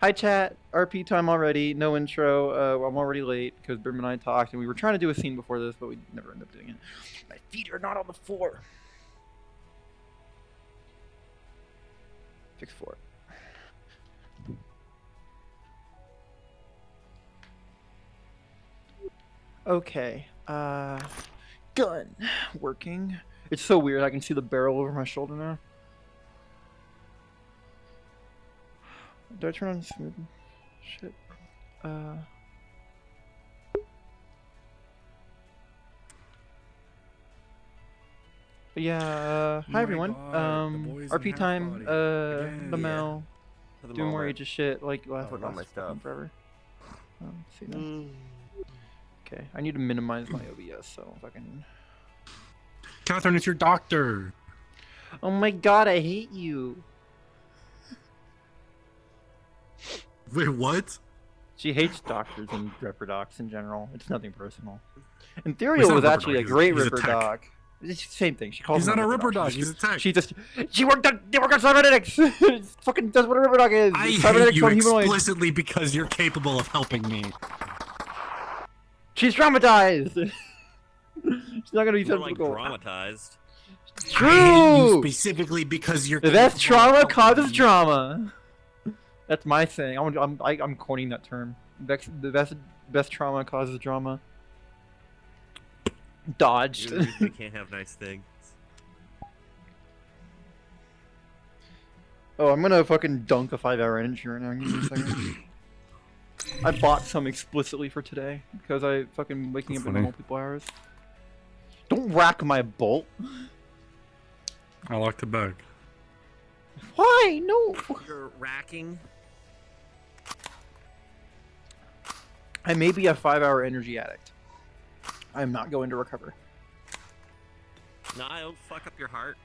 Hi chat, RP time already, no intro. I'm already late because Brim and I talked and we were trying to do a scene before this, but we never ended up doing it. My feet are not on the floor. Fix 4. Okay, gun working. It's so weird, I can see the barrel over my shoulder now. Do I turn on smooth? Shit. But yeah, hi everyone. RP time, the Mel, doing more ages shit, like last forever. See that? Okay, I need to minimize my OBS so if I can. Katherine, it's your doctor. Oh my god, I hate you. Wait, what? She hates doctors and Ripper Docs in general. It's nothing personal. And Ethereal was actually a great Ripper Doc. It's the same thing. She calls he's him not a Ripper Doc. He's a tech. They work on cybernetics. Fucking does what a Ripper Doc is. I hate you explicitly because you're capable of helping me. She's traumatized. She's not gonna be so like traumatized. True. I hate you specifically because you're. The best trauma causes drama. That's my thing. I'm coining that term. The best trauma causes drama. Dodged. You can't have nice things. Oh, I'm gonna fucking dunk a 5-hour energy right now. Give me a second. I bought some explicitly for today because I fucking waking up in multiple hours. Don't rack my bolt. I locked the bag. Why? No. You're racking. I may be a 5-hour energy addict. I am not going to recover. Nah, don't fuck up your heart.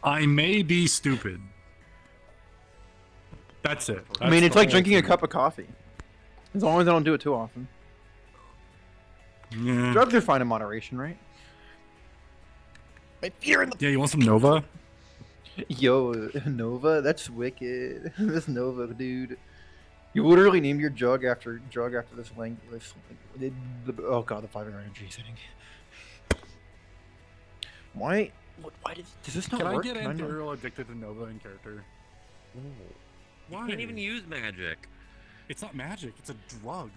I may be stupid. That's it. I mean, it's like drinking a cup of coffee. As long as I don't do it too often. Yeah. Drugs are fine in moderation, right? My fear in the... Yeah, you want some Nova? Yo, Nova? That's wicked. This Nova, dude. You literally named your drug after this language. Oh god, the 5-hour energy setting. Why? Why does this not work? Can I get Imperial addicted to Nova in character? No. Why? You can't even use magic. It's not magic. It's a drug.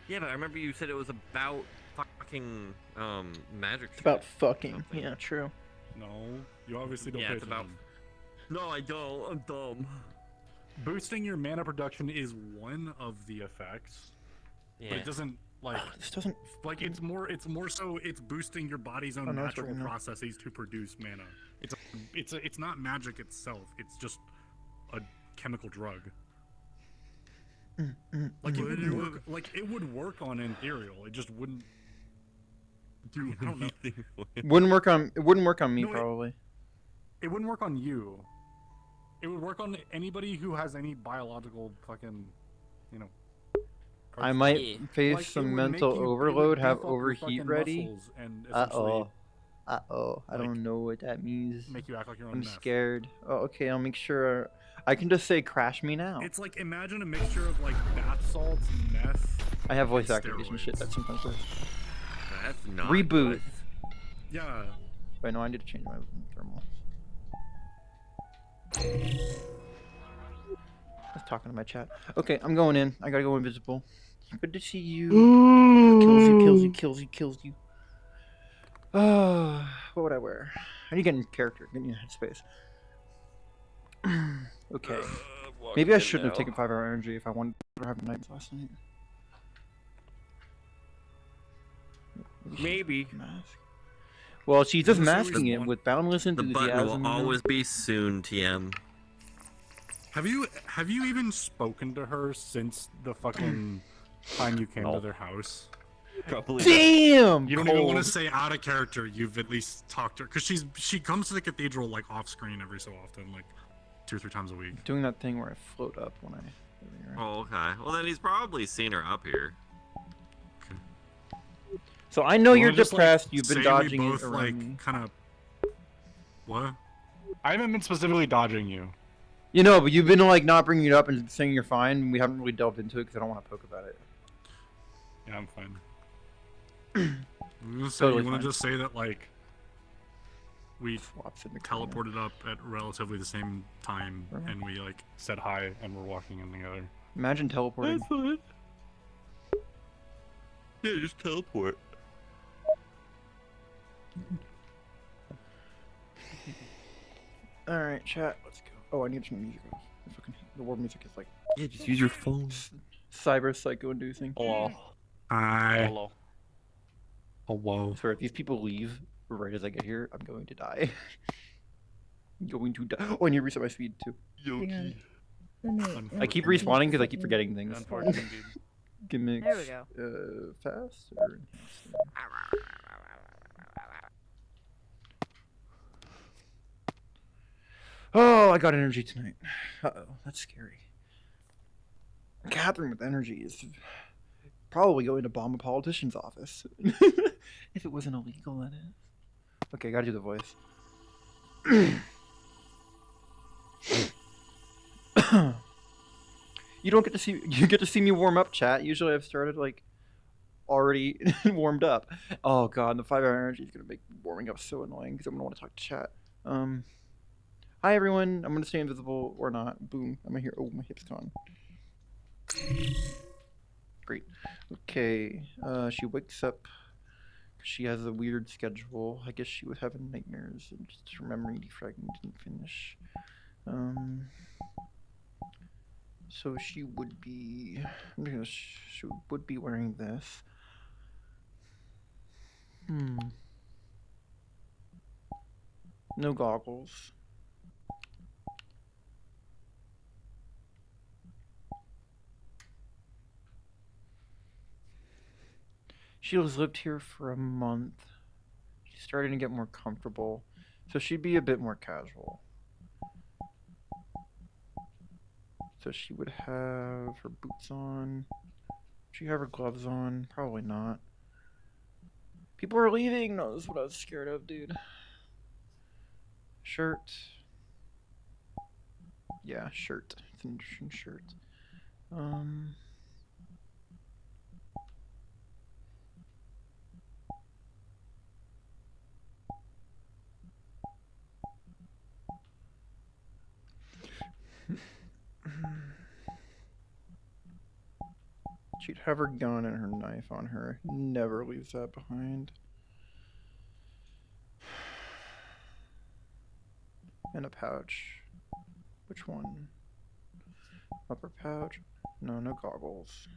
Yeah, but I remember you said it was about fucking magic. It's about fucking. Yeah, true. No, you obviously don't. Yeah, it's about. No, I don't. I'm dumb. Boosting your mana production is one of the effects, but it doesn't like. This doesn't like. It's more so. It's boosting your body's own natural processes to produce mana. It's not magic itself. It's just a chemical drug. Like it would work on Imperial. It just wouldn't do. I don't know. It wouldn't work on me probably. It wouldn't work on you. It would work on anybody who has any biological fucking, you know. I might face some mental overload, have overheat ready. Uh-oh. Uh-oh. I don't know what that means. Make you act like you're on I'm scared. Oh, okay, I'll make sure. I can just say crash me now. It's like, imagine a mixture of like bath salts, meth. I have voice activation shit that sometimes works. That's not Reboot. Good. Yeah. Wait, no, I need to change my thermal. I was talking to my chat. Okay, I'm going in. I gotta go invisible. Good to see you. Kills you. What would I wear? I need to get in character. Get in headspace. Okay. Maybe I shouldn't have taken 5-hour energy if I wanted to have nights last night. Maybe. Mask. Well, she's just masking it with boundless enthusiasm. The button will always be soon, TM. Have you even spoken to her since the fucking time you came to their house? Probably Damn! You don't even want to say out of character. You've at least talked to her because she comes to the cathedral like off screen every so often, like 2 or 3 times a week. Doing that thing where I float up when I. Oh, okay. Well, then he's probably seen her up here. So I know you're depressed. Like, you've been dodging it around like, me. Kind of. What? I haven't been specifically dodging you. You know, but you've been like not bringing it up and saying you're fine. We haven't really delved into it because I don't want to poke about it. Yeah, I'm fine. Totally you want fine. to just say that like we teleported up at relatively the same time, and we like said hi, and we're walking in together. Imagine teleporting. That's fine. Yeah, just teleport. Alright, chat, let's go. Oh, I need some music off. The world music is like... Yeah, just use your phone. Cyber psycho-inducing. Hello. Hi. Hello. Oh, whoa. I swear, if these people leave right as I get here, I'm going to die. I'm going to die. Oh, I need to reset my speed, too. Yoki. I keep respawning because I keep forgetting things. Unfortunately, Gimmicks. There we go. Fast or enhanced? Oh, I got energy tonight. Uh-oh, that's scary. Katherine with energy is probably going to bomb a politician's office. If it wasn't illegal, that is. Okay, gotta do the voice. You don't get to see, you get to see me warm up, chat. Usually I've started like already warmed up. Oh god, the 5-hour energy is gonna make warming up so annoying because I'm gonna want to talk to chat. Hi everyone, I'm gonna stay invisible or not. Boom, I'm here. Oh, my hip's gone. Great. Okay, she wakes up. She has a weird schedule. I guess she was having nightmares and just her memory defragment didn't finish. So she would be, she would be wearing this. No goggles. She has lived here for a month. She's starting to get more comfortable. So she'd be a bit more casual. So she would have her boots on. She have her gloves on? Probably not. People are leaving. No, this is what I was scared of, dude. Shirt. Yeah, shirt. It's an interesting shirt. She'd have her gun and her knife on her. Never leaves that behind. And a pouch. Which one? Upper pouch? No, no goggles.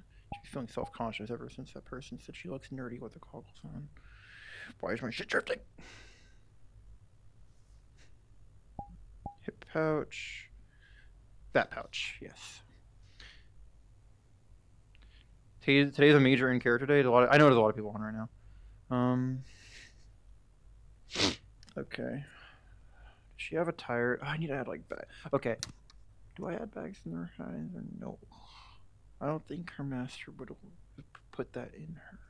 She's feeling self-conscious ever since that person said she looks nerdy with the goggles on. Why is my shit drifting? Hip pouch. That pouch, yes. Today's a major in character day. I know there's a lot of people on right now. Okay. Does she have a tire? Oh, I need to add like bag. Okay. Do I add bags in her eyes or no? I don't think her master would put that in her.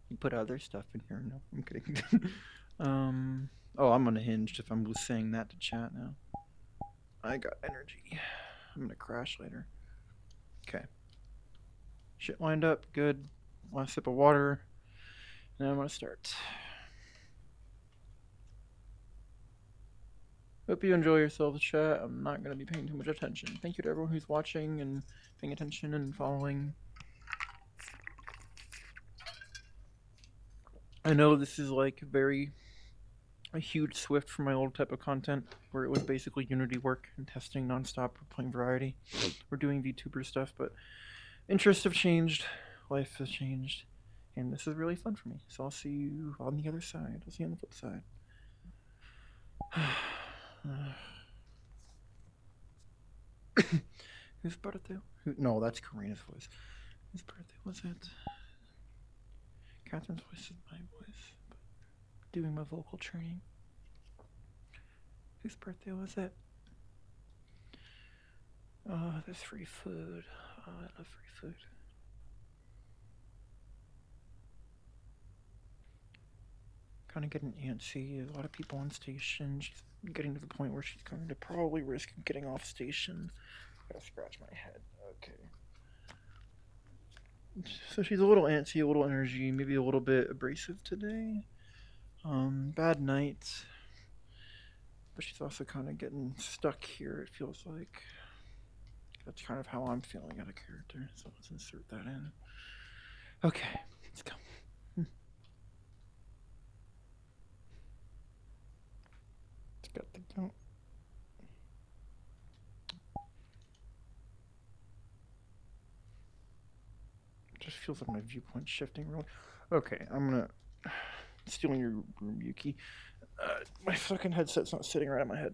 You put other stuff in here. No, I'm kidding. Oh, I'm unhinged if I'm saying that to chat now. I got energy. I'm gonna crash later. Okay. Shit lined up. Good. Last sip of water. Now I'm gonna start. Hope you enjoy yourselves, chat. I'm not gonna be paying too much attention. Thank you to everyone who's watching and paying attention and following. I know this is like a huge shift from my old type of content, where it was basically Unity work and testing nonstop. We're playing variety. We're doing VTuber stuff, but interests have changed, life has changed, and this is really fun for me. So I'll see you on the other side. I'll see you on the flip side. Whose birthday? No, that's Karina's voice. Whose birthday was it? Catherine's voice is my voice. But doing my vocal training. Whose birthday was it? Oh, there's free food. Oh, I love free food. Kind of getting antsy. A lot of people on station. She's getting to the point where she's going to probably risk getting off station. Gotta scratch my head. Okay. So she's a little antsy, a little energy, maybe a little bit abrasive today. Bad night. But she's also kind of getting stuck here, it feels like. That's kind of how I'm feeling out of character, so let's insert that in. Okay, let's go. It's got the count. Just feels like my viewpoint's shifting really. Okay, I'm gonna stealing your room, Yuki. My fucking headset's not sitting right on my head.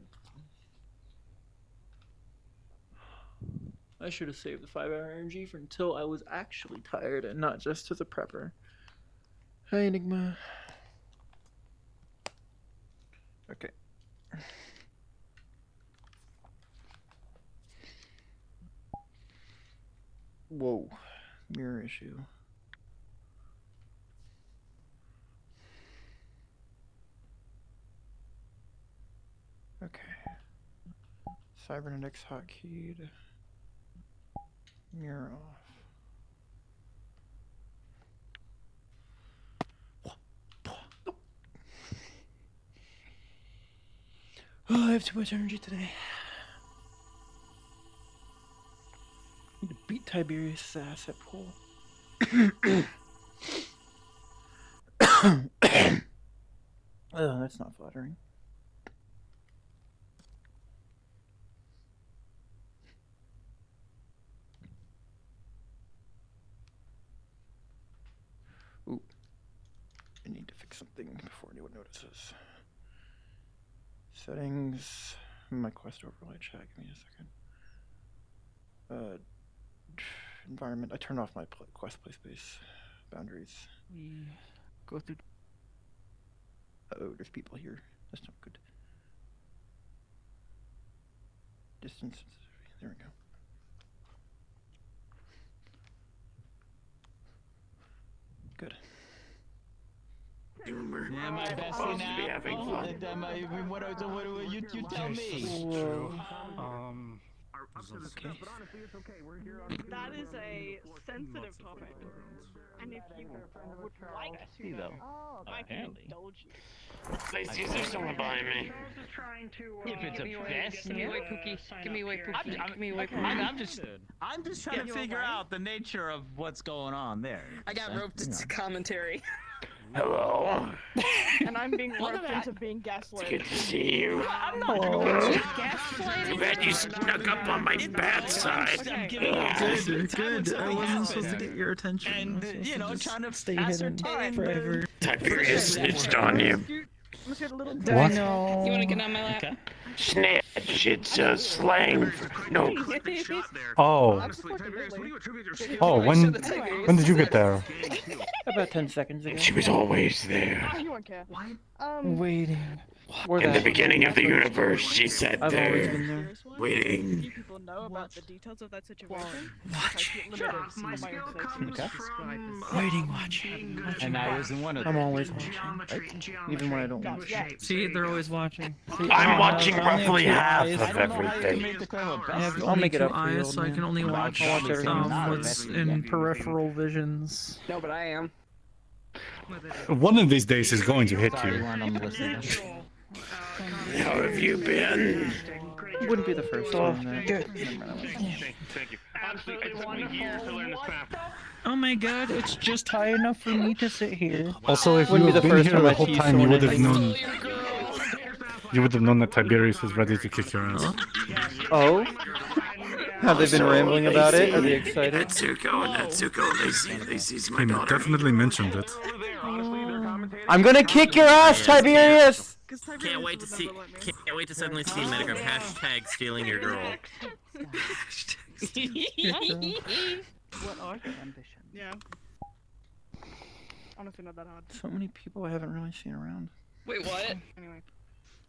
I should have saved the 5-hour energy for until I was actually tired and not just as a prepper. Hi, Enigma. Okay. Whoa. Mirror issue. Okay. Cybernetics hotkeyed. Mirror off. Oh, I have too much energy today. Need to beat Tiberius' ass at pool. Oh, that's not flattering. Ooh. I need to fix something before anyone notices. Settings. My quest overlay chat. Give me a second. Environment. I turned off my quest play space boundaries. We go through. Oh, there's people here. That's not good. Distance. There we go. Good. Yeah, my bestie now. What you tell me? Okay. That is a sensitive topic. And if you would like to, though, I can indulge you. Lacey, is there someone behind me? If it's a best, Give me away, Pookie. Give me away, Pookie. Give me away, Pookie. I'm just trying to figure out the nature of what's going on there. I got roped into commentary. Hello. And I'm being roped into being gaslit. Good to see you. I'm not gaslighting. Too bad you snuck up on my bad side. Good. I wasn't supposed to get your attention. And, you know, trying to stay hidden forever. Tiberius snitched on you. What? You want to get on my lap? Okay. Snitch, it's slang for... No. Oh. Oh, when did you get there? About 10 seconds ago. She was always there. You won't care. Waiting. In the beginning of the universe, she sat I've always been there, there. waiting. Do people know about the details of that situation? Watching. Okay. Waiting, watching. And I wasn't one of I'm them. always watching. Right? Even when I don't want to. See, they're always watching. See, I'm watching roughly half eyes. of everything. I'll make it up for eyes, you, so I man. can only watch I'll watch everything. what's in peripheral visions. No, but I am. One of these days is going to hit you. How have you been? You wouldn't be the first one. Good. Thank you. Absolutely wonderful. Oh my god, it's just high enough for me to sit here. Also, if you Wouldn't be had the been first here one the I whole tease time, you someone would have in. known. You would have known that Tiberius is ready to kick your ass. Oh? Have they been rambling about it? Are they excited? Natsuko, Lacey's my He daughter. definitely mentioned it. I'm gonna kick your ass, Tiberius! Can't wait to see. Can't wait to suddenly see Metagram hashtag stealing your girl. What are your ambitions? Yeah. Honestly, not that hard. So many people I haven't really seen around. Wait, what? Anyway.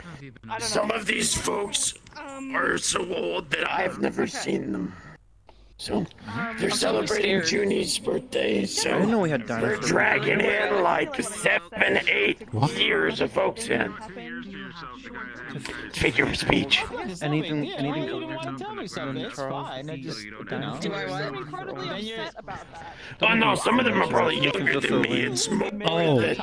I don't know. Some of these folks are so old that I've never seen them. So they're celebrating Junie's birthday, so I didn't know we had we're dinosaurs. dragging in like 7, 8 years of folks in. Figure of speech. Anything You want to tell me something? It's fine. I just, Do I what? Incredibly upset about that. Oh no, some of them are probably younger than me. It's more that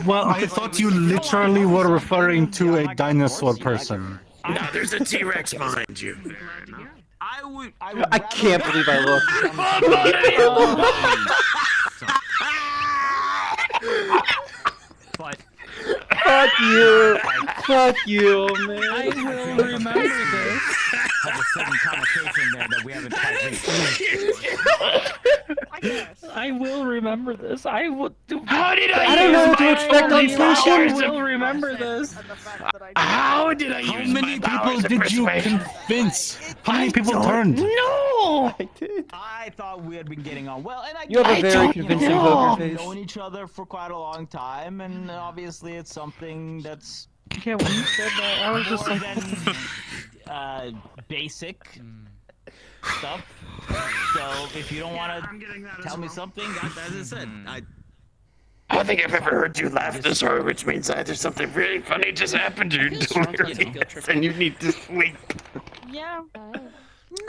Well, I thought you literally were referring to a dinosaur person. no, there's a T-Rex behind you. I can't believe I looked. But Fuck you. Fuck you, man. I will remember this. has a certain connotation there that we haven't quite reached. I guess. I will remember this. I will. How did I don't know what to expect on I station. will remember this. And the fact that I How did I How use many my people powers of did you persuasion? convince? How many people turned? No! I did. I thought we had been getting on well, and I You have a very convincing poker We've face. known each other for quite a long time, and obviously it's something that's Yeah, when you said that, I was just more like, than basic stuff. So if you don't want to tell me something, as I said, I don't think I've ever heard you laugh this hard, which means either something really funny just happened to you, and you need to sleep. Yeah.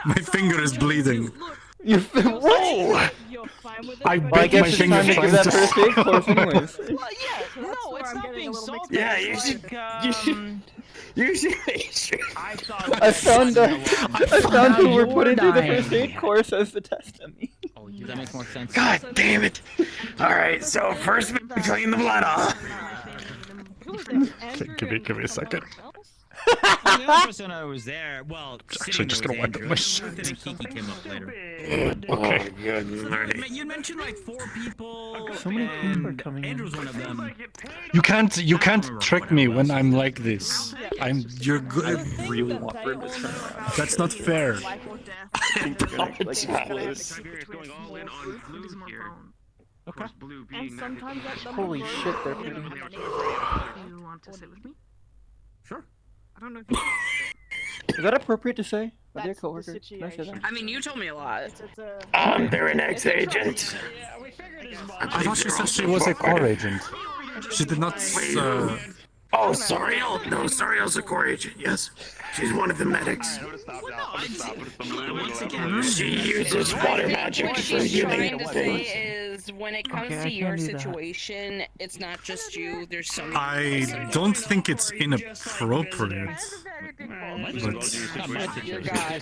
My finger is bleeding. You whoa! You're fine with it. I but Well, I bit my guess it's finger time to give trying that to first aid course anyways. well, yeah, no, where it's I'm not getting a being little mixed salty. Yeah, it's you should. I thought I found who we're putting through the first aid course as the test of me. Oh, that makes more sense. God damn it! Alright, so first we clean the blood off. Who was it? Give me a second. Well, the other person I was there, well, Actually, just gonna wipe up my shit. Ethan and Kiki came up later. Okay, good morning. You mentioned like 4 people. So many people are coming in. Andrew's one of them. You can't trick me when I'm like this. You're good. I really want for him to turn around. That's not fair. Life or death. We're gonna, like, explode. going all in on blue here. Okay. Blue And being sometimes that Holy shit, they're pretty. You want to sit with me? Sure. I don't know if you Is that appropriate to say? Are they a That's the coworker? Can I say that? situation. I mean, you told me a lot. It's a They're an ex-agent. I thought she said she was a core agent. She did not. Oh, Sariel? No, Sariel's a core agent, yes. She's one of the medics. She uses water magic What for she's healing trying to things. say is, when it comes Okay, I to your can't do that. situation, it's not just you. There's so many. I don't think it's inappropriate. Your guy.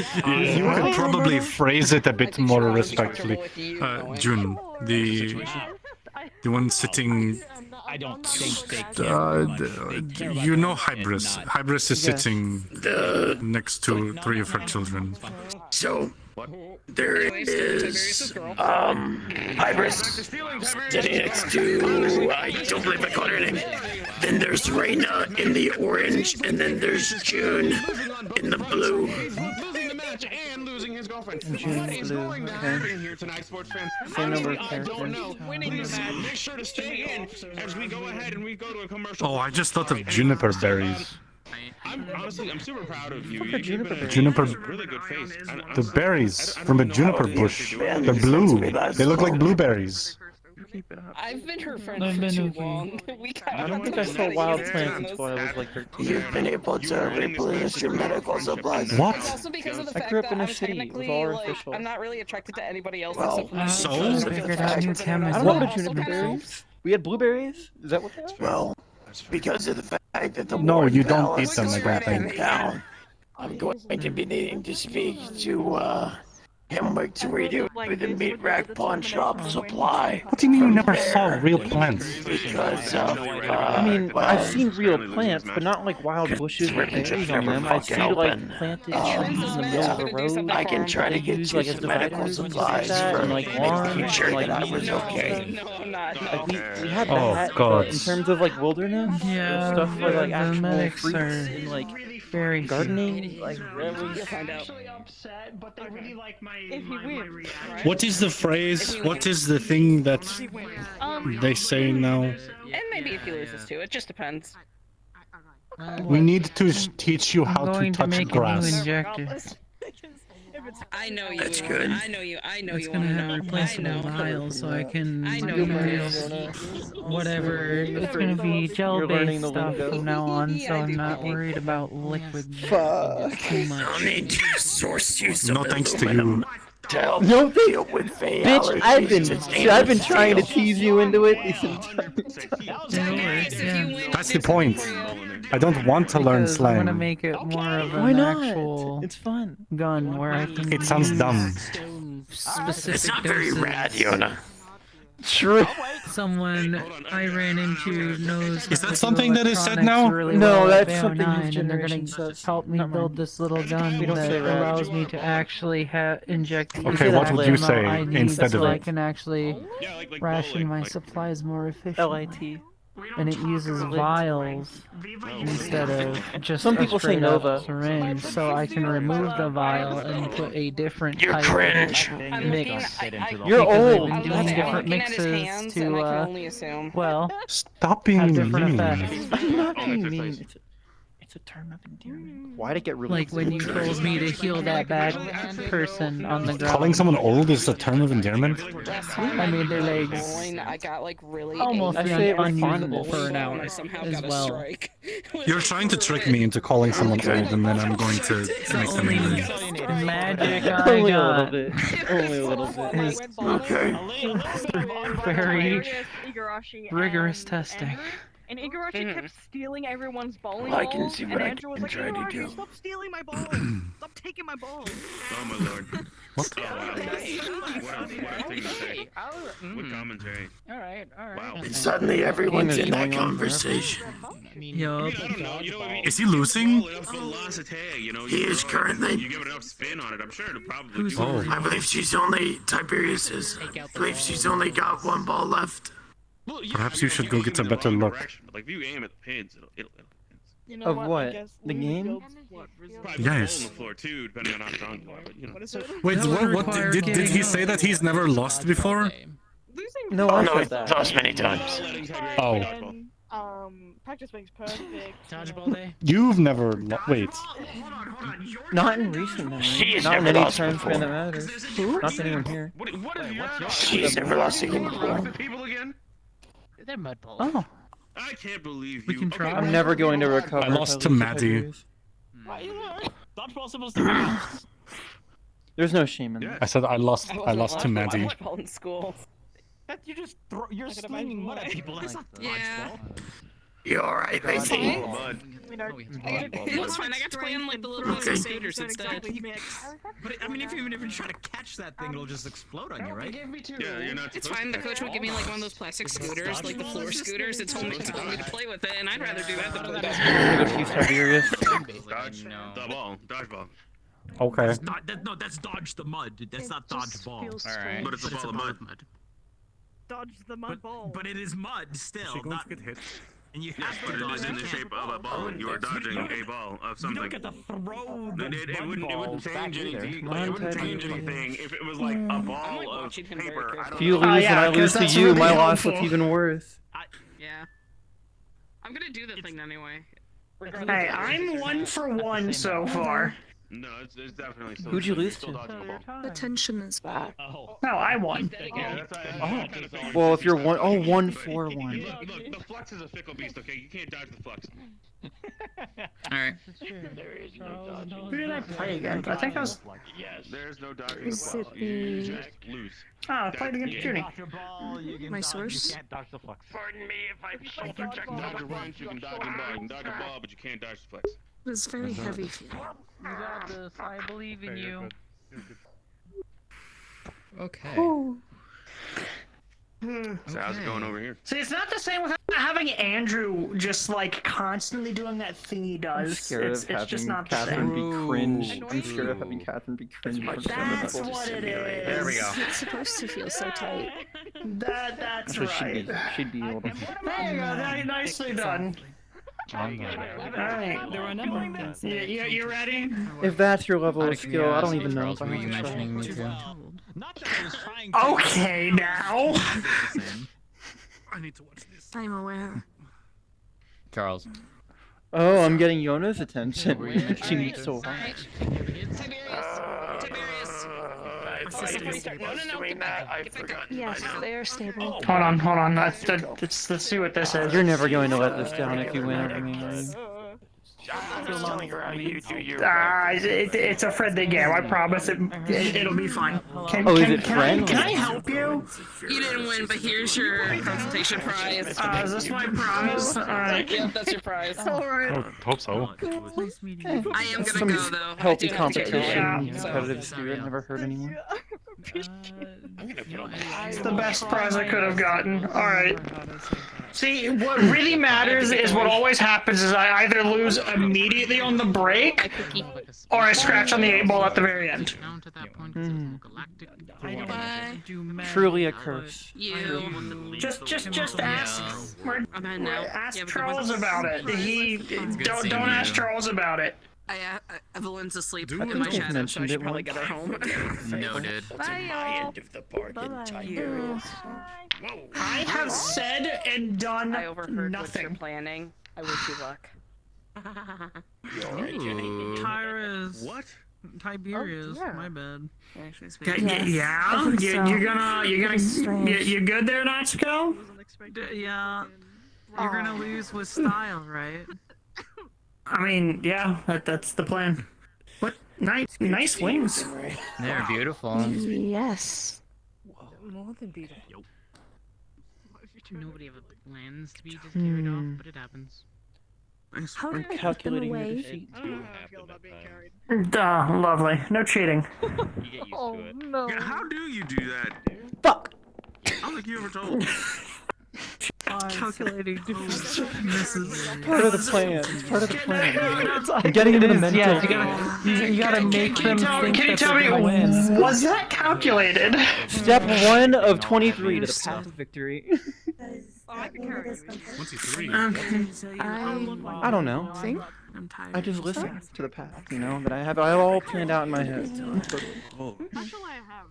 You could probably phrase it a bit more respectfully. June, the one sitting. I don't think they can. You know Hybris. Hybris is sitting next to 3 of her children. So, there is, Hybris sitting next to, I don't believe I called her name. Then there's Reyna in the orange, and then there's June in the blue. Losing the match and losing his girlfriend. June What is blue, going to okay. happen here tonight, sports fans? Same number of I don't know. Winning the Please match. make sure to stay in as we go ahead and we go to a commercial. Oh, I just thought of juniper berries. I'm super proud of you. Fuck are juniper berries? Juniper, Really good face. the berries from a juniper bush. They're blue. They look like blueberries. Keep it up. I've been her friend I've for been too okay. long. We I don't think I saw wild plants until I was like 13. You've been able to replenish your medical supplies. What? It's also because of the I fact grew up that in a I'm city. It was technically, all like, artificial. I'm not really attracted to anybody else Well, except for my so? friends. I figured out new I Thames don't know what a Also juniper kind of- berry is. We had blueberries? Is that what they are? Well, because of the fact that the No, Warden you don't Palace eat them, is I don't cracking think. down, I'm going to be needing to speak to, Hemwick to redo the meat rack pawn shop supply. What do you mean you never saw real plants? Because of, I mean, I've seen real plants, but not like wild bushes with berries on them. I see like planted trees in the middle of the road. I can try to They get use, you like, as some medical dividers and supplies stuff like that, for and, like, making lawns, sure and, like, that I was meat. okay. No, I'm not. Like, we had Oh, that, God. but in terms of like wilderness, Yeah, stuff for like the actual medics fruits are and like very gardening, like You'll find out. upset, but they really like my If he wins, reaction. right? What is the phrase? What is the thing that they say now? And maybe if he loses too, it just depends. We need to teach you how I'm to going to touch make a new grass. injector. If I know you. That's good. I know you. I know It's you gonna want to have know. replaceable vials, so I can I know use whatever. It's gonna be gel-based stuff from now on, so I'm not worried about liquid too much. I'll need to source you some No thanks to aluminum you. to help No, deal with vein bitch, allergies. I've been trying to tease you into it this That's the point. I don't want to learn Because I'm gonna slang. make it more of Why an not? actual It's fun. gun where I can It sounds use dumb. specific It's not very doses. rad, Yona. True. Someone I ran into knows. Is that how to do something that is said electronics now? really No, well at that's something VO9, his and they're generation gonna says. help me Not build mine. this little gun We don't that say rad. allows me to actually inject the Okay, what would you ammo say I need instead so of I it? can actually ration my supplies more efficiently. LIT. And it uses vials instead of just Some a people say straight-up Nova. syringe, so I can remove the vial and put a different You're type cringe. of I'm looking. mix. You're Because old. I've been I'm doing different looking at his mixes hands, to, and I can only assume. well, Stop being have different mean. effects. I'm not being mean. It's a term of endearment. Why'd it get really Like when you told me to heal that bad person on the ground. Calling someone old is a term of endearment? I made their legs I got like really almost I say it with unusable fondness. for an and hour I somehow as got a well. strike. You're trying to trick me into calling someone old, and then I'm going to make them angry. Magic I Only a little got bit. Only a little bit. is very rigorous testing. And Igarashi kept stealing everyone's bowling I balls, can see and what I Andrew was can like, try to Igarashi, do. stop stealing my balls! Stop taking my balls! Oh my lord. What? Oh, wow. What a thing to say. What commentary. Alright. Wow. And suddenly everyone's in that conversation. Yup. I don't know. You know what I mean? Is he losing? Velocity, you know. He is currently. You give it enough spin on it, I'm sure it'll probably Who's do it. Oh. I believe she's only. Tiberius is. I believe she's only got one ball left. Well, yeah, Perhaps I you mean, should if go you get aim a in the better wrong look. direction, but, like if you aim at the pins, it'll You know Of what? I what? guess The losing game? builds probably Yes. hole in the floor too, depending on how strong you are. But you know. What is it? Wait, That would what require did he getting say that he's never lost before? Losing No, Oh I no, said it's that. lost many times. Oh. Practice makes perfect. Dodgeball day? You've never wait. Not in recent memory. She has Not never many lost times before. when it matters. Not to anyone here. What is your She's never lost a game before. people again? They're mud balls. Oh, I can't believe We you. can try. I'm never going to recover. I if lost to lose Maddie. Tiberius. Dodgeball's supposed to be. There's no shame in that. I said I lost to Maddie. Dodgeball in school. That you just throw. You're slinging mud at people. That's not Yeah. You alright, Lacey? Mud. It's fine. I got to play on like the little Okay. scooters instead. But I mean, if you even try to catch that thing, it'll just explode on you, right? Yeah, you're not. It's supposed fine. to. The coach would give me like one of those plastic scooters, like the floor scooters. It's only to play with it, and I'd rather do that than play I'm gonna go tease Tiberius. Dodge the ball. Dodgeball. Okay. No, that's dodge the mud. That's not dodge ball. Alright. But it's a ball of mud. Dodge the mud ball. But it is mud still. She going Not, to get hit. and you Yes, have but to it dodge. is in You the can't- shape of a ball. You are dodging a ball of You something. don't get to throw the It wouldn't change anything. Come on, It wouldn't change Tiberius. anything if it was like a I'm, ball like, of watching him very paper. I carefully. don't If you know. lose yeah, and I 'cause lose to that's you, really my loss helpful. looks even worse. Yeah. I'm gonna do the thing anyway. Hey, I'm 1 for 1 so far. No, it's definitely still. Who'd you you're lose still to? dodging the ball. The tension is back. Oh. No, I won. Yeah, that's why Well, if you're 1-4-1. Look, the flux is a fickle beast. Okay, you can't dodge the flux. Alright. Who did I play against? I think I was. There's no dodging the flux. You just lose. Oh, I played against Judy. My source? Pardon me if I so project. Dodge a wrench, you can dodge a ball. You can dodge a ball, but you can't dodge the flex. It was very heavy feeling. You got this. I believe in you. Okay. So how's it going over here? See, it's not the same with having Andrew just like constantly doing that thing he I'm does. scared It's of just having not the Catherine same. be cringe. I'm scared of having Catherine be cringe. That's what it is. There we go. It's supposed to feel so tight. That's So she'd be, right. she'd be able to. There you go. Nicely done. Alright. There were a number of things. You ready? If that's your level Out of of skill, I don't even know Charles, if I were have you to try. mentioning me too? Not that I was trying to. Okay, now. I need to watch this. I'm aware. Charles. Oh, I'm getting Yona's attention. She needs so much. Tiberius, doing that, I forgot. Yes, they are stable. Hold on. Let's see what this is. You're never going to let this down if you win over me, are you? Just telling her how you do your It's a friendly game. I promise it'll be fine. Can I help you? You didn't win, but here's your consultation prize. Is this my prize? Alright. Yep, that's your prize. Alright. I hope so. Nice meeting you. I am gonna go though. Healthy competition, competitive spirit, never hurt anyone. It's the best prize I could have gotten. Alright. See, what really matters is what always happens is I either lose immediately on the break, or I scratch on the 8-ball at the very end. Truly a curse. Just ask. Ask Charles about it. Don't ask Charles about it. Evelyn's asleep in think my I've chat. I mentioned should it probably once. get her home. Noted. Bye, y'all. End of the bargain. I have said and done I overheard what you're nothing. planning. I wish you luck. Tyrus. What? Tiberius. My bad. You good there, Natsuko? Yeah. You're gonna lose with style, right? I mean, yeah, that's the plan. What nice wings. They're beautiful. Yes. More than beautiful. Nobody ever plans to be just carried off, but it happens. How I'm did I put them calculating your away? defeat. Lovely. No cheating. Oh no. Yeah, how do you do that? Fuck! I don't think you ever told me. Calculating misses. Part of the plan. It's part of the plan. I'm getting into the mental. Yeah, you gotta make them think Can you that tell they're me, gonna win. was that calculated? Step 1 of 23 to the path to victory. I can carry you. 23. I don't know. I'm tired. I just listen to the path, you know, that I have all planned out in my head. Actually, I have.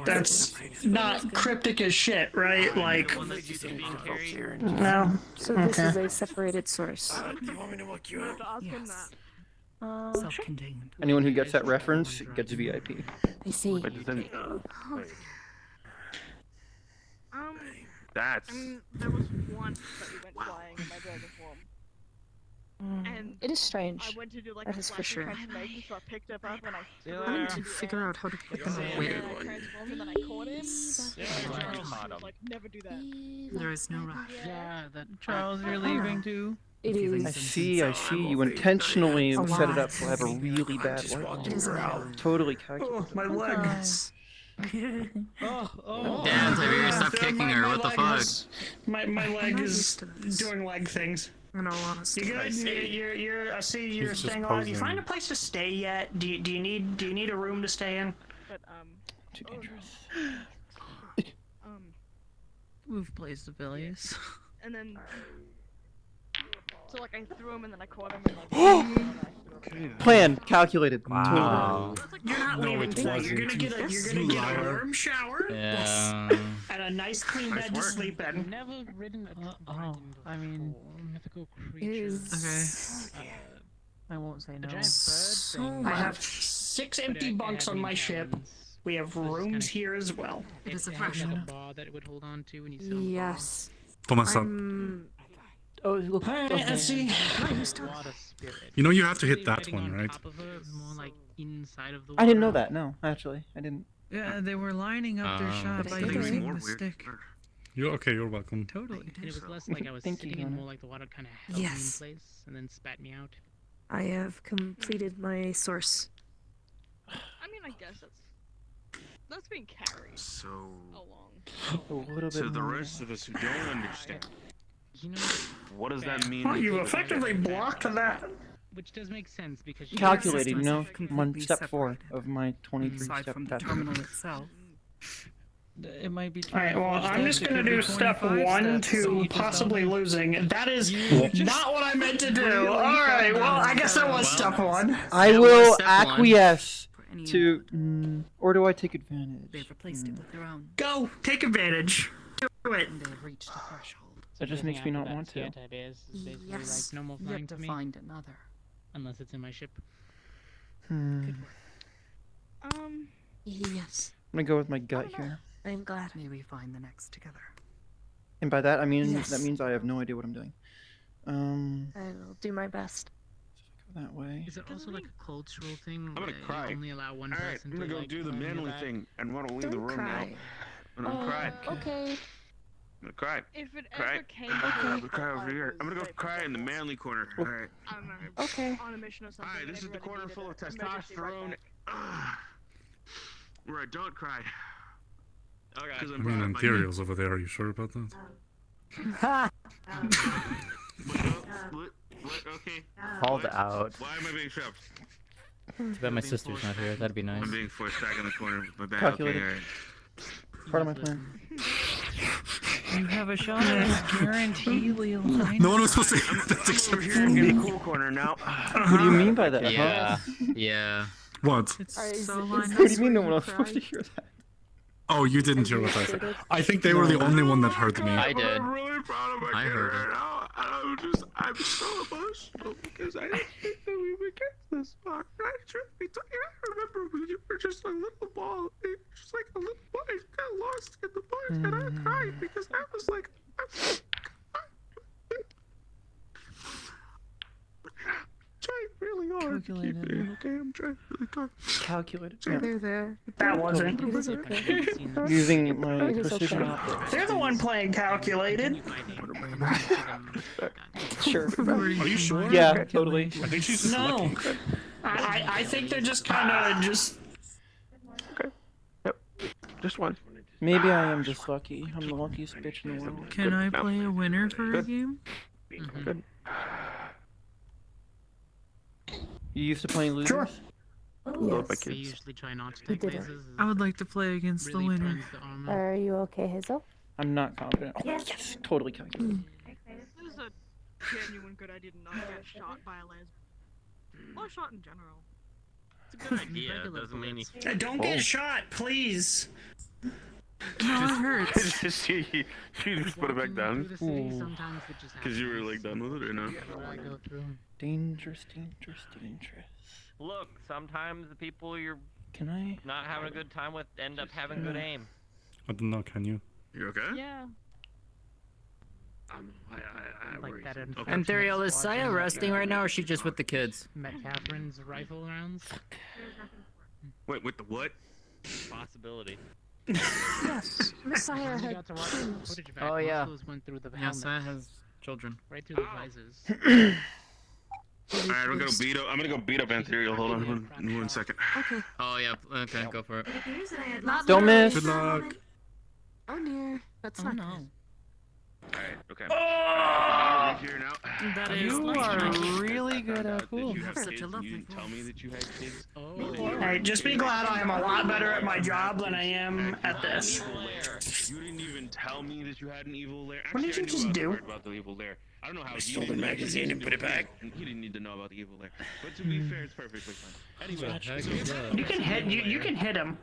That's not cryptic as shit, right? Like, no. So this is a separated source. Do you want me to look you up? Yes. Self-contained. Anyone who gets that reference gets VIP. I see. That's. I mean, there was once that we went flying in my dragon form. And It is strange. I went to do like That a is for flash sure. transformation, so I picked him up and I I need to figure out how to get them away. and I transformed and then I caught him. Like, never do that. There is no rush. Yeah, that Charles, you're leaving too. It is. I see. You intentionally set it up to have a really bad light. Totally calculated. My leg. Damn, Tiberius, stop kicking her. What the fuck? My leg is doing leg things. In all honesty. You good? I see you're He's just staying alive. You posing. find a place to stay yet? Do you need a room to stay in? But Too dangerous. We've played civilians. and then so like I threw him and then I caught him and like. Plan calculated. Wow. You're not No, leaving it tonight. wasn't. You're gonna get a warm shower Yeah. and a nice clean bed to sleep in. Never ridden a I mean, mythical Is Okay. I won't say no. I have 6 empty bunks on my ship. We have rooms here as well. It is a fresh bar that it would hold on to when you sit yes. Thomas, Oh, look. Let's see. you know you have to hit that one, right? I didn't know that. No, actually, I didn't. Yeah, they were lining up their shot by they did. using More the weird. stick. You're welcome. Totally. And it was less like I was Thank you, sitting and Donna. more like the water kind of held me in Yes. place and then spat me out. I have completed my source. I mean, I guess that's being carried So. along. A little bit To the more. rest of us who don't understand, You know, what does that mean? Well, you effectively blocked that. which does make sense because you Calculated, you know, completely step 4 of my 23 aside step from the path. terminal itself. It might be. Alright, well, I'm just gonna do step 1 to possibly losing. That is not what I meant to do. Alright, well, I guess that was step 1. I will acquiesce to. Or do I take advantage? They've replaced it with their own. Go, take advantage. Do it. They've reached the threshold. That just makes me not want to. Is basically Yes. like no more You flying have to to me. find another. Unless it's in my ship. Hmm. Um, Yes. gonna go with my gut here. I'm glad. May we find the next together. And by that I mean Yes. that means I have no idea what I'm doing. I will do my best. Go that way. Is it also like a cultural thing? I'm gonna where cry. You only allow one Alright, person I'm gonna to go like, do the climb your manly back? thing and want to leave the Don't room cry. now. I'm gonna cry. Okay. I'm gonna cry. If it Cry. ever came I'm to gonna cry over here. I'm gonna go cry in the manly corner. Alright. I'm Okay. on a mission or something. Hi, and this is the everybody corner needed full of an emergency right testosterone. back. Where I don't cry. Okay. Because I I'm mean, proud of my Imperial's over there. Are you sure about that? Okay. Called out. Why am I being shoved? Too bad my sister's not here. That'd be nice. I'm being forced back in the corner with my back. Calculated. Okay, alright. Part of my plan. You have a shot at guarantee line. No one was supposed to. That's Over here in the cool corner now. What do you mean by that? Yeah. Huh? Yeah. What? What do you mean no one else was supposed to hear that? Oh, you didn't hear what I said. I think they were the only one that heard me. I did. I'm really proud of my I kid heard right it. now. I'm so emotional because I didn't think that we would get this far. I remember when you were just a little ball, just like a little boy. I got lost in the bush and I cried because I was like, trying really hard to keep it in, okay? I'm trying really hard. Calculated. There. That wasn't. It is okay. Using my It is precision. okay. They're the one playing calculated. Sure. Are you sure? Yeah, totally. I think she's just No. lucky. I think they're just kind of just. Okay. Yep. Just one. Maybe I am just lucky. I'm the luckiest bitch in the world. Can I play a winner for a Good. game? Good. You used to playing losers? Sure. Love my Yes. We kids. usually try not to We take did it. mazes. I would like to play against the winner. Are you okay, Hazel? I'm not confident. Oh, yes, totally calculated. This is a genuine good idea to not get shot by a lesbian. Or shot in general. It's a good idea. It doesn't mean you. Don't get shot, please. No, it hurts. she just put it back down Sometimes it just because you were like done with it or no? I go through. Dangerous, dangerous, dangerous. Look, sometimes the people you're Can I? not having a good time with end up having good aim. I don't know. Can you? You okay? Yeah. Like that Okay. Imperial, is Saya resting right now, or is she just with the kids? Met Catherine's rifle rounds. Wait, with the what? Possibility. Yes. Messiah You had got to watch twins. footage back. Oh, Most yeah. of those went through the Yeah, helmet, Saya has children. right through the visors. Alright, I'm gonna go beat up Anthurial. Hold on one second. Okay. Oh yeah. Okay, go for it. Not Don't really. miss. Good luck. Oh, near. That's not no. Alright, okay. Oh! Here now. That is You like are really good at pool. You have Such kids a and lovely you didn't tell me that you had kids. Oh. Hey, just be glad I am a lot better at my job than I am at this. You didn't even tell me that you had an evil lair. What did you just do? About the evil lair. I don't know how I stole the magazine and put it back. He didn't need to know about the evil lair. But to be fair, it's perfectly fine. Anyway, You can hit. You can hit him.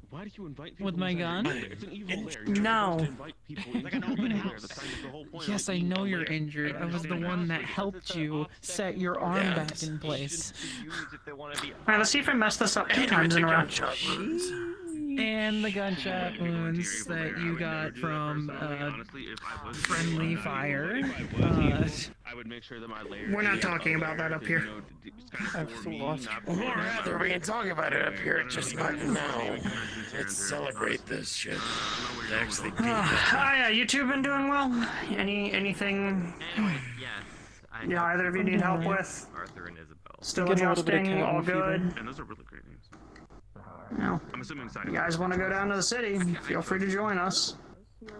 why do you invite people With my inside your gun? lair? It's an evil lair. You're No. supposed to invite people into your lair. That's the whole point Yes, of I being know a you're lair. injured. I was the one that helped you set your arm back in place. Alright, let's see if I mess this up 2 times in a row. And the gunshot wounds that you got from friendly fire. I would make sure that my lair. We're not talking about that up here. I've still lost. Rather, we can talk about it up here, just not now. Let's celebrate this shit. It's actually Yeah, you two been doing well? Anything Anyway, yes. yeah, either of you need help with? Arthur and Isabel. Still Getting a little bit of adjusting, all cabin fever. good? And those are really great names. No. I'm assuming You guys want to go down to the city? Feel free to join us.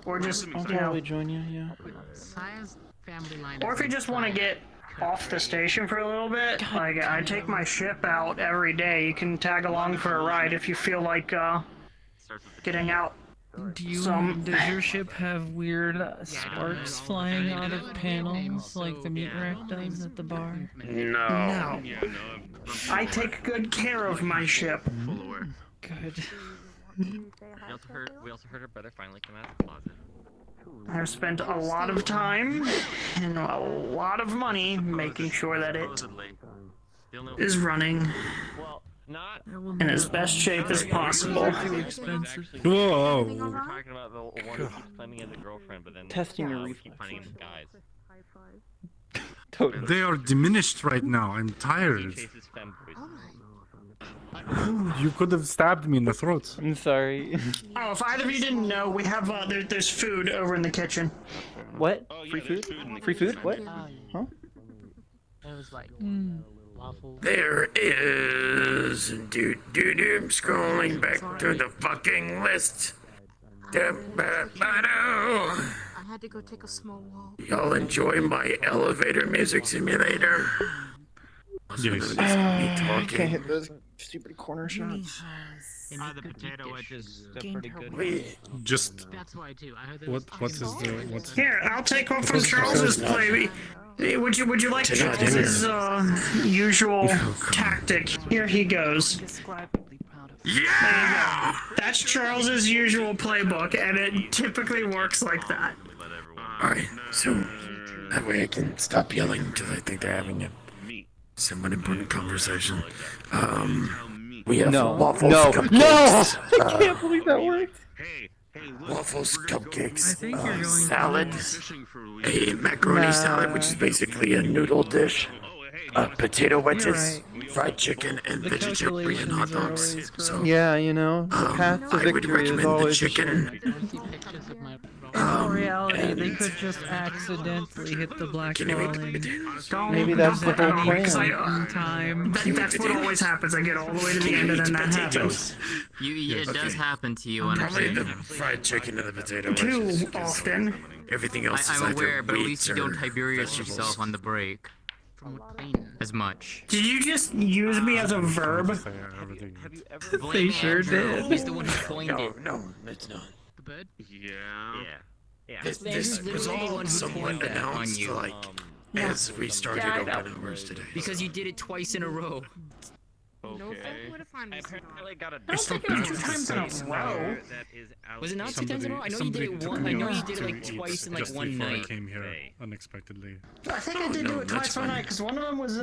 Or just, I'll you know, probably join you, yeah. Saya's family line. or if you just want to get off the station for a little bit, like I take my ship out every day. You can tag along for a ride if you feel like getting out. Do you? Some- Does your ship have weird sparks flying out of panels like the meat rack does at the bar? No. Yeah, no, I take good care of my ship. full aware. Good. We also heard her brother finally come out of the closet. I've spent a lot of time and a lot of money making sure that it Supposedly. Still no. is running. Well, Not in as best shape as possible. too expensive. Whoa. We were talking about the one who keeps claiming as a girlfriend, but then Testing your we keep finding him guys. Totally. They are diminished right now. I'm tired. Chases femboys. You could have stabbed me in the throat. I'm sorry. Oh, if either of you didn't know, we have there's food over in the kitchen. What? Free food? Free food? What? Huh? It was like waffles. There is. I'm scrolling back through the fucking list. I had to go take a small walk. Y'all enjoy my elevator music simulator? Yes. I can't hit those stupid corner shots. The potato wedges, they're pretty good. Just. That's why too. I heard What's what's Here, I'll take one from Charles's play. Would you like Charles's usual tactic? Here he goes. Yeah! That's Charles's usual playbook, and it typically works like that. Alright, so that way I can stop yelling until I think they're having a somewhat important conversation. We have waffles, cupcakes. I can't believe that worked. Waffles, cupcakes, salad, a macaroni salad, which is basically a noodle dish, potato wedges, fried chicken, and vegetarian hot dogs. So, yeah, you know, the path to I would victory is recommend the always chicken. In reality, they could just accidentally hit the black ball and maybe that's the whole plan. That's what always happens. I get all the way to the end and then that happens. It does happen to you on Probably the occasion. fried chicken and the potato Too wedges. 'cause often. Everything else is I'm either aware, but at least you wheat don't or Tiberius vegetables. yourself on the break. As much. Did you just use me as a verb? Have you ever They sure did. He's the one who coined it. No, it's not. The bird? Yeah. This Andrew's was literally the all one who somewhat coined that on announced, you. like, as we started open hours today. Because you did it twice in a row. Apparently got a I don't think it was 2 times in a row. Was it not 2 times in a row? I know you did it one. I know you did it like twice in like just one before I night. came here unexpectedly. I think I did do it twice one night, because one of them was,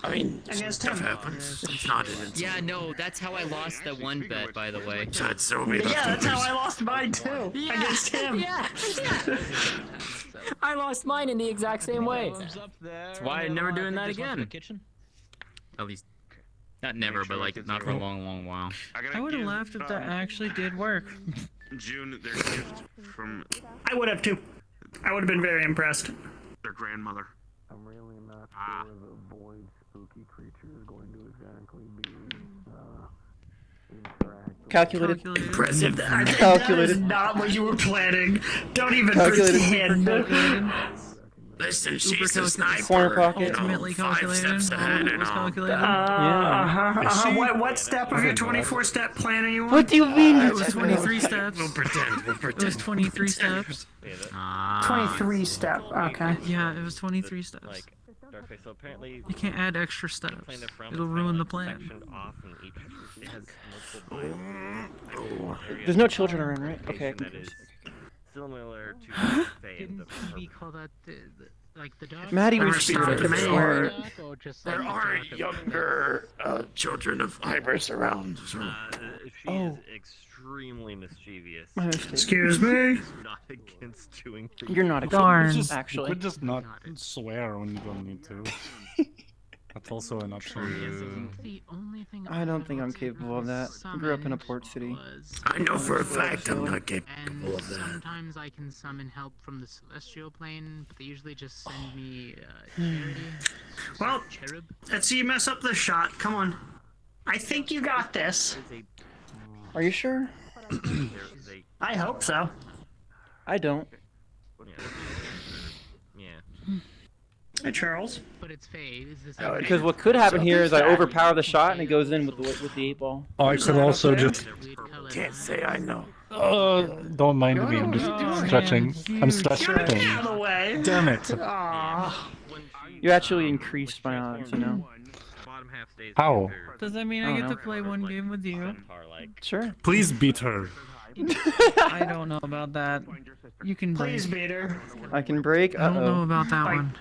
I mean, I guess stuff Tim. happens. It's not an insult. Yeah, no, that's how I lost that one bet, by the way. Besides, so many Yeah, that's how leftovers. I lost mine too. Against him. Yeah. I lost mine in the exact same way. That's why I'm never doing that again. At least, not never, but like not for a long, long while. I would have laughed if that actually did work. June their gift from I would have too. I would have been very impressed. their grandmother. I'm really not sure the void spooky creature is going to exactly be interactive. Calculated. Impressive. That is Calculated. not what you were planning. Don't even Calculated. pretend. Listen, she's a sniper. Corner pocket. Ultimately 5 calculated. steps ahead and Was all. calculated. What step of your 24-step plan are you on? What do you mean? It was 23 steps. We'll pretend. It was 23 steps. 23 step. Okay. Yeah, it was 23 steps. Like, okay, so apparently You can't add extra steps. plane they're from It'll is ruin the like plan. sectioned off and it has multiple There's no children around, right? Okay. that is similar to say Didn't TV call that like the dog? Maddie Or was stop scared. me. Or just There are younger children of Ibris around. So. she is extremely mischievous. My mistake. Excuse me? Not against chewing. You're not a Darn. You actually. could just not swear when you don't need to. That's also an option. The only thing I don't think I'm capable of that. I grew up in a port city. I know for a fact I'm not capable of that. Sometimes I can summon help from the celestial plane, but they usually just send me charity. Well, Cherub. let's see you mess up the shot. Come on. I think you got this. Are you sure? I hope so. I don't. Yeah. Hey, Charles. But it's Faye. Is this Because what could happen here is I overpower the shot and it goes in with the 8 ball. I could also just. Can't say I know. Don't mind me. I'm just stretching. I'm stretching. Get out of the way. Damn it. Aw. You actually increased my odds, you know? How? Does that mean I get to play one game with you? Sure. Please beat her. I don't know about that. You can Please break. beat her. I can break. I don't know Uh-oh. about that one.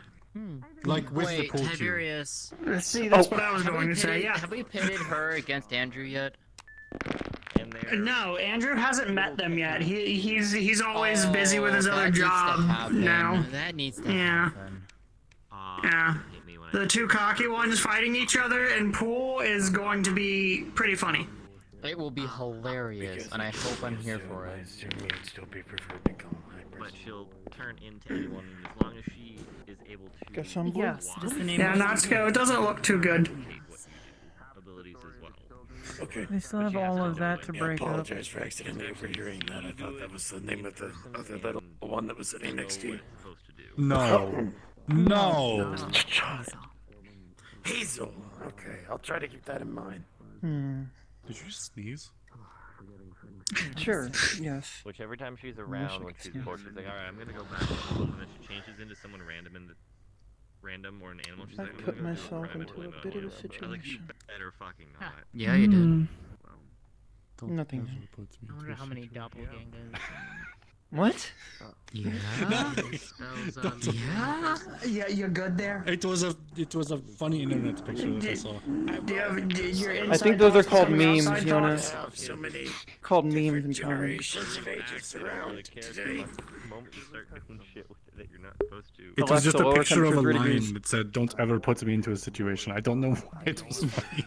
Like with Wait, the pool cue. Tiberius. See, that's what I was Have going we to say. pitted- Yeah. Have we pitted her against Andrew yet? No, Andrew hasn't met them yet. He's always busy with his that other needs to job happen. now. That needs to Yeah. happen. Yeah. The two cocky ones fighting each other in pool is going to be pretty funny. It will be hilarious, and I hope I'm here for it. But she'll turn into anyone as long as she is able to. Guess I'm blue. Yes, just the name. Yeah, Natsuko, it doesn't look too good. Abilities as well. Okay. They still have all of that to I break up. apologize for accidentally overhearing that. I thought that was the name of the other little one that was sitting next to you. No. No. Hazel. Okay, I'll try to keep that in mind. Did you just sneeze? Sure, yes. Which every time she's around, when she's bored, she's like, alright, I'm gonna go back. And then she changes into someone random or an animal. She's I like, I'm put gonna go myself random into a animal. bit of a I was like, you situation. better fucking not. Yeah, you did. Nothing. I wonder how many doppelgangers. What? Yeah. Yeah, you're good there. It was a funny internet picture that I saw. Do you have your I inside think those are thoughts called coming memes, outside Jonas. thoughts? So many Called memes in comics. generations of ages around today. The moment you start doing shit with it that you're not supposed to. It was just a lower picture of a temperature line degrees. that said, "Don't ever put me into a situation." I don't know why it was funny.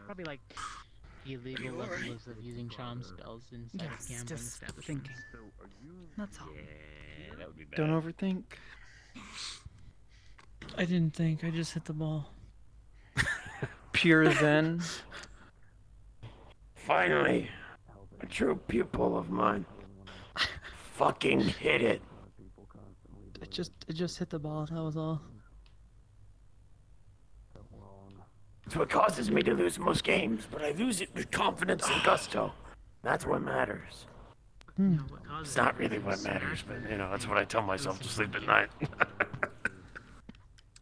Probably like illegal levels of using charm spells inside of gambling just establishments. thinking. That's all. Yeah, that would be bad. Don't overthink. I didn't think. I just hit the ball. Pure Zen. Finally, a true pupil of mine. Fucking hit it. It just hit the ball. That was all. It's what causes me to lose most games, but I lose it with confidence and gusto. That's what matters. It's not really what matters, but that's what I tell myself to sleep at night.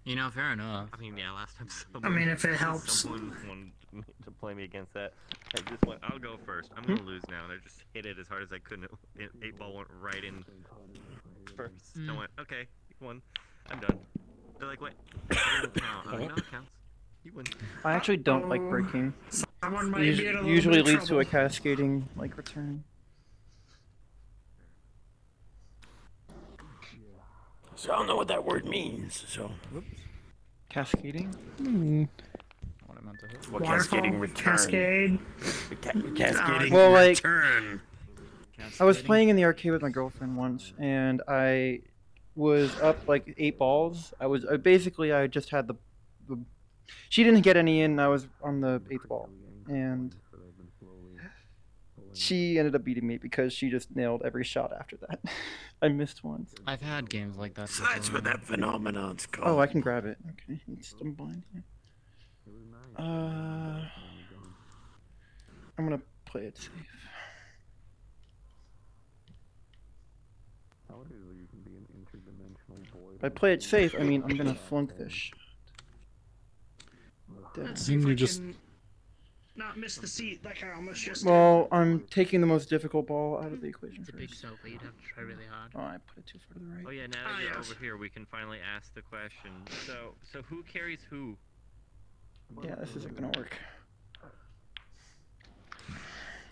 You know, fair enough. I mean, yeah, last time I mean, if it helps. someone wanted to play me against that, I just went, I'll go first. I'm gonna lose now, and I just hit it as hard as I could. And 8-ball went right in first. I went, okay, you won. I'm done. They're like, wait, it doesn't count. I'm like, no, it counts. You win. I actually don't like breaking. Someone might be in a little Usually bit of leads to a trouble. cascading return. So I don't know what that word means, so... Cascading? What Waterfall, cascading return? Cascade. Cascading Well, like, return. I was playing in the arcade with my girlfriend once, and I was up like 8 balls. I just had the she didn't get any in. I was on the 8th ball, and she ended up beating me because she just nailed every shot after that. I missed once. I've had games like that. So that's what that phenomenon's called. Oh, I can grab it. Okay, I'm blind here. I'm gonna play it safe. If I play it safe, I mean I'm gonna flunk this shit. Let's see if I can not miss the seat like I almost just did. Well, I'm taking the most difficult ball out of the equation It's a big first. sofa. You'd have to try really hard. Oh, I put it too far to the right. Oh yeah, now that you're over here, we can finally ask the question. So who carries who? Yeah, this isn't gonna work.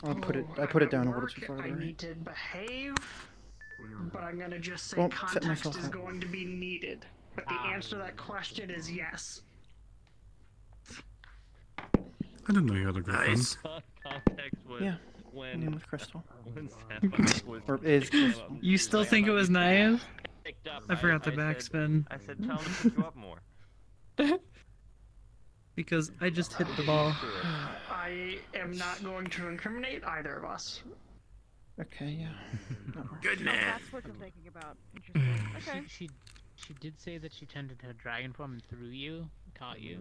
I put it down a little too far to the I right. need to behave, but I'm gonna just say Won't set context myself is up. going to be needed. But the answer to that question is yes. I didn't know you had a girlfriend. Nice. Context was Yeah. My when name was Crystal. when Sapphire was Or is Crystal. You still think it was naive? picked up. I forgot the said- backspin. I said, tell him to pick you up more. Because I just hit the ball. I am not going to incriminate either of us. Okay, yeah. Good man. That's what you're thinking about. Interesting. Okay. She did say that she turned into a dragon form and threw you, caught you.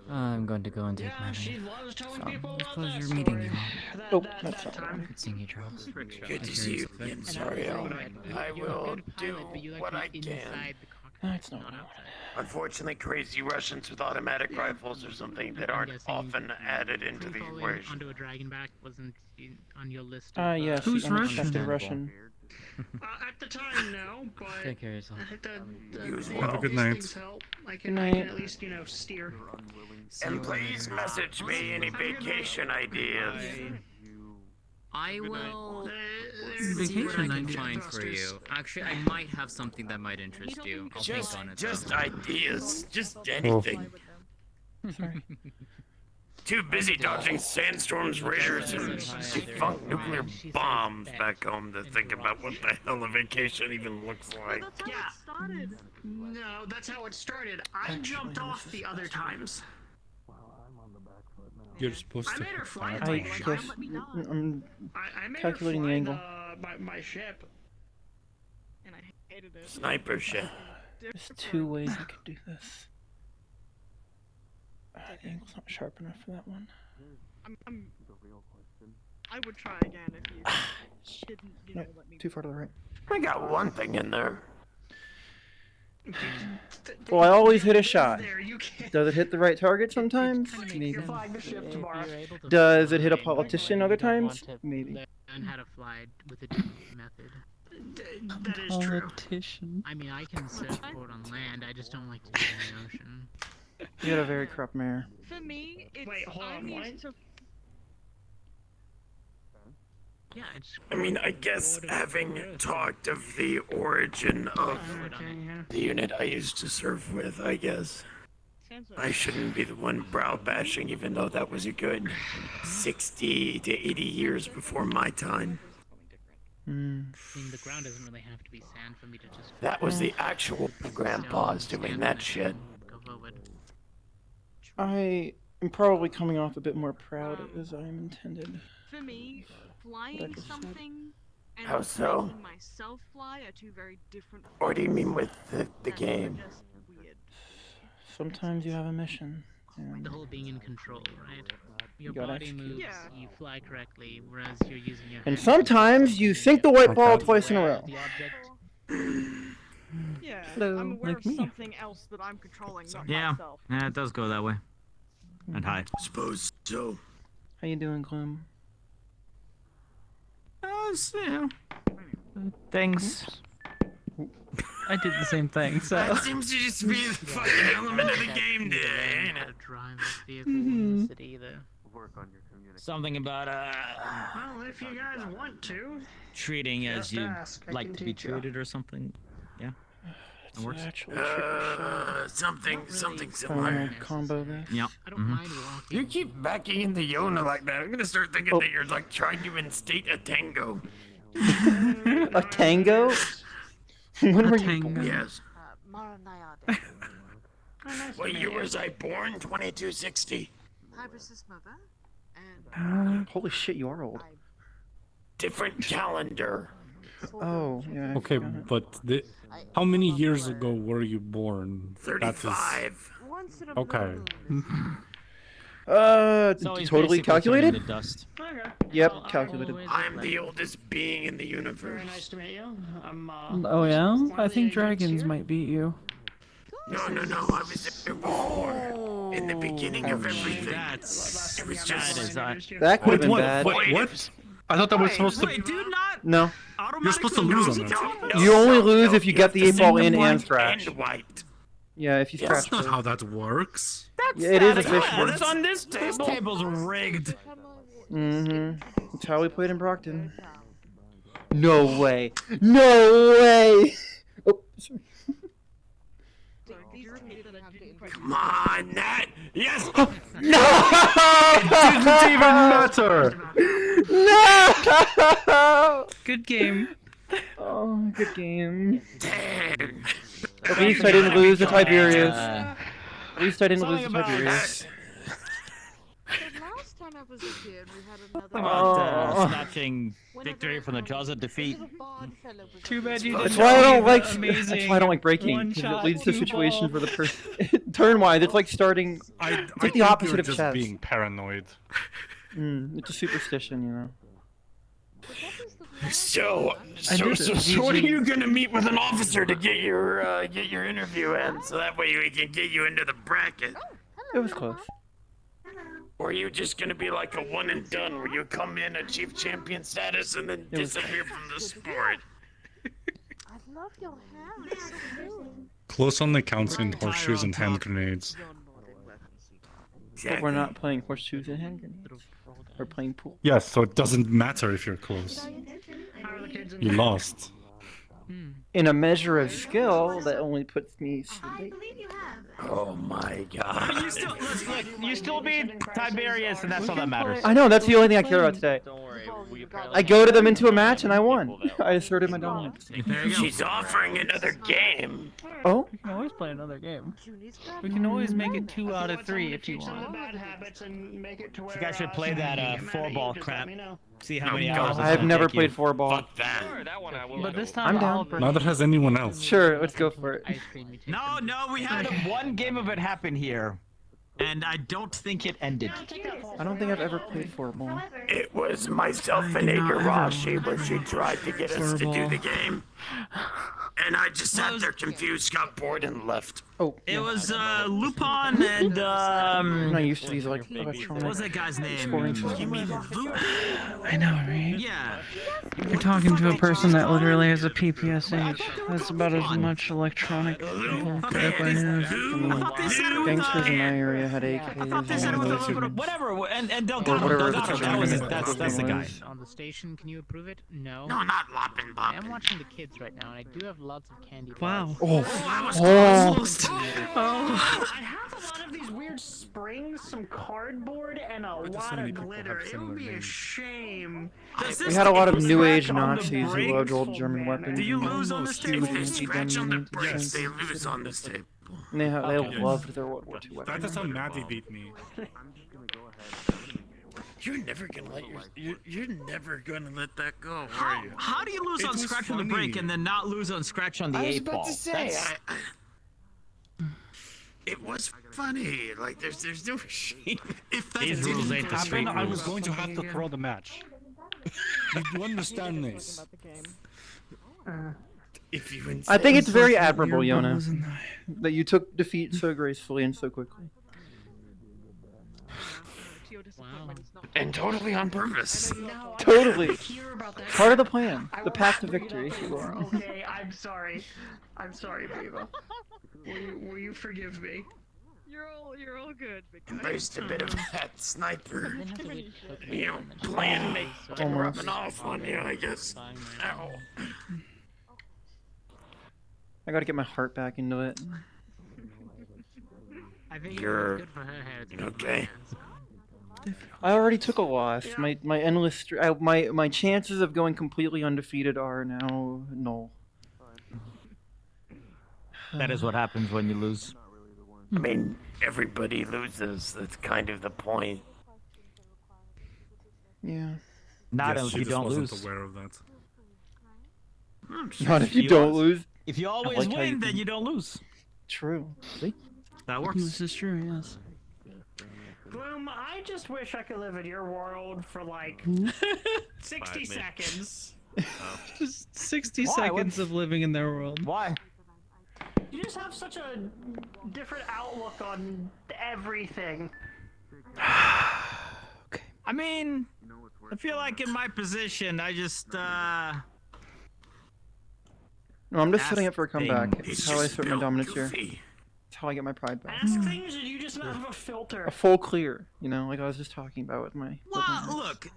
I'm going to go and take Yeah, my she name. loves telling So, people about pleasure that meeting story. you. That, Oh, that, that's that not time. Good seeing you, Charles. Good to see you again, Sario. I will do what I can. That's not what I wanted. Unfortunately, crazy Russians with automatic rifles or something that aren't often added into the equation. Onto a dragon back wasn't on your list. Yes, Who's the unexpected Russian? Russian. At the time, no, but Take care of yourself. Have a good night. Help. I can at least, steer. And please message me any vacation ideas. I will see what I can find for you. Actually, I might have something that might interest you. I'll think on it. Just ideas. Just anything. Sorry. Too busy dodging sandstorms, raiders, and defunct nuclear bombs back home to think about what the hell a vacation even looks like. Yeah. No, that's how it started. I jumped off the other times. You're supposed to. I made her fly. I guess I'm calculating the angle. My ship. And I hated it. Sniper ship. There's 2 ways I could do this. The angle's not sharp enough for that one. I would try again if you didn't, Nope, let me. too far to the right. I got one thing in there. Well, I always hit a shot. Does it hit the right target sometimes? Maybe. Does it hit a politician other times? Maybe. Learn how to fly with a different method. That is true. Politician. I mean, I can surfboard on land. I just don't like to do it in the ocean. You got a very corrupt mare. For me, it's Wait, hold on, used to. Yeah, it's. I mean, I guess having talked of the origin of the unit I used to surf with, I guess I shouldn't be the one brow bashing, even though that was a good 60 to 80 years before my time. I mean, the ground doesn't really have to be sand for me to just. That was the actual grandpas doing that shit. Go forward. I am probably coming off a bit more proud as I am intended. For me, flying something and How so? making myself fly are 2 very different. What do you mean with the game? Just weird. Sometimes you have a mission. And The whole being in control, right? Your gotta body execute. moves, Yeah. you fly correctly, whereas you're using your And hands. sometimes you sink the white ball twice in a row. The object. Yeah, Hello, I'm aware like of me. something else that I'm controlling, not Yeah, myself. yeah, it does go that way. And hi. Suppose so. How you doing, Gloom? Yeah. Things. I did the same thing, so. That seems to just be the fucking element of the game today, ain't it? Drive this vehicle in the city either. Work on your communication. Something about Well, if you guys want to. treating as Just you ask, I like can to be teach you. treated or something. Yeah. It's That works. actually triple Something shot. similar. Combo this. Yep. I don't mind walking. You keep backing into Yona like that. I'm gonna start thinking that you're like trying to instate a tango. A tango? When were you born? Yes. What year was I born? 2260. Hybris's mother, and Holy shit, you are old. Different calendar. Oh, yeah. I Okay, forgot. but how many years ago were you born? 35. Okay. So he's Totally basically calculated? turning to dust. Okay. Yep, calculated. I'm the oldest being in the universe. Very nice to meet you. I'm, Oh yeah? one I of the think agents dragons here. might beat you. No, I was there before. In the beginning of everything. That's It was that just. is That could have been What? bad. What? I thought that was supposed to. Wait, dude, not No. You're supposed to lose on that. You only lose if you get the 8 ball in and Scratch. scratch. And white. Yeah, if you scratch That's not both. how that works. Yeah, it is That's officially. on this This table. table's rigged. Mm-hmm. That's how we played in Brockton. No way. No way! Oh, sorry. Come on, Nat. Yes. Didn't even matter. No! Good game. Oh, good game. Dang. At least I didn't lose to Tiberius. Uh, At least I didn't lose to something about Tiberius. last time I was a kid, we had another. about Oh. snatching victory from the jaws of defeat. Too bad you That's didn't why I don't see like. the That's amazing why I don't like breaking. one Because it shot, leads to two situations ball. where the person turn-wise. It's like starting. I like think the opposite you're of just chess. being paranoid. It's a superstition, you know. So I did it. when are you gonna meet with an officer to get your interview in, so that way we can get you into the bracket? It was close. Or are you just gonna be like a one and done, where you come in, achieve champion status, and then It was- disappear from the sport? love your hair. It's so cute. Close only counts in horseshoes and hand grenades. But we're not playing horseshoes and hand grenades. We're playing pool. Yes, so it doesn't matter if you're close. You lost. In a measure of skill, that only puts me sleep. Oh my god. You still beat Tiberius, and that's all that matters. I know, that's the only thing I care about today. I go to them into a match and I won. I asserted my dominance. She's offering another game. Oh? We can always play another game. We can always make it 2 out of 3 if you want. You guys should play that 4-ball crap. See how many hours. I've never played 4-ball. Fuck that. But this time I'm down. Neither has anyone else. Sure, let's go for it. No, we had one game of it happen here, and I don't think it ended. I don't think I've ever played 4-ball. It was myself and Igarashi where she tried to get us to do the game. And I just sat there confused, got bored, and left. Oh. It was Lupin and I'm not used to these like electronic. what was that guy's name? scoring systems. I know, right? Yeah. You're talking to a person that literally has a PPSH. That's about as much electronic crap I have. Gangsters in my area had AKs. I thought they said it was whatever, and Delgado, that's the guy. On the station, can you approve it? No. No, not Loppin' I Boppin'. am watching the kids right now, and I do have lots of candy. Wow. Oh. I was Oh. I have a lot of these weird springs, some cardboard, and a lot of glitter. It would be a shame. We had a lot of new age Nazis who loved old German weapons. Do you lose on the Huge table? If they scratch on the anti-gun bricks, they units. lose on this table. And they loved their World War II That weapons. is how Maddie beat me. You're never gonna let you're never gonna let that go, are you? How do you lose on scratch on the break and then not lose on scratch on the 8-ball? It was funny. Like there's no shame. If that These rules didn't ain't the happen, street I was going to have to throw the match. You understand this? If you I think it's very admirable, Yona, that you took defeat so gracefully and so quickly. And totally on purpose. Totally. Part of the plan. The path to victory. Okay, I'm sorry. I'm sorry, Viva. Will you forgive me? You're all good. Embraced a bit of that sniper. You know, plan me rubbing off on you, I guess. Ow. I gotta get my heart back into it. I think You're good for her hair. okay. I already took a loss. My endless my chances of going completely undefeated are now null. That is what happens when you lose. I mean, everybody loses. That's kind of the point. Yeah. Not Yes, if she you just don't wasn't lose. aware of that. Not if you don't lose. If you always like how win, you then can- you don't lose. True. See? That works. This is true, yes. Gloom, I just wish I could live in your world for like 60 seconds. Just 60 Why? seconds of living in their world. Why? You just have such a different outlook on everything. I mean, I feel like in my position, I just, No, I'm just setting Ask up for a comeback. things. It's how I assert my dominance here. It's how I get my pride back. Ask things and you just not have a filter. A full clear, you know, like I was just talking about with my. well, look,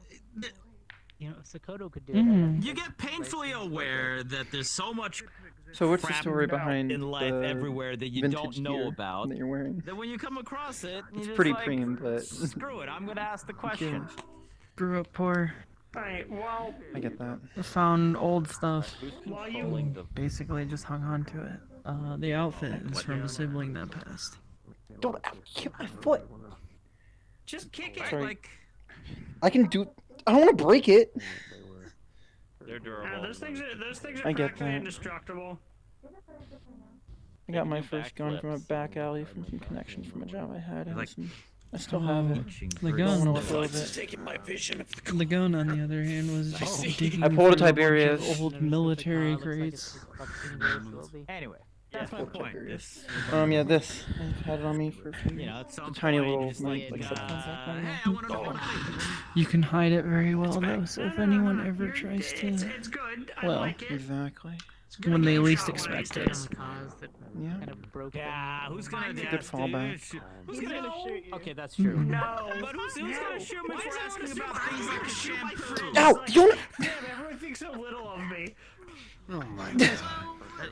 You know, Sakoto could do it. you get painfully aware that there's so much So what's the crap story behind in life the everywhere that you vintage don't know gear about that you're wearing? that when you come across it, you're It's just pretty like, preem, but screw it, I'm gonna ask the question. Grew up poor. Alright, well, I get that. Found old stuff. while you Basically just hung on to it. The outfit is from a sibling that passed. Don't hit my foot. Just kick it, Sorry. like I can do. I don't want to break it. They're durable. those things are I get practically that. indestructible. I got my first gun from a back alley from some connections from a job I had. Like- I still have it. The I don't gun. want to let go of It's it. taking my vision of the The gun, on the other hand, was just digging I pulled a through bunch of Tiberius. old military crates. anyway. That's my point. Tiberius. Yeah, this. I've had it on me for a few You years. know, at some It's a tiny point, little just like, like, subcontract on hey, there. I wanna know what You can hide it very well, though, so if anyone ever tries to... It's good. I Well, like it. exactly. when they least expect it. Yeah. Kind of broke who's gonna It's a good fallback. Who's gonna shoot you? Okay, that's true. No. But who's gonna shoot me for asking about things like a shampoo? Ow! You Damn, everyone thinks so little of me. Oh my god.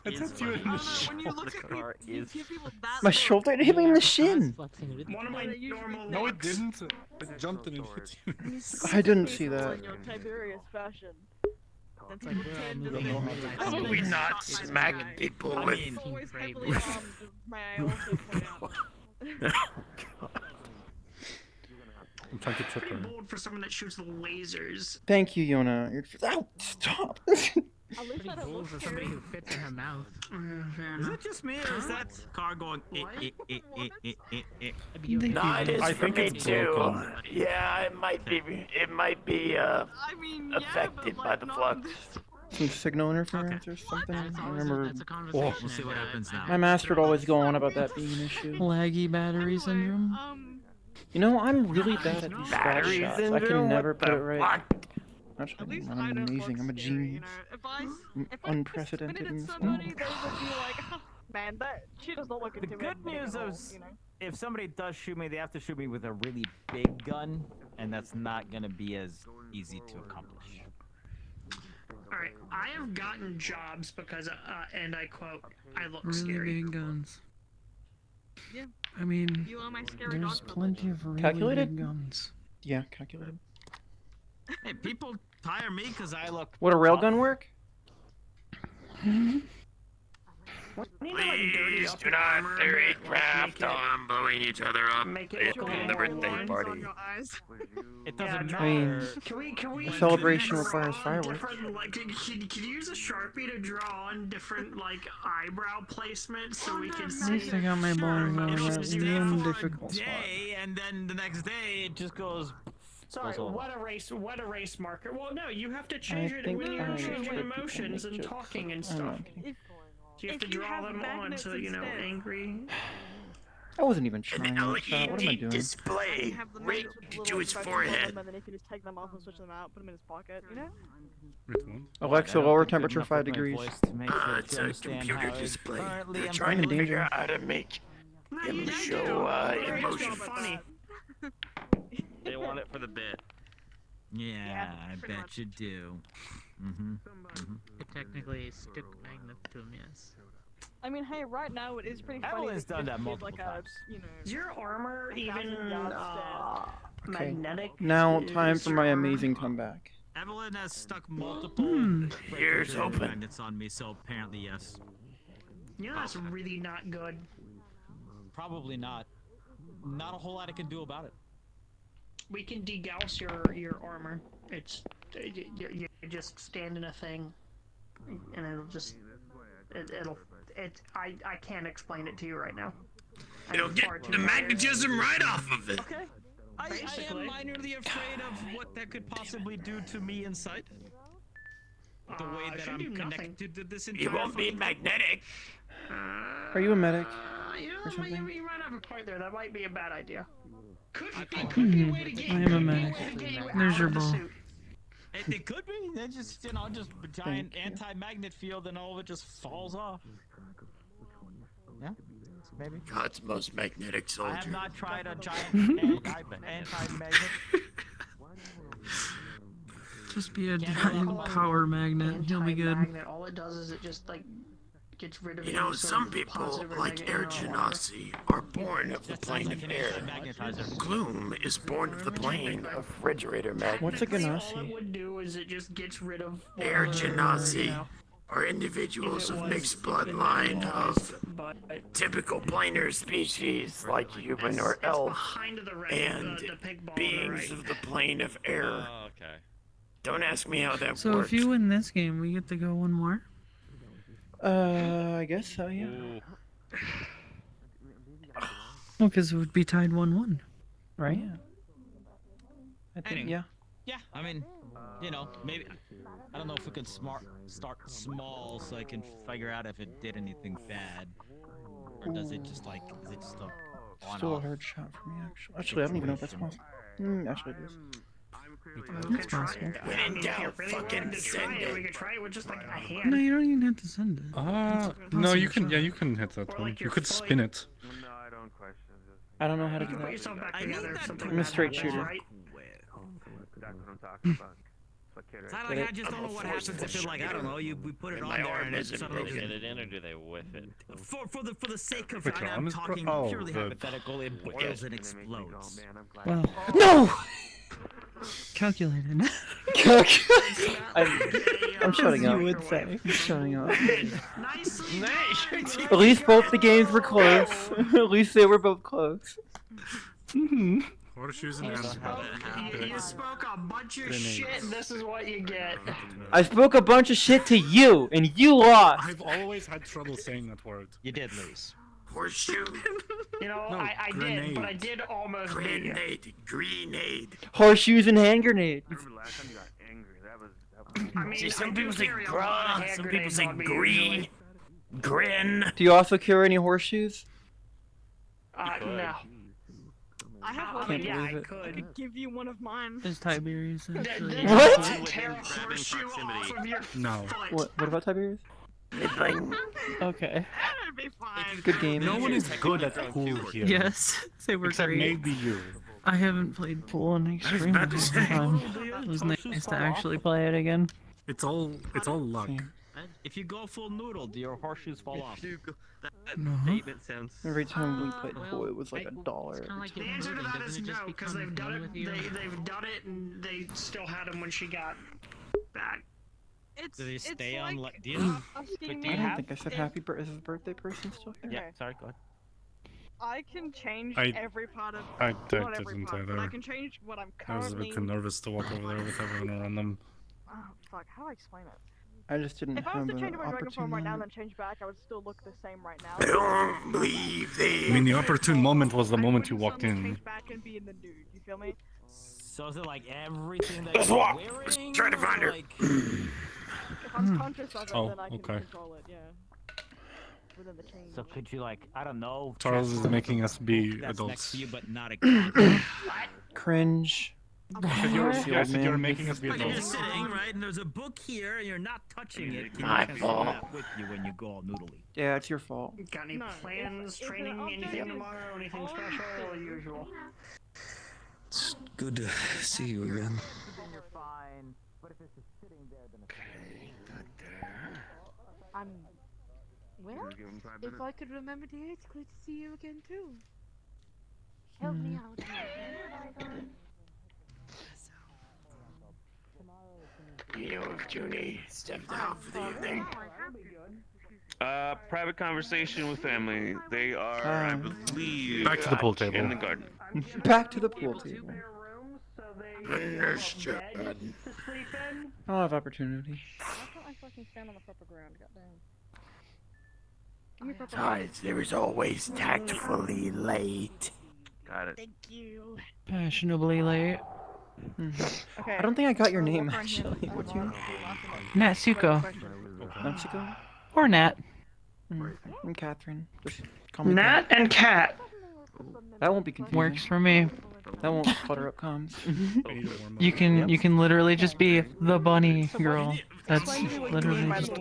That's you in the When you look at me, you give people that My look. shoulder hit me in the shin. One of my normal No, it looks. didn't. It jumped and it hit you. I didn't see that. In your Tiberius fashion. That's like, like How do we not smack people with... always heavily armed, may I also point out. I'm trying to trip Pretty her. bold for someone that shoots lasers. Thank you, Yona. You're... Ow! Stop! At least I don't look For somebody who fits in her mouth. Is it just me, or is that car going? No, it is I for think me it's too. broken. Yeah, it might be. It might be I mean, yeah, affected but, by like, the not flux. Some signal interference or something. I remember. That's a conversation. We'll see what happens now. My master would always go on about that being an issue. Laggy battery syndrome. You know, I'm really bad at these spot Battery shots. I syndrome? can never What put the it right. fuck? Actually, I'm amazing. I'm a genius. I'm unprecedented in this somebody, world. they would be like, "Huh, man, that she does not look The intimidating good news at all," is, you know? if somebody does shoot me, they have to shoot me with a really big gun, and that's not gonna be as easy to accomplish. Alright, I have gotten jobs because, and I quote, I look Really scary. big guns. Yeah. I mean, You are my scary there's dog. plenty of really Calculated? big guns. Yeah, calculated. Hey, people hire me because I look. Would a railgun work? Please do not aircraft on blowing each other up Make it at look the more birthday lines party. It doesn't Yeah, I mean, matter. Can we a celebration draw requires fireworks. different, like, can you use a Sharpie to draw on different, like, eyebrow placements so we can At see? least I got my bowling If ball you at stay one for a difficult spot. day, and then the next day it just goes. Sorry, goes over. what a race marker. Well, no, you have to change it think when you're I changing should emotions make and jokes. talking and I'm stuff. not kidding. So you have to If you draw have them on magnets so, you know, instead. angry. I wasn't even An trying. What am I LED doing? display Have the rigged magnets with to little his spikes on forehead. them, and then if you just take them off and switch them out, put them in his pocket, you know? Alexa, lower temperature 5 degrees. It's a computer display. Currently, They're I'm trying to in figure danger. out how to make him show emotion. Funny. They want it for the bit. Yeah, I pretty bet much. you do. It technically stuck magnet to him, yes. I mean, hey, right now it is pretty funny. Evelyn's that done you that did, multiple like times. You know, Is your armor even, Okay. magnetic? Now, Is time for your my armor- amazing comeback. Evelyn has stuck multiple Here's refrigerator hoping. magnets on me, so apparently yes. You know, that's really not good. Probably not. Not a whole lot I can do about it. We can degauss your armor. It's you just stand in a thing, and it'll just I can't explain it to you right now. It'll get the magnetism right off of it. Okay. I am Basically. minorly afraid of what that could possibly do to me inside. The way it that should I'm do nothing. connected to this entire It won't be fucking- magnetic. Are you a medic? You know, Or something? you might have a point there. That might be a bad idea. Could I am a medic. There's your ball. It could be. Then just just a giant anti-magnet field, and all of it just falls off. Yeah, maybe. God's most magnetic I soldier. have not tried a giant anti-magnet. Just be a giant power magnet. He'll be good. Magnet, all it does is it just like gets rid of. You know, any sort some of people, positive or like negative air ion. genasi, are born of the plane of air. Gloom is born of the plane of refrigerator magnet. What's a All it ganassi? would do is it just gets rid of Air whatever, genasi you know, are individuals if it of was mixed even bloodline analyzed, of but typical planar species like human or it's elf behind the red, and the pig ball on the beings right. of the plane of air. Oh, okay. Don't ask me how that So works. if you win this game, we get to go one more. I guess so, yeah. Well, because it would be tied 1-1, right? Yeah. I think, Anyway. yeah. Yeah, I mean, you know, maybe. I don't know if we could start small so I can figure out if it did anything bad, or does it just like is it just a Still a on-off? hard shot for me, actually. Actually, I don't even know if that's possible. Actually, it is. That's possible. When in doubt, fucking send it. We could try it with just like a hand. No, you don't even have to send it. No, you can. Yeah, you can hit that one. You could spin it. I don't know how to do that. I'm a straight shooter. It's not like I just don't know what happens if it, like, I don't know, we put it on there and it suddenly Get it in, or do they whiff it? for the sake of Wait, your arm I'm is talking purely hypothetical, it boils and explodes. Wow. No! Calculated. I'm shutting up. You would say. I'm shutting up. Nice. At least both the games were close. At least they were both close. Horseshoes and You spoke a bunch of shit, and this is what you get. I spoke a bunch of shit to you, and you lost. I've always had trouble saying that word. You did lose. Horseshoe. You know, No, I did, but I did almost beat you. Grenade. Horseshoes and hand grenades. I mean, See, some people say grog, some people say green. Grin. Do you also carry any horseshoes? No. I have one. Can't Yeah, believe I it. could. Give you one of mine. There's Tiberius actually. What? Tear a horseshoe off of your No. foot. What about Tiberius? Okay. That'd be fine. Good game. No one is good at pool here. Yes, they were Except great. maybe you. I haven't played pool in extremely long time. It was nice to actually play it again. It's all luck. If you go full noodle, do your horseshoes fall off? That No. statement sounds. Every time we played pool, it was like $1. It's kind of like The getting answer to moving, that doesn't is it just no, because become they've done one it. with you? They've done it, and they still had them when she got back. It's, Do they it's stay like on? Like, do you? a do you I steaming- don't have? think I said happy birthday. Is his birthday person still here? Yeah. Okay. Sorry. Go ahead. I can change I- every part of. I not didn't every part, but I either. can change what I'm I was a currently. bit too nervous to walk over there with everyone around them. Oh fuck! How do I explain it? I just didn't If I have was to an change my dragon opportune form right now, moment. then change back, I would still look the same right now. I don't believe they. I mean, the opportune moment was the I moment you wouldn't walked suddenly in. Change back and be in the nude. You feel me? So is it like everything that Let's you're walk. wearing? Let's try to find her. Like, If I'm conscious of it, Oh, then I can okay. control it. Yeah. Within the change. so could you like I don't know? Charles is transform making into us a be book that's next adults. to you, but not a Cringe. If you're, The yes, old if you're man. making us be Like you're adults. just sitting, right, and there's a book here, and you're not touching it. Can you My transform fault. that with you when you go all noodly? Yeah, it's your fault. Got any No, plans, if an training, object anything is tomorrow? Anything special or usual? It's good to see you again. You're fine, but if it's just sitting there, then I'm. Well, if I could remember the age, good to see you again too. Help me out. You know if Junie stepped out for the evening. Private conversation with family. They are, I believe, Back to the pool table. in the garden. Back to the pool table. Understood. I don't have opportunity. Why can't I fucking stand on the proper ground? Goddamn. Give me proper ground. Besides, there is always tactfully late. Got it. Thank you. Fashionably late. Okay. I don't think I got your so name walk around here actually. and What's walk your around name? the last one. Natsuko. Mexico? Or Nat. I'm Catherine. Just call me Nat Cat. and Cat. That won't be confusing. Works for me. That won't clutter up comms. You can literally just be the bunny girl. That's literally just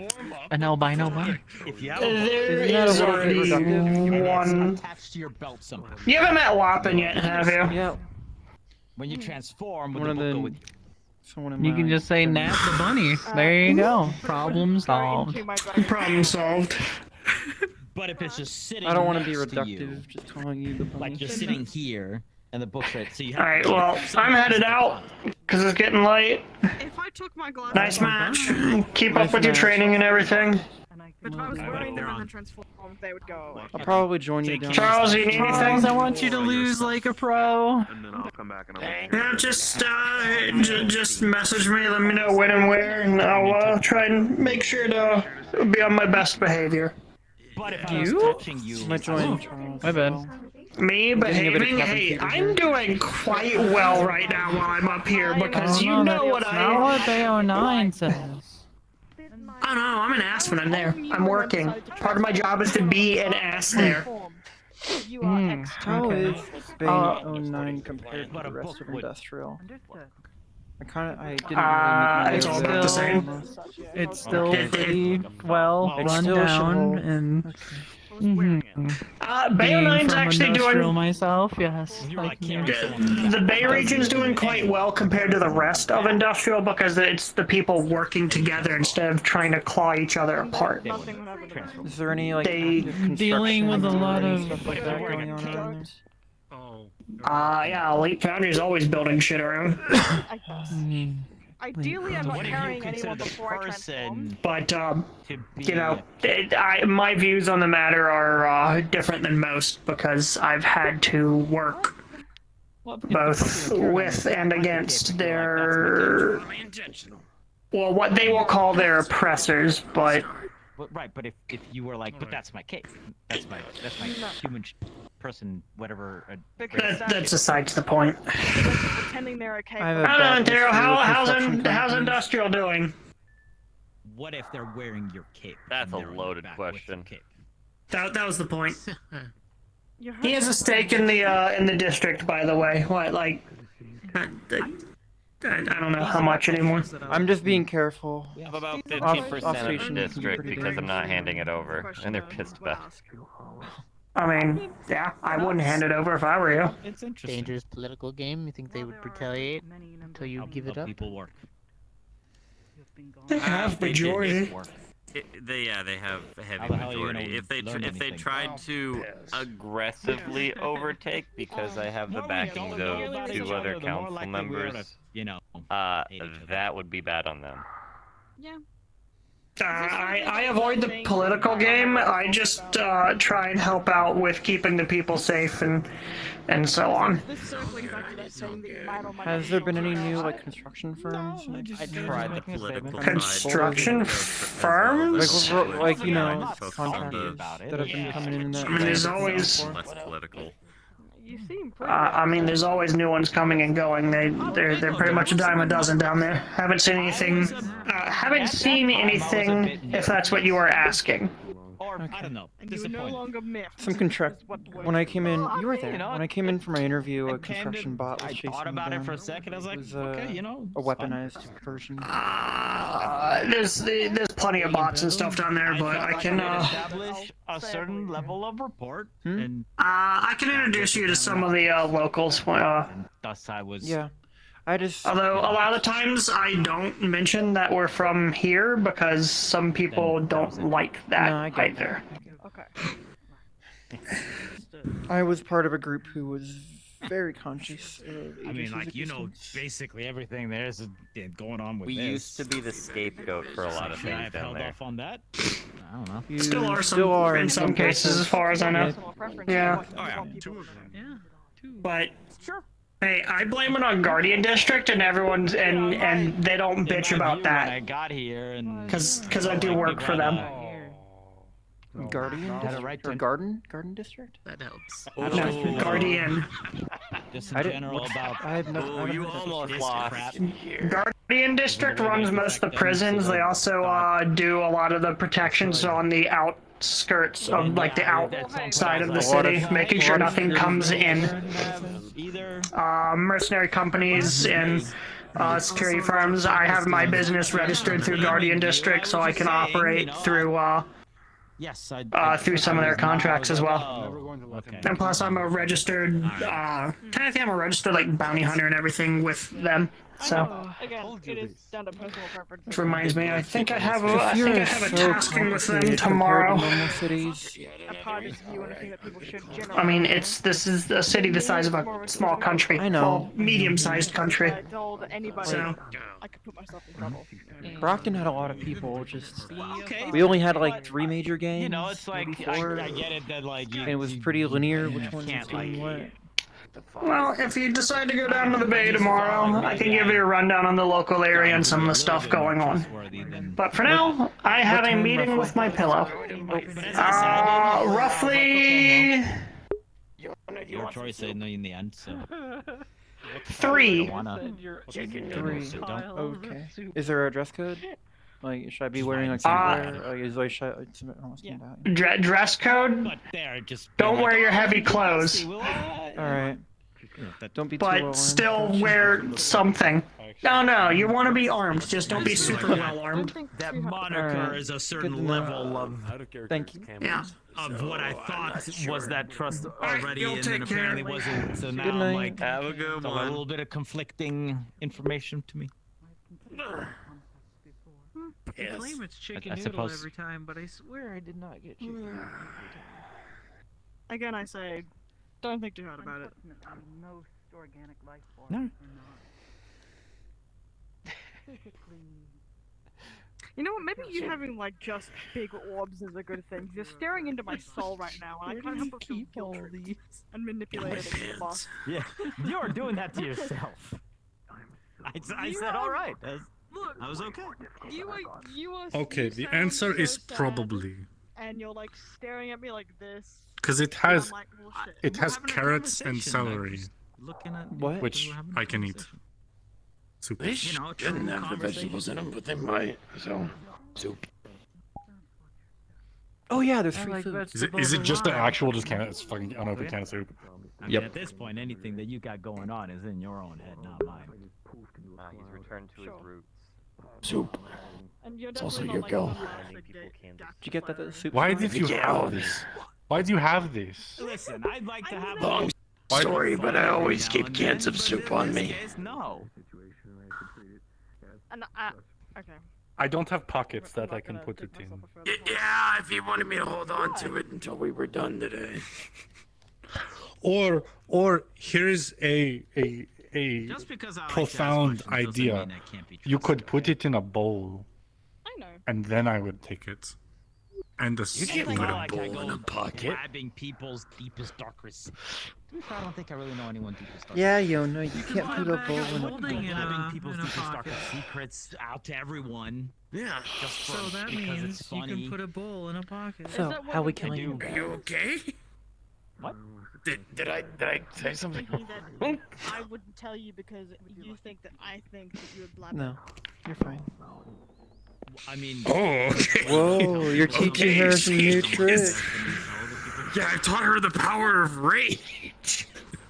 an albino bunny. if you have There Isn't that a is little bit reductive? one. attached to your belt somehow. You haven't met Lopin yet, have you? Yeah. When you transform, would One the of book go the. with you? Someone in You my can just say family. Nat the bunny. There you go. Problem solved. Problem solved. But if it's just sitting I don't want to be next to you, reductive. Just calling you the bunny. like just sitting here, and the book's right, so you have Alright, well, I'm headed out, because it's getting late. If I took my glasses Nice off, match. Keep Nice up with your match. training and everything. but if I was Alright, wearing they're them and on. then transformed, they would go away. I'll probably join you down. Charles, you need Charles, anything? I want you to lose like a pro. And then I'll come back and I'll Yeah, just message me, let me know when and where, and I'll try and make sure to be on my best behavior. But if I was You? touching you, I'm gonna join Charles. My bad. Me getting a bit of behaving? cabin Hey, fever I'm here. doing quite well right now while I'm up here, because you Oh, know that's what not what BO9 says. Oh no, I'm an ass when I'm there. I'm working. Part of my job is to be an ass there. You are How Okay. is Bane 09 compared to But the a rest book of would- Industrial? I didn't really it's all about the same. It's still pretty well run down and. Bay 09's actually doing. Myself, yes. The Bay region's doing quite well compared to the rest of industrial because it's the people working together instead of trying to claw each other apart. Is there any like dealing with a lot of stuff like that going on around there? Yeah, Elite Foundry's always building shit around. Ideally, I'm not carrying anyone before I transform. But, you know, my views on the matter are different than most because I've had to work both with and against their, well, what they will call their oppressors, but... Right, but if you were like, but that's my case, that's my human person, whatever. That's aside to the point. Pretending they're okay. I don't know, Daryl. How's industrial doing? What if they're wearing your cape? That's a loaded question. That was the point. He has a stake in the district, by the way. What, like? I don't know how much anymore. I'm just being careful. I have about 15% of the district because I'm not handing it over, and they're pissed about it. I mean, yeah, I wouldn't hand it over if I were you. It's interesting. Dangerous political game. You think they would retaliate until you give it up? People work. They have majority. They have a heavy majority. If they tried to aggressively overtake, because I have the backings of 2 other council members, that would be bad on them. Yeah. I avoid the political game. I just try and help out with keeping the people safe and so on. Has there been any new like construction firms? I tried the political construction firms, like you know, contractors that have been coming in. I mean, there's always. Less political. You seem pretty. I mean, there's always new ones coming and going. They're pretty much a dime a dozen down there. Haven't seen anything. If that's what you are asking. Or I don't know. You're no longer myth. Some contract. When I came in, you were there. When I came in for my interview, a construction bot was chasing me down. I thought about it for a second. I was like, okay, you know, a weaponized version. There's plenty of bots and stuff down there, but I can establish a certain level of rapport. And I can introduce you to some of the locals. Thus, I was. Yeah. Although a lot of times I don't mention that we're from here because some people don't like that either. Okay. I was part of a group who was very conscious. I mean, like, you know, basically everything there is going on with We this. used to be the scapegoat for a lot of things down there. Off on that? I don't know. You still are in some cases, as far as I know. Yeah. Oh yeah, 2 of them. Yeah. But. Hey, I blame it on Guardian District and everyone's and they don't bitch about that. I got here and because I do work for them. Guardian District or Garden District? That helps. No, Guardian. Just in general about. You almost lost. Guardian District runs most of the prisons. They also do a lot of the protections on the outskirts of like the outside of the city, making sure nothing comes in. Mercenary companies and security firms. I have my business registered through Guardian District, so I can operate through through some of their contracts as well. Okay. And plus, I'm a registered. Technically, I'm a registered like bounty hunter and everything with them. So. Again, it is down to personal preference. Which reminds me, I think I have a tasking with them tomorrow. I mean, this is a city the size of a small country. I know. Well, medium-sized country. So. I could put myself in trouble. Brockton had a lot of people. Just we only had like 3 major games. You know, it's like I get it that like and it was pretty linear. Which one's doing what? Well, if you decide to go down to the Bay tomorrow, I can give you a rundown on the local area and some of the stuff going on. But for now, I have a meeting with my pillow. Roughly... Your choice, I know in the end, so... 3. 3. Okay. Is there a dress code? Like, should I be wearing like dress code? Don't wear your heavy clothes. Alright. Don't be too but still wear something. No, you want to be armed. Just don't be super well armed. That moniker is a certain level of Thank you. Yeah. of what I thought was that trust already, and then apparently wasn't. So now Good I'm night. like, Have a good a one. little bit of conflicting information to me. I claim it's chicken I noodle suppose. every time, but I swear I did not get chicken noodle every time. Again, I say, don't think too hard about it. Most organic life forms No. are not physically. You know what? Maybe you having like just big orbs is a good thing. You're staring into my soul right now, and I can't help but feel guilt-tripped and manipulated in the boss. Yeah, you're doing that to yourself. I said all right. Look, I was okay. You are. Okay, you the sound answer so is sad, probably And you're like staring at me like this. because it and has I'm like, well, shit. it has having a carrots and conversation, like, celery, just looking at What? which we're having a I can eat. conversation. Soup. This You know, shouldn't true have the conversation. vegetables in them, but they might. So, soup. Oh yeah, there's I free like food. Is it just the alive. actual just can it's fucking unopened can of soup? I mean, at this point, anything that you got going on is in your own head, not mine. He's returned to his roots. Soup. And you're It's also definitely your not, like, go. the last, like, Did you get that at the soup? Why store? did you Yeah, all have this. this? Why do you have this? Listen, I'd like to have Long a story, but I always now keep and cans then, of but soup in on this me. case, no. And okay. I don't have pockets I'm that I not can gonna put dig it in. myself a further hole. Yeah, if you wanted me to hold on to it until we were done today. Or here's a Just because I like to ask profound questions doesn't idea. mean I can't be You trusted, could put okay? it in a bowl, I know. and then I would take it. And the You can't spoon. put a Like I bowl go in a pocket. grabbing people's deepest, darkest. To be fair, I don't think I really know anyone's deepest, darkest. Yeah, yo, no, you can't buy put a a bag bowl of in holding a. in Grabbing a- people's in a deepest, pocket. darkest secrets out to everyone. Yeah. Just for, So that because means it's you funny. can put a bowl in a pocket. So, that what how we we're killing you? Are you okay? What? Did I say something? Thinking that I wouldn't tell you because you think that I think that you would blabber. No, you're fine. I mean, Oh, okay. Whoa, you're teaching her some new tricks. Yeah, I taught her the power of rage.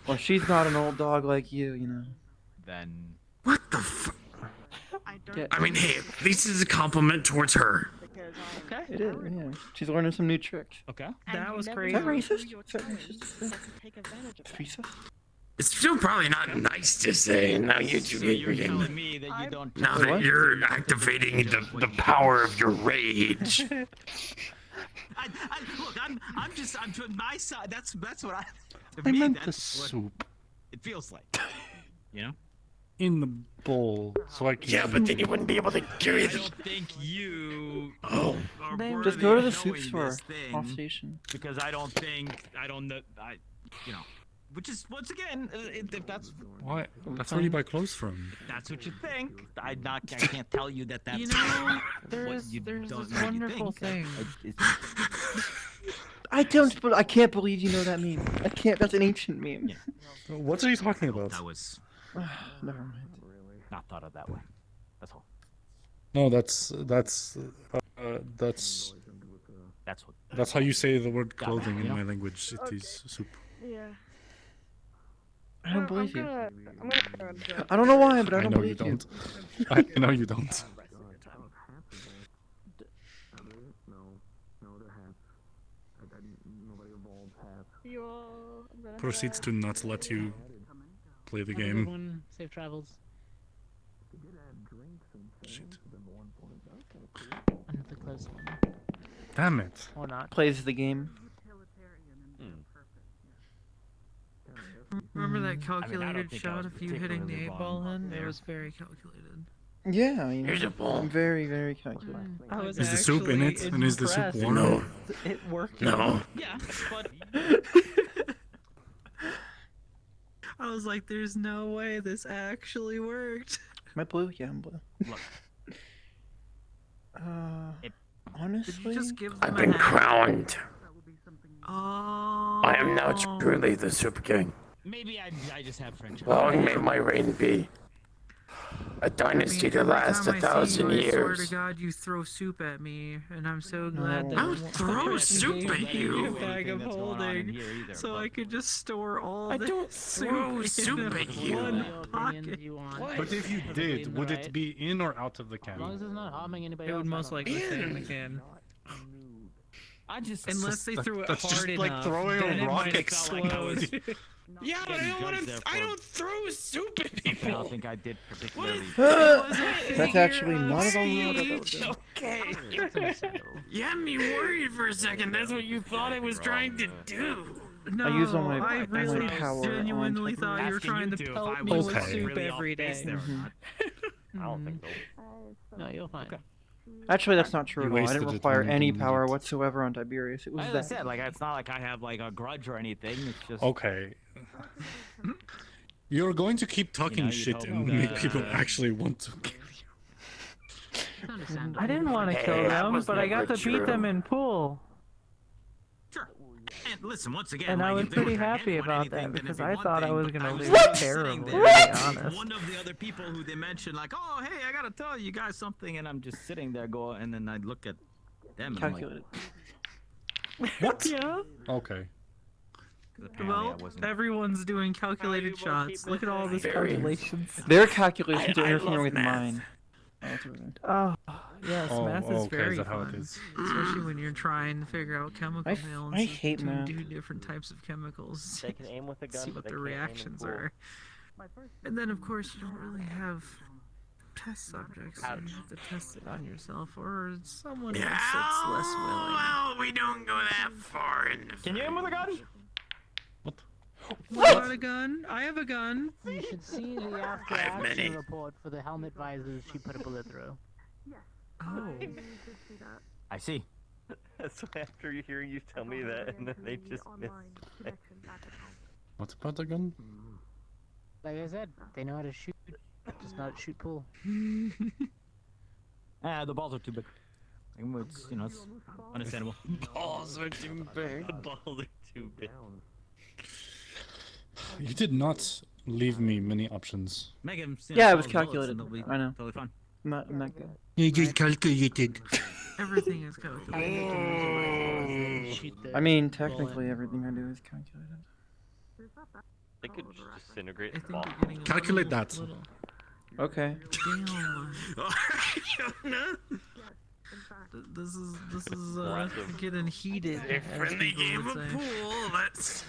Well, she's not an old dog like you, you know. then What the fuck? I don't. Yeah. I mean, hey, at least it's a compliment towards her. Because okay. It is, yeah. She's learning some new tricks. Okay. That was Is crazy. that racist? Is Is that racist? Take advantage of that. Racist? It's still probably not nice to say. Now you two So get you're your telling me that you don't. Now What? that you're activating the power of your rage. Look, I'm to my side. That's what I. To I me, meant the that's what soup it feels like. You know. in the bowl, so I can. Yeah, but then you wouldn't be able to carry I the. don't think you. Oh. Are Just worthy go to of the soup knowing store this thing, off station. because I don't know. You know. Which is once again, if that's Why? That's where you buy clothes from. that's what you think. I can't tell you that that's. You know, what there's you this don't know you wonderful think. thing. I can't believe you know that meme. I can't. That's an ancient meme. Yeah. What are you talking about? That was Never mind. not thought of that way. That's all. No, that's That's what. that's how you say the word Got it, clothing you in know? my language. It is soup. Yeah. I don't believe you. I'm gonna I don't know why, but I I don't know you believe don't. I know you don't. Proceeds to not let you play the Have a good game. one. Safe travels. Shit. Another close one. Damn it. Or not. Plays the game. Remember that I calculated think I shot was of you hitting the particularly 8 ball wrong in? It there. was very calculated. Yeah, you know. Here's a ball. Very, very calculated. I was Is the soup in it? actually And is the soup impressed. warm? No. It worked. No. Yeah, but I was like, there's no way this actually worked. Am I blue? Yeah, I'm blue. look, Did Honestly, you just give them I've a been hat? crowned. Oh. I am now truly the Soup King. maybe I just have friendship. Long may my reign be. A dynasty could every last time I see 1,000 you, I swear years. to God, you throw soup at me, and I'm so glad that I'll throw soup at you. a bag of holding, so I could just store all I the don't throw soup at you. one pocket. But if you did, would it be in or out of the As long as can? it's not harming anybody It else. would most I don't likely stay in care. the can. Unless Unless they threw it that's just hard like enough, throwing then a it might rocket. explode. Yeah, but I don't throw soup at I people. don't think I did particularly. That's actually not at all what I was doing. Okay. You had me worried for a second. That's what you thought I was trying to do. No, I use all my I really power genuinely on thought you were trying to pelt me with Okay. soup every day. I don't think so. No, you'll find. Actually, that's not true You at all. I wasted didn't it require when you any didn't power need it. whatsoever on Tiberius. It was As I that. said, like it's not like I have like a grudge or anything. It's just Okay. You're going to keep talking you'd shit hope and that, make people actually want to kill I didn't want to kill Hey, that them, was but I got to never beat them true. in pool. Sure. And listen, once again, And I like, was if they were pretty trying to happy hit one about anything, that then because it'd be I one thought I thing, was but gonna I was lose sitting terribly, there to be with honest. one of the other people who they mentioned, like, oh, hey, I gotta tell you guys something, and I'm just sitting there going, and then I'd look at them and I'm like, Calculated. What? Yeah. Okay. Well, everyone's doing calculated shots. Look at all this calculations. Their calculations are I interfering love with math. mine. Oh, that's what it is. Oh, yes, Oh, math is okay, is very that how it fun. is? Especially when you're trying to figure out chemical I balances hate between math. two different types of chemicals. They can aim with a gun, See but what they the can't aim in reactions pool. are. And then, of course, you don't really have test subjects, so you have to test it on yourself or someone else that's less willing. Well, we don't go that far in the "Can you aim with a gun?" What? Got a gun? I have a gun. You should see the after action report for the helmet visors she put a bullet through. Oh. I see. So after you hearing you tell me that, and then they just miss. What about the gun? Like I said, they know how to shoot, just not shoot pool. The balls are too big. It's, you know, it's understandable. Balls are too big. The balls are too big. You did not leave me many options. Make him, Yeah, it was calculated. I know. Totally fine. I'm not good. You just calculated. Everything is calculated. I mean, technically, everything I do is calculated. They could just disintegrate I the think ball. you're getting a Calculate little, that. Little. Okay. Damn. This is Impressive. getting heated. A as friendly people game would of say. pool. Let's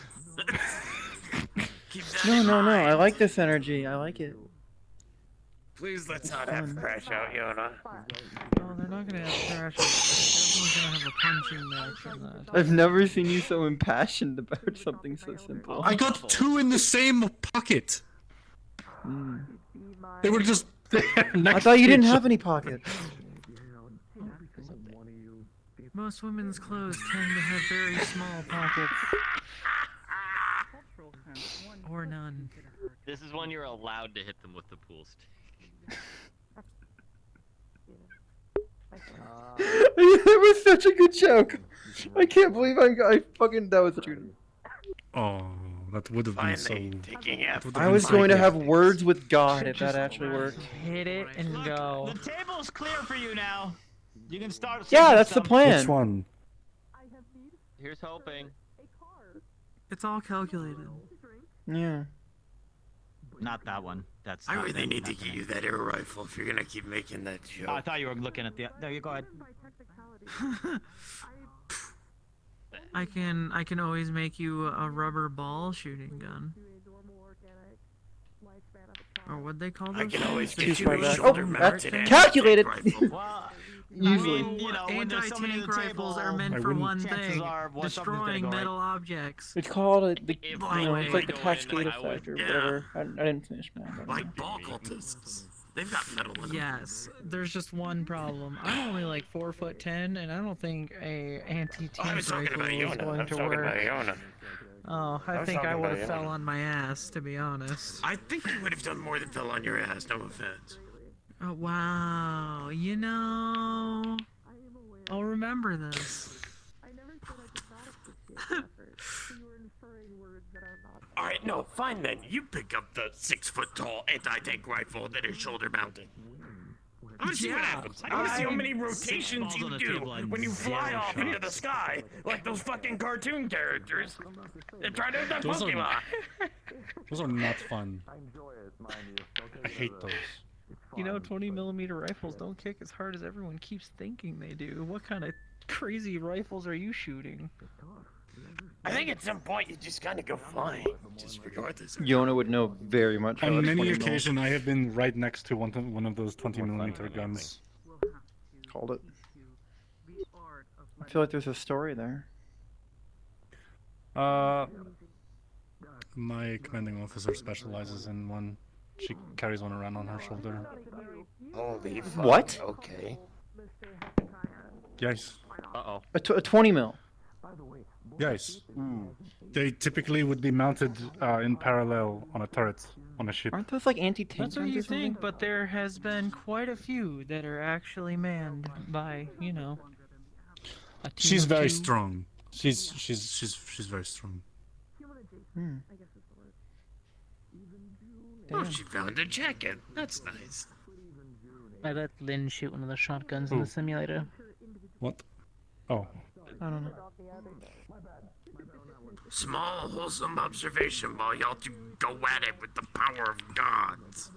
keep that No, in no, no. mind. I like this energy. I like it. Please let's not have fun. crash out, Yona. Oh, they're not gonna have trash. They're definitely gonna have a punching match in that. I've never seen you so impassioned about something so simple. I got two in the same pocket. Mm. They were just there I next thought you to didn't each have other. any pockets. Most women's clothes tend to have very small pockets. Or none. This is when you're allowed to hit them with the pool stick. It was such a good joke. I can't believe I fucking that was such a good. Oh, that would have been Finally, so. taking after that I would was have been going to so have good. words with God if that actually worked. Hit it and go. The table's clear for you now. You can start. Yeah, saving that's the some. plan. Which one? Here's hoping. It's all calculated. Yeah. Not that one. That's. I not really that- need to not get that you that air rifle if you're gonna keep making that one. Oh, I joke. thought you were looking at the. No, you go ahead. I can always make you a rubber ball shooting gun. Or what they call those? I can always things? get you a Oh, shoulder that's mounted calculated. rifle. Well, Usually. I mean, you know, when there's somebody at Anti-tank the rifles table, are meant I for wouldn't- one chances thing: are, well, something's gonna destroying go right. metal objects. It's called the If you I know, were it's like the to go in, cascade I would- effect or yeah. whatever. I didn't finish mine. but- Like ball cultists. They've got metal in them. Yes, there's just one problem. I'm only like 4'10", and I don't think a Oh, I anti-tank was talking rifle about is Yona. going I'm to talking about work. Yona. Oh, I I was think I talking would about have fell Yona. on my ass, to be honest. I think you would have done more than fell on your ass. No offense. Oh, wow, you know, I'll remember this. Alright, no, fine then. You pick up the 6-foot-tall anti-tank rifle that is shoulder-mounted. I want to see what happens. I want to see how many rotations you do when you fly off into the sky, like those fucking cartoon characters. They're trying to attack Pokemon. Those are not fun. I hate those. You know, 20mm rifles don't kick as hard as everyone keeps thinking they do. What kind of crazy rifles are you shooting? I think at some point you just kind of go flying, just regardless. Yona would know very much. On many occasions, I have been right next to one of those 20mm guns. Called it. I feel like there's a story there. My commanding officer specializes in one. She carries one around on her shoulder. Holy fuck. What? Okay. Yes. Uh-oh. A 20 mil. Yes. They typically would be mounted in parallel on a turret on a ship. Aren't those like anti-tank That's what guns you or something? think, but there has been quite a few that are actually manned by, you know. A team She's of very two. strong. She's very strong. Hmm. Oh, she found a jacket. That's nice. I let Lynn shoot one of the shotguns in the simulator. What? Oh. I don't know. Small, wholesome observation while y'all two go at it with the power of gods.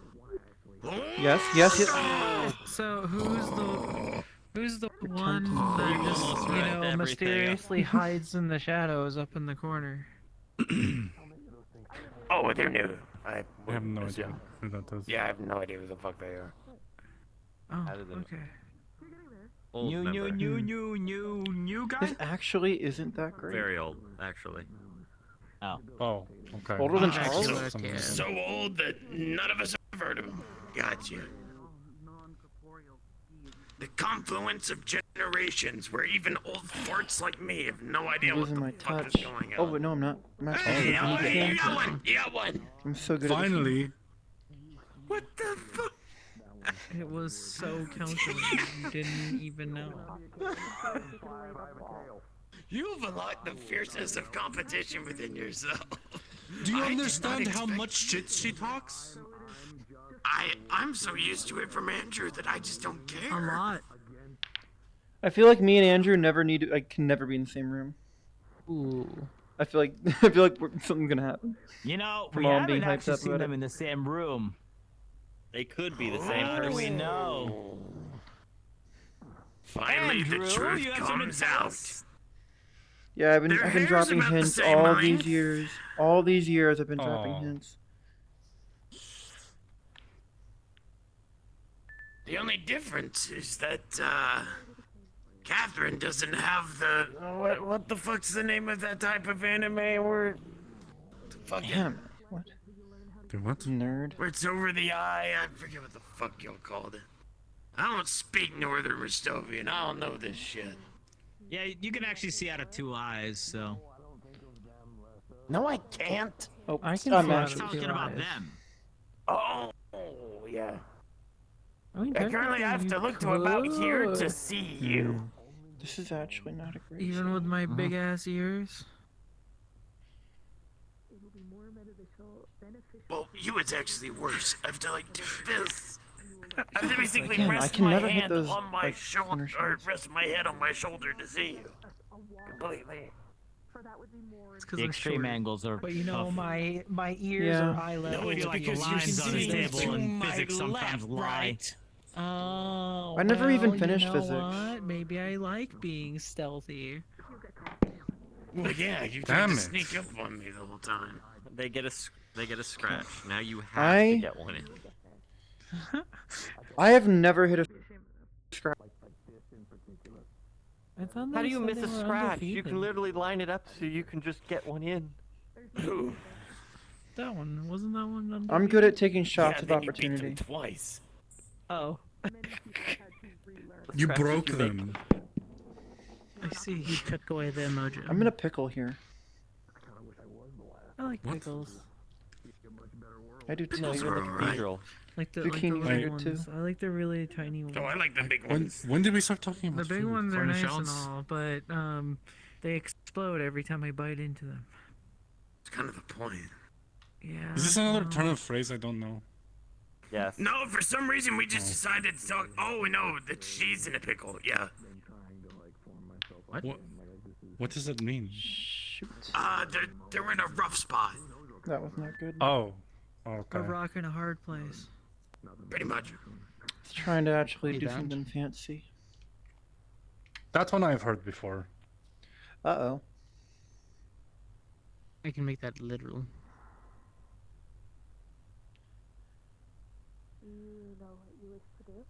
Yes, yes, yes. So who's the one that just, you know, mysteriously hides in the shadows up in the corner? Oh, they're new. I have no idea who that is. Yeah, I have no idea who the fuck they are. Oh, okay. New guy? This actually isn't that great. Very old, actually. Oh, okay. Older than Charles? So old that none of us have heard of him. Gotcha. The confluence of generations where even old farts like me have no idea what Losing the my fuck touch. is going Oh, on. but no, I'm not. I'm actually Hey, good. you got one! You got one! I'm so good at Finally. What the fuck? It was so calculated, you didn't even know. You've unlocked the fierceness of competition within yourself. Do you I did not understand how expect- much shit she talks? I'm so used to it from Andrew that I just don't care. A lot. I feel like me and Andrew never need to, can never be in the same room. Ooh. I feel like something's gonna happen. You know, From we all haven't being hyped actually up seen about them it. in the same room. They could be the same How do person. we know? Finally, Andrew, the truth you have something comes to tell out. us? Yeah, I've Their been hair's dropping about the hints same, all right? these years. All these years I've been dropping Aw. hints. The only difference is that, Katherine doesn't have the... what the fuck's the name of that type of anime where... Fucking... Damn. What? Do what? Nerd. Where it's over the eye, I forget what the fuck y'all called it. I don't speak Northern Restovian, I don't know this shit. Yeah, you can actually see out of two eyes, so. No, I can't. Oh, I can I'm see out actually of Talking two about eyes. them. Oh, yeah. I mean, Currently, I have to look to about here to see you. This is actually not a great. Even with my big ass ears. Well, you it's actually worse. I have to like do this. I have to basically Again, I rest can my never hit hand those, on my like, shoulder, corner or shots. rest my head on my shoulder to see you. Completely. It's 'cause The I'm extreme short. angles are. But you know, tough. my ears Yeah. are eye level. No, it's with because the the lines on see the table to and my physics sometimes left, lie. right. Oh, I never even well, finished you know physics. What? Maybe I like being stealthy. Well, yeah, you tried Damn to it. sneak up on me the whole time. They get a scratch. Now you have I- to get one in. I have never hit a scratch. I thought How they do you said miss they a were scratch? You undefeated. can literally line it up so you can just get one in. That one wasn't that one undefeated? I'm good at taking shots Yeah, of then you beat them opportunity. twice. Oh, You Scratches broke you them. I see. You took away the emoji. I'm in a pickle here. I like What? pickles. I do too. Pickles are alright. Cathedral. Like the Zucchini little are good, ones. I like the really tiny ones. Oh, I like the big When, ones. when did we start talking The about big food? ones are nice and Cornichons? all, but they explode every time I bite into them. It's kind of the point. Yeah. Is this another turn of phrase I don't know? Yes. No, for some reason we just decided to talk. Oh, no, the cheese in a pickle. Yeah. What does that mean? Shoot. They're in a rough spot. That was not good. Oh. Okay. A rock in a hard place. Pretty much. It's trying to actually do something fancy. That one I've heard before. Uh-oh. I can make that literal. You know what you wish to do?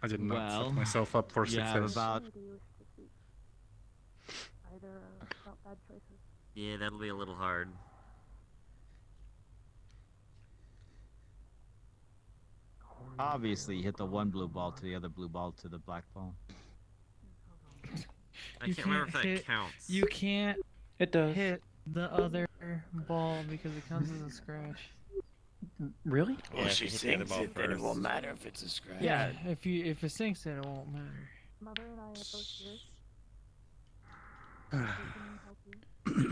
I did not set myself up for success. Either about bad choices. Yeah, that'll be a little hard. Obviously, you hit the one blue ball to the other blue ball to the black ball. I can't remember if that counts. You can't It does. hit the other ball because it counts as a scratch. Really? Well, she sinks it, then it won't matter if it's a scratch. Yeah, if it sinks it won't matter. Mother and I are both here.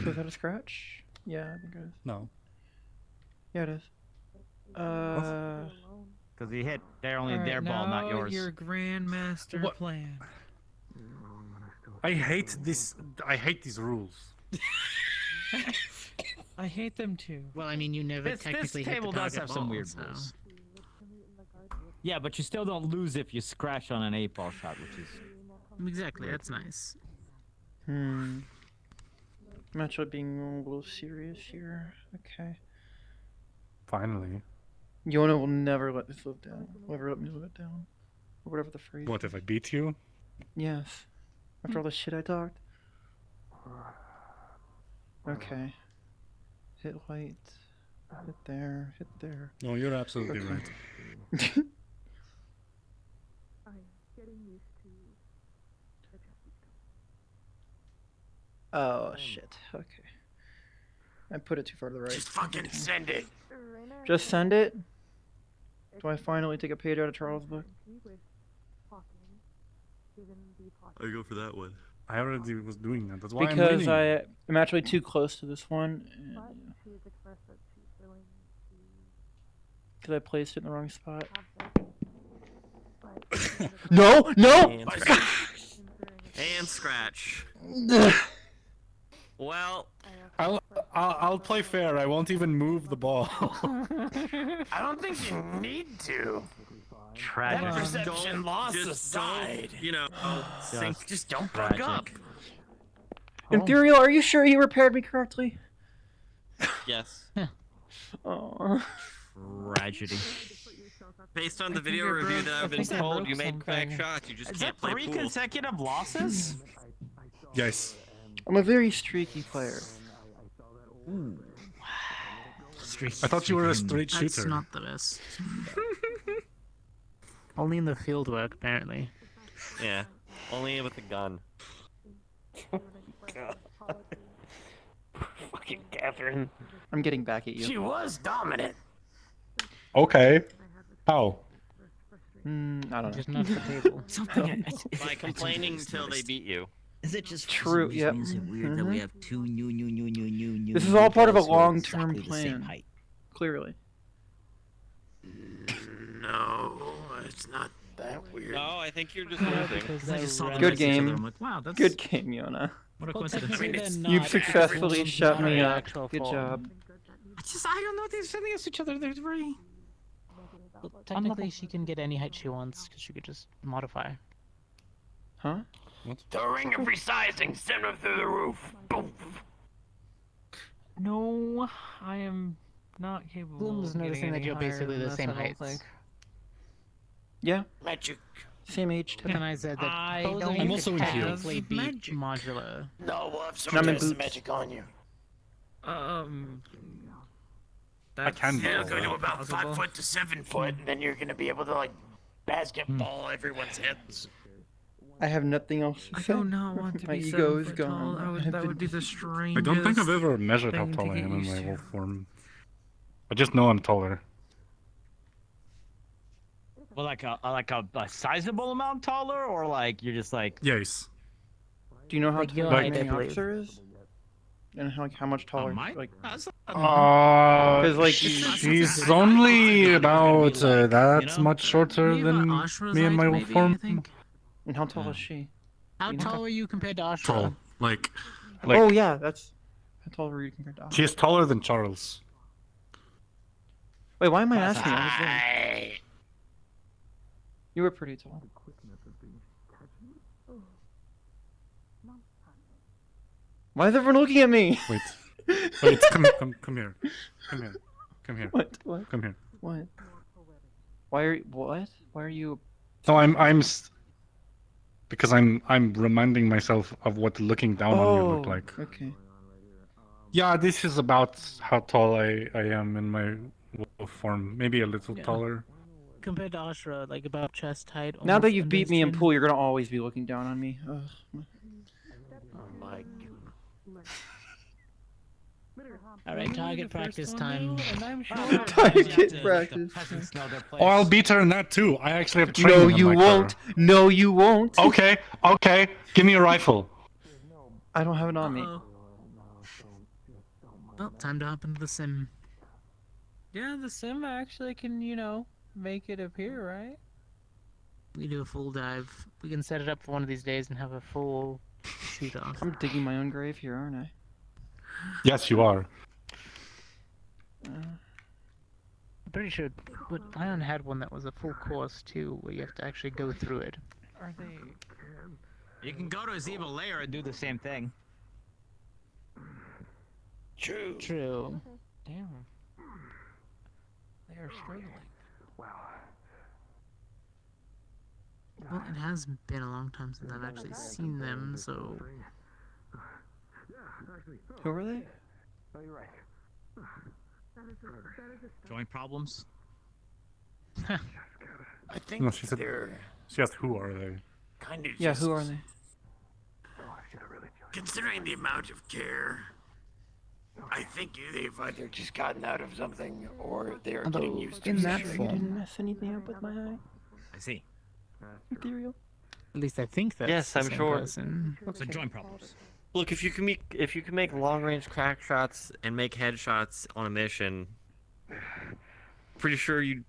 So is that a scratch? Yeah, I think it is. No. Yeah, it is. Because he hit their ball, not yours. Your grandmaster plan. I hate this. I hate these rules. I hate them too. Well, I mean, you never This technically hit table the does target have some ball, weird so. rules. Yeah, but you still don't lose if you scratch on an 8-ball shot, which is... Exactly, that's nice. I'm actually being a little serious here. Okay. Finally. Yona will never let this live down. Will never let me live it down. Or whatever the phrase What, if I beat you? Yes. After all the shit I talked. Okay. Hit light. Hit there. Hit there. No, you're absolutely Okay. right. I'm getting used to the chess Oh shit. Okay. I put it too far to the right. Just fucking send it. Just send it? Do I finally take a page out of Charles' book? I go for that one. I already was doing that. That's why I'm Because winning. I'm actually too close to this one. Because I placed it in the wrong spot. No! No! And scratch. Well, I'll play fair. I won't even move the ball. I don't think you need to. Tragic. That perception loss aside. You know, Just don't bug up. Imperial, are you sure you repaired me correctly? yes. Oh. Tragedy. Based on the video review that I've been told, you made back shots. You just Is can't that play 3 pool. consecutive losses? Yes. I'm a very streaky player. I thought you were a straight shooter. That's not the best. Only in the field work, apparently. Yeah, only with a gun. God. Fucking Katherine. I'm getting back at you. She was dominant. Okay. How? I don't know. Just not the table. By complaining until they beat you. Is it just True, yep. Is it weird that we have two new This is all part of a girls who are long-term exactly the same plan. height? Clearly. No, it's not that weird. No, I think you're just losing. Because I just saw them Good next to each other. game. I'm like, wow, that's Good game, Yona. what a Well, coincidence. technically it's- they're You've not successfully actual shut me not up. actual Good fault. job. I don't know. They're sitting against each other. They're very. Well, technically, she can get any height she wants because she could just modify. Huh? The ring of resizing sent him through the roof. Boom. No, I am not capable Bloom's of getting noticing any that you're higher basically than the this, same I don't heights. think. Yeah. Magic. Same age. And I said that I both of don't you I'm could also in heels. technically beat modular. No, we'll have I'm someone in cast the boots. magic on you. I can Yeah, roll go to that. about 5 foot to 7 foot, and then you're gonna be able to like basketball everyone's heads. I have nothing else to I say. do not want to My be ego 7 is foot gone. tall. That would be the I strangest. don't think I've ever measured how thing tall to I get am in used my to. wolf form. I just know I'm taller. Well, like a sizable amount taller, or like you're just like. Yes. Do you know how Like your tall height, the I believe. officer is? And how much taller? Like, like she's only about that much shorter than me in my old form. And how tall is she? How tall are you compared to Ashra? Tall, like. Oh yeah, that's. How tall were you compared to Ashra? She's taller than Charles. Wait, why am I asking? I was there. You were pretty tall. Why is everyone looking at me? Wait, come here, come here. What? Come here. What? Why are what? Why are you? No, because I'm reminding myself of what looking down on you looked like. Okay. Yeah, this is about how tall I am in my wolf form. Maybe a little taller. Compared to Ashra, like about chest height. Now that you've almost beat me in under his pool, you're gonna always be looking down on me. Ugh. Oh my god. Alright, target practice time. Target practice. Oh, I'll beat her in that too. I actually have training. No, you won't. No, you won't. Okay. Give me a rifle. I don't have it on me. Well, time to hop into the sim. Yeah, the sim actually can, make it appear, right? We do a full dive. We can set it up for one of these days and have a full shoot off. I'm digging my own grave here, aren't I? Yes, you are. I'm pretty sure, but Ion had one that was a full course too, where you have to actually go through it. Are they? You can go to his evil lair and do the same thing. True. Damn. They are struggling. Wow. Well, it has been a long time since I've actually seen them, so. Who are they? Oh, you're right. Joint problems. I think No, she said. they're She asked, "Who are they?" kind of Yeah, just, who are they? considering the amount of care, I think they've either just gotten out of something or they're getting used to In that something. form. You didn't mess anything up with my eye? I see. Ethereal? At least I think that's Yes, the I'm same sure. person. So joint problems. Look, if you can make long range crack shots and make headshots on a mission, pretty sure you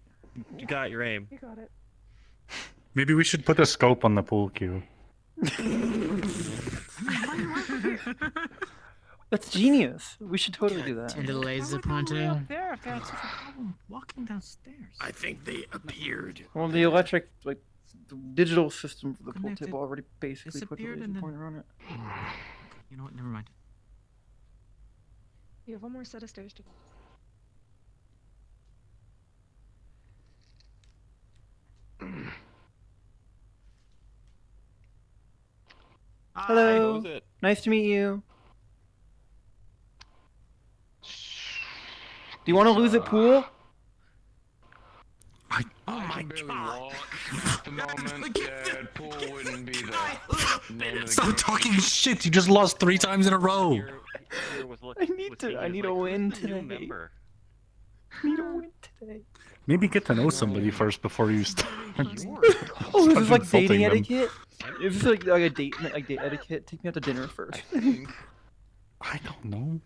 got your aim. You got it. Maybe we should put a scope on the pool cue. That's genius. We should totally do that. And a laser Way pointer. up there, if that's such a problem. Walking downstairs. I think they appeared. Well, the electric, the digital system for the pool Connected. table already basically put the Disappeared laser and then- pointer on it. You know what? Never mind. You have one more set of stairs to go. Hello. Who's it? Nice to meet you. Do you want to lose at pool? Oh my god! At the moment, pool wouldn't be the Stop talking shit. You just lost 3 times in a row. I need a win today. I need a win today. Maybe get to know somebody first before you start. Oh, this is like insulting dating them. etiquette? Is this like a date etiquette? Take me out to dinner first. I don't know.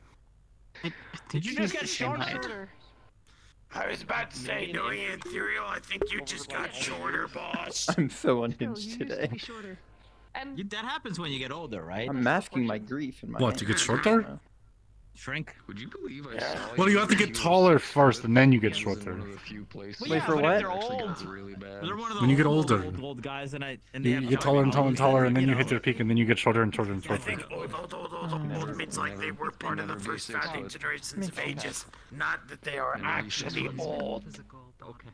Did you just get shorter? I was about to say, knowing Ethereal, I think you just got shorter, boss. I'm so unhinged today. That happens when you get older, right? I'm masking my grief in my What, to get shorter? Shrink. Would you believe I saw Well, you have to get taller first, and then you get shorter. Wait, for what? Really bad. They're one of the When you get older. old guys, and they You have get taller and taller and taller, and then you hit know. your peak, and then you get shorter and shorter and I shorter. think old means like they were part of the first founding generations of ages, not that they are actually old. Okay.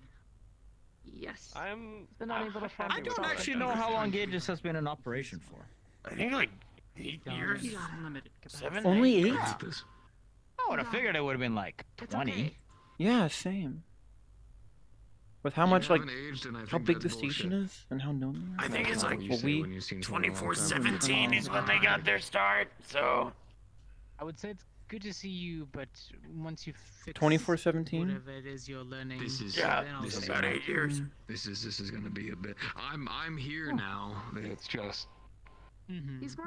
Yes. I'm Been unable to find I don't actually know how long Gauges has been in operation for. I think like 8 years. 7? Only 8? I would have figured it would have been like 20. Yeah, same. With how much, how big the station is and how known they are. I think it's like Well, we 24/17 is when they got their start, so I would say it's good to see you, but once you fix 24/17. whatever it is you're learning, This is then I'll this is see about you. 8 years. This is gonna be a bit. I'm here now. It's just.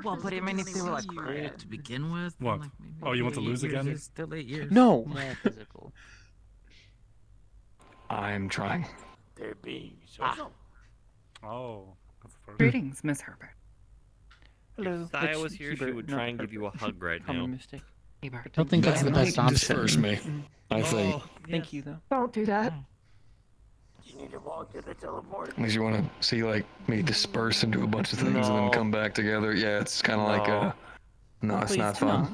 Well, but I mean, if they were like old to begin with, then, What? like, maybe Oh, you want to 8 lose years again? is still 8 years. No. More physical. I'm trying. They're being Oh. That's the first. Greetings, Miss Herbert. Hello. If Saya it's was here, she Hebert, would not try and give you a Herbert. hug right Common now. mistake. I don't think that's the best option. Disperse me. I think. Thank you, though. Don't do that. You need to walk to the teleport. Unless you want to see like me disperse into a bunch of things and then come back together. Yeah, it's kind of like no, it's Please not do fun. not.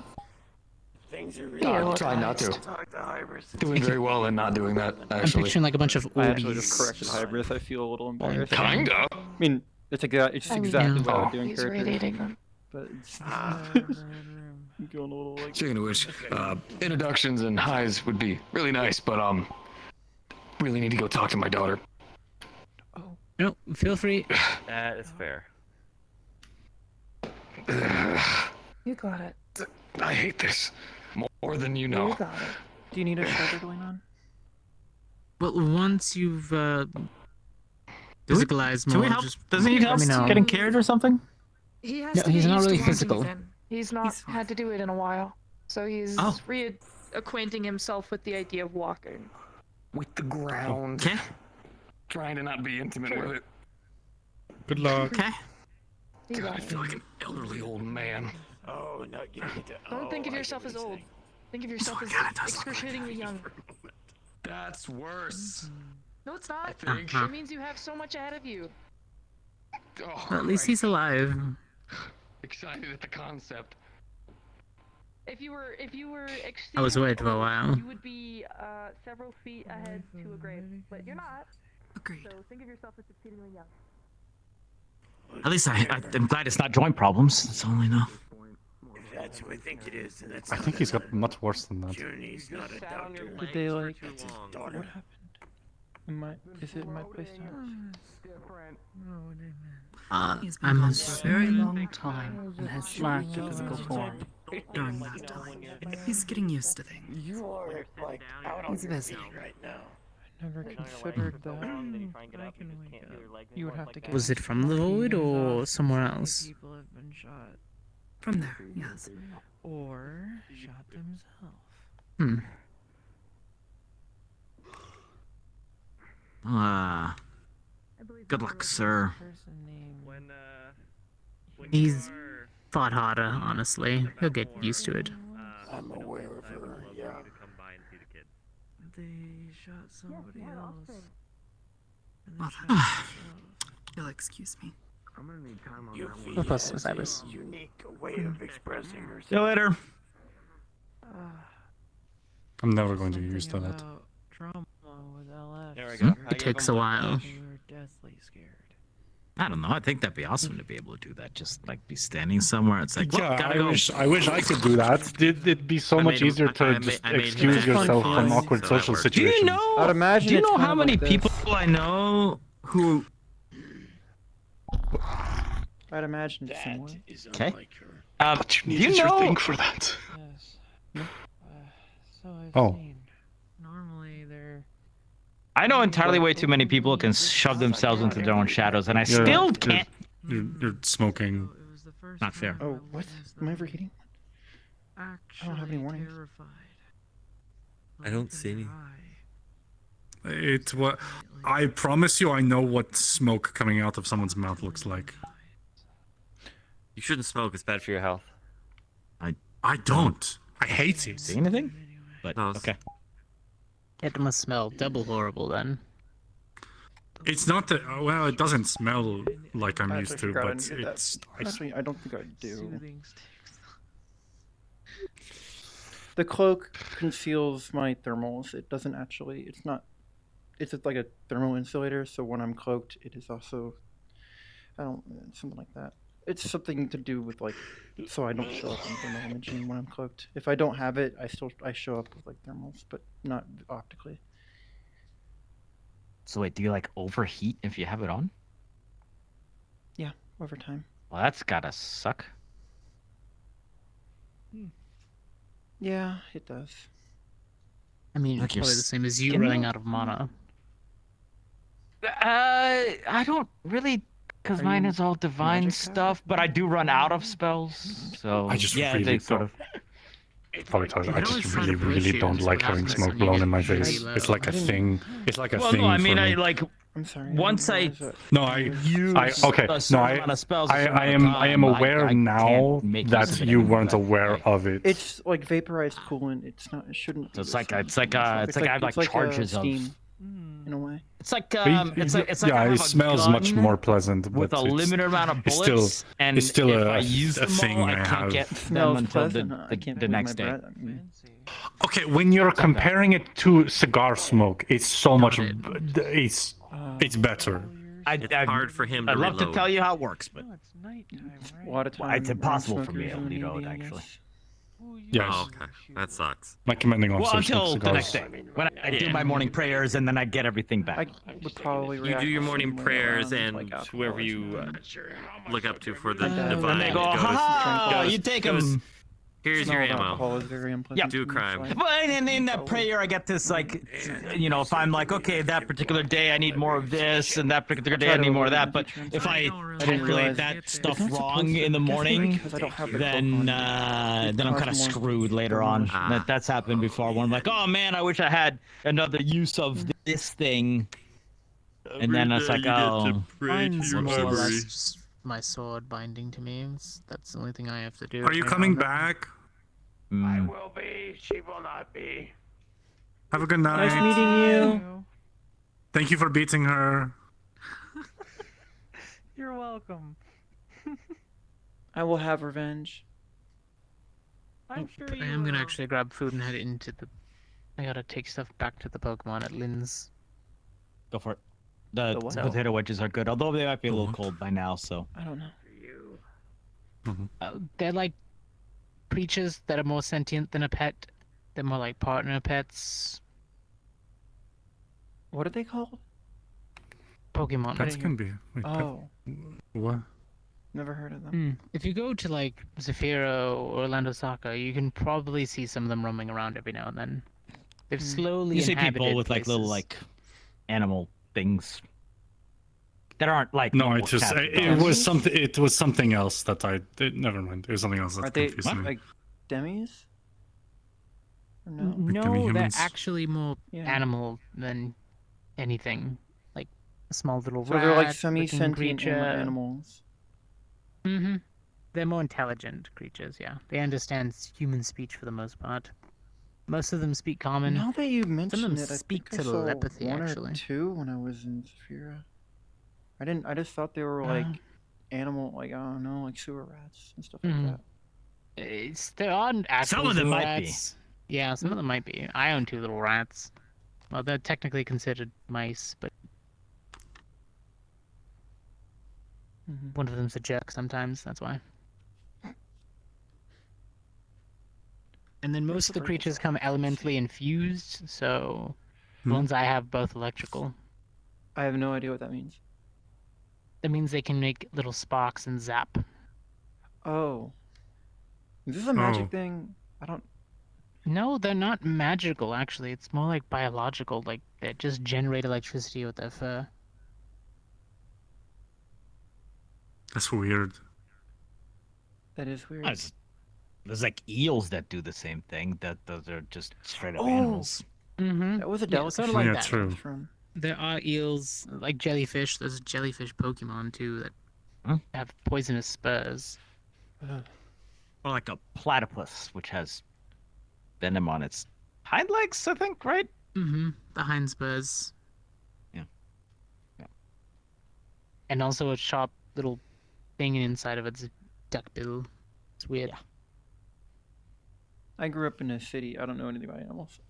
Things are really I'm trying not to. Talk to Hybris. Doing very well and not doing that I'm actually. picturing like a bunch of I actually just oldies. corrected Hybris. I feel a little embarrassed. Kinda. I mean, it's just exactly what I would do in He's character. radiating them. But it's I'm going a little like. Speaking of which, introductions and highs would be really nice, but really need to go talk to my daughter. No, feel free. That is fair. You got it. I hate this more than you know. You got it. Do you need a shoulder going on? Well, once you've physicalized Can more, we help? just Does he need help let me know. getting carried or something? He has No, to he's get not used really to physical. walking again. He's not had to do it in a while, so he's reacquainting himself with the idea of walking. With the ground. Okay. Trying to not be intimate with it. Good luck. Okay. You God, got I it. feel like an elderly old man. Oh, no, you need to. Don't think of I yourself get as what old. he's Think of yourself as excruciatingly young. That's worse. No, it's not. I think. It means you have so much ahead of you. Oh, Well, at least he's alive. excited at the concept. If you were I was exceedingly away for a old, while. you would be several feet ahead to a grave, but you're not. Agreed. So think of yourself as exceedingly young. At least I'm glad it's not joint problems. That's all I know. If that's who I think it is, then that's I think he's got much worse than that. Journey's not a doctor. Did they like? That's his daughter. What happened? Is it in my place to I'm a very long time and has lacked a physical form. During that time, he's getting used to things. You are like out on He's your busy. feet right now. I never considered that. You would have to get. Was it from the void or somewhere else? People have been shot. From there, yes. Or shot themselves. Good luck, sir. He's fought harder, honestly. He'll get used to it. I'm aware of her, yeah. They shot somebody else. You'll excuse me. I'm gonna need time on You that feel one. Plus, has Cyrus. a unique way of expressing herself. See you later. I'm never going to use that. About trauma with LS. There we go. It takes a while. We were deathly scared. I don't know. I think that'd be awesome to be able to do that. Just like be standing somewhere. It's like, well, Yeah, gotta go. I wish I could do that. It'd be so much easier to just excuse yourself from awkward social Do situations. you know? I'd imagine Do you it's know kind how of many like this. people I know who? I'd imagine it's similar. Is Okay. unlike her. But you Do you needed your know? thing for that. Yes. So I've Oh. seen. Normally they're. I know entirely way too many people can shove themselves into their own shadows, and I still can't. You're smoking. It was the first Not fair. time Oh, what? witnessed Am I them overheating? Actually don't have any warnings. terrified. I don't see any. It's what I promise you. I know what smoke coming out of someone's mouth looks like. You shouldn't smoke. It's bad for your health. I don't. I hate it. See anything? But No, it's- okay. It must smell double horrible then. It's not that. Well, it doesn't smell like I'm I used actually to, forgot I but needed that. it's. Actually, I don't think I do. Soothing sticks. The cloak conceals my thermals. It doesn't actually. It's not. It's just like a thermal insulator. So when I'm cloaked, it is also. I don't. Something like that. It's something to do with like, so I don't show up in thermal imaging when I'm cloaked. If I don't have it, I show up with like thermals, but not optically. So wait, do you like overheat if you have it on? Yeah, over time. Well, that's gotta suck. Yeah, it does. I mean, Like probably you're the same as you skinny? running out of mana. I don't really, because Are mine you is all divine magic stuff, but I do run out of spells, so I just yeah, really they sort of. Probably tells You I could always just try to really, push really you don't and see like what having happens smoke when you blown get in my really face. low. It's like a thing. It's like a Well, thing no, I for mean, me. I like. I'm sorry. Once I No, I use okay. a certain amount of spells, a certain amount of I am time, aware I now can't make use that of it you anymore. weren't aware of it. It's like vaporized coolant. It's not. It shouldn't. So it's be like the it's same like stuff. it's like I have like charges of. steam, in a way. It's like yeah, I have it a smells gun much more pleasant, but with a limited amount of it's bullets, still, and it's still if a I use a them thing all, I I can't have. get them Smells until pleasant. I can't the breathe next my day. breath. Okay, when you're comparing it to cigar smoke, it's so much. It's better. It's hard for him to I'd love to reload. tell you how it works, but A lot of well, time. it's impossible for me smokers to in the reload, Navy, I actually. guess. Yes. Oh, okay. That sucks. My commanding Well, officer until smokes the next cigars. day, when I do my morning prayers, and then I get everything back. I would probably You react do your the morning same way prayers, around, and like, whoever you look up to for the divine And they go, ha you take them. Here's your ammo. Alcohol is very unpleasant. Do crime. But in that prayer, I get this, like, you know, if I'm like, okay, that particular day I need more of this, and that particular day I need more of that, but if I calculate that stuff wrong in the morning, then I'm kind of screwed later on. That's happened before, when I'm like, oh man, I wish I had another use of this thing. And then it's like, oh. Mine's more or less just my sword binding to me. That's the only thing I have to do. Are you coming back? I will be. She will not be. Have a good night. Nice meeting you. Thank you for beating her. You're welcome. I will have revenge. I'm sure I am gonna actually grab food and head into the. I gotta take stuff back to the Pokemon at Lynn's. Go for it. The what? potato wedges are good, although they might be a little cold by now, so. I don't know. They're like creatures that are more sentient than a pet. They're more like partner pets. What are they called? Pokemon. Pets can be. Wait, Oh. What? Never heard of them. If you go to like Zafiro or Orlando Soccer, you can probably see some of them roaming around every now and then. They've slowly You see people inhabited with like little places. like animal things that aren't like. No, normal it just cat it dogs. was something. It was something else that never mind. It was something else Are that they confused me. like demis? Or no. No, they're humans. actually more Yeah. animal than anything. Like a small little So rat. they're like looking semi-sentient creature. animals. Mm-hmm. They're more intelligent creatures, yeah. They understand human speech for the most part. Most of them speak common. Now that you Some of mention them it, I speak think I saw telepathy, one actually. or two when I was in Zafira. I just thought they were like animal, like I don't know, like sewer rats and stuff like Mhm. that. There aren't actual Some of them sewer might be. rats. Yeah, some of them might be. I own 2 little rats. Well, they're technically considered mice, but one of them's a jerk sometimes, that's why. And then most of the creatures come elementally infused, so the ones I have both electrical. I have no idea what that means. That means they can make little sparks and zap. Oh. Is this a magic thing? I don't. No, they're not magical, actually. It's more like biological, like they just generate electricity with their fur. That's weird. That is weird. There's like eels that do the same thing. That those are just straight up Oh! animals. Mm-hmm. That was a Yeah, delicacy. sort of like Yeah, that. true. There are eels, like jellyfish. There's jellyfish Pokemon too that have poisonous spurs. Or like a platypus, which has venom on its hind legs, I think, right? Mm-hmm. The hind spurs. Yeah. And also a sharp little thing inside of its duck bill. It's weird. I grew up in a city. I don't know anything about animals.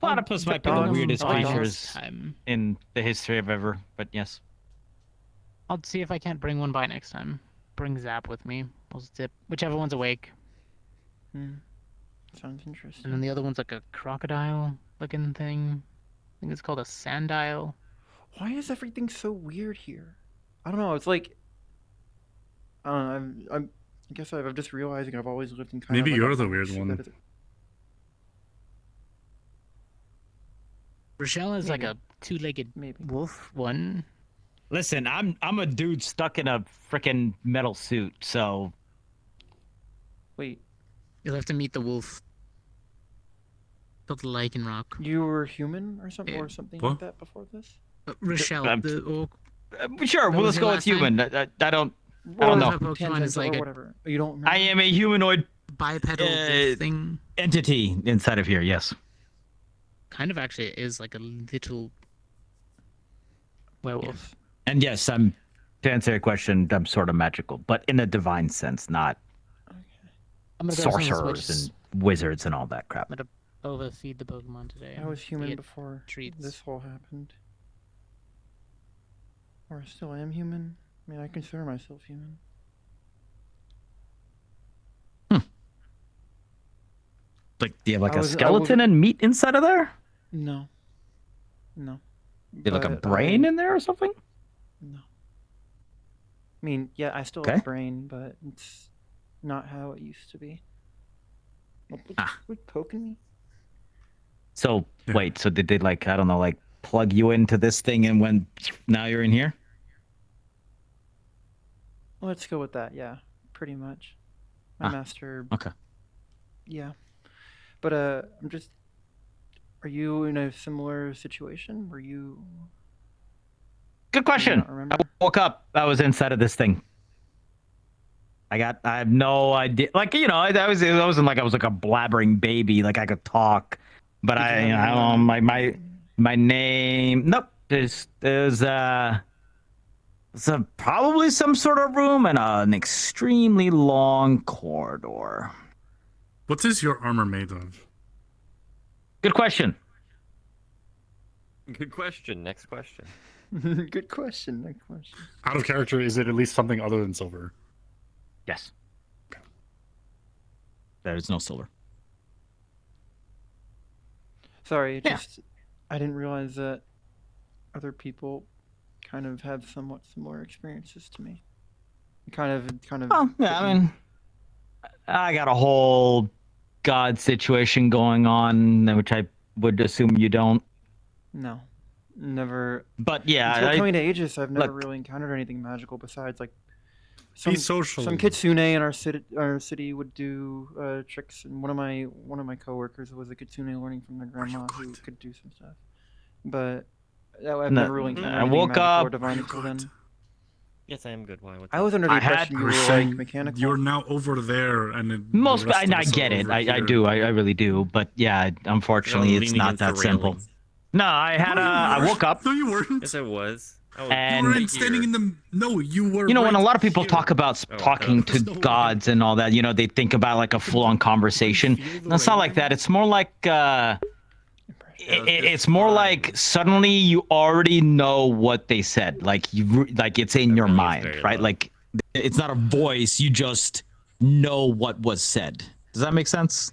Platypus might be the Dogs- weirdest dogs- creatures in the history of ever, but yes. I'll see if I can't bring one by next time. Bring Zap with me. We'll zip whichever one's awake. Sounds interesting. And then the other one's like a crocodile-looking thing. I think it's called a sandile. Why is everything so weird here? I don't know. It's like, I don't know. I guess I'm just realizing I've always lived in kind Maybe of like you're a the weird box one. that is- Rochelle is like Maybe. a two-legged wolf one. Listen, I'm a dude stuck in a freaking metal suit, so. Wait. You'll have to meet the wolf. Called the Lichen Rock. You were human or something, Yeah. or something What? like that before this? Rochelle, the orc. Sure, That well, was let's your go with last time? human. I don't Or know. Her Pokemon is like or a whatever. You don't remember? I am a humanoid bipedal wolf thing. entity inside of here. Yes. Kind of actually is like a little werewolf. And yes, to answer your question, I'm sort of magical, but in a divine sense, not I'm gonna go to some of sorcerers those and wizards and all that crap. I'm gonna overfeed the Pokemon today. I was They human get before treats. this whole happened. Or I still am human. I mean, I consider myself human. Like, do you have like I a was- I skeleton was- and meat inside of there? No. No. Do you have like a But brain in there or something? No. I mean, yeah, I still Okay. have a brain, but it's not how it used to be. Quit poking me. So wait, so did they like, I don't know, like plug you into this thing and when now you're in here? Let's go with that. Yeah, pretty much. My master. Okay. Yeah, but I'm just. Are you in a similar situation? Were you? Good question. not remember? I woke up. I was inside of this thing. I have no idea. Like, you know, I wasn't like I was like a blabbering baby. Like I could talk, but Did you I have don't any, know my name. Nope. There's probably some sort of room and an extremely long corridor. What is your armor made of? Good question. Good question. Next question. Good question. Next question. Out of character, is it at least something other than silver? Yes. There is no silver. Sorry, Yeah. just I didn't realize that other people kind of have somewhat similar experiences to me. Kind of. Oh, yeah, I mean, I got a whole god situation going on, which I would assume you don't. No, never. But yeah, until I- coming to Aegis, I've never look- really encountered anything magical besides like Be social. Some kitsune in our city would do tricks, and one of my coworkers was a kitsune learning from their grandma who could do some stuff. But I've never really encountered I anything woke magical or up. divine until then. Yes, I am good. Why? I was under the impression you were like mechanical. You're now over there, and the Most, rest of I us are get it. over I here. do. I really do. But yeah, unfortunately, it's leaning not against that the simple. railings. No, I woke up. No, you weren't. Yes, I was. I was And- You weren't standing in the. No, you were. You know, when a right lot of people here. talk about talking to gods and all that, you know, they think about like a full-on conversation. No, it's not like that. It's more like it's more like suddenly you already know what they said. Like like it's in your mind, right? Like it's not a voice. You just know what was said. Does that make sense?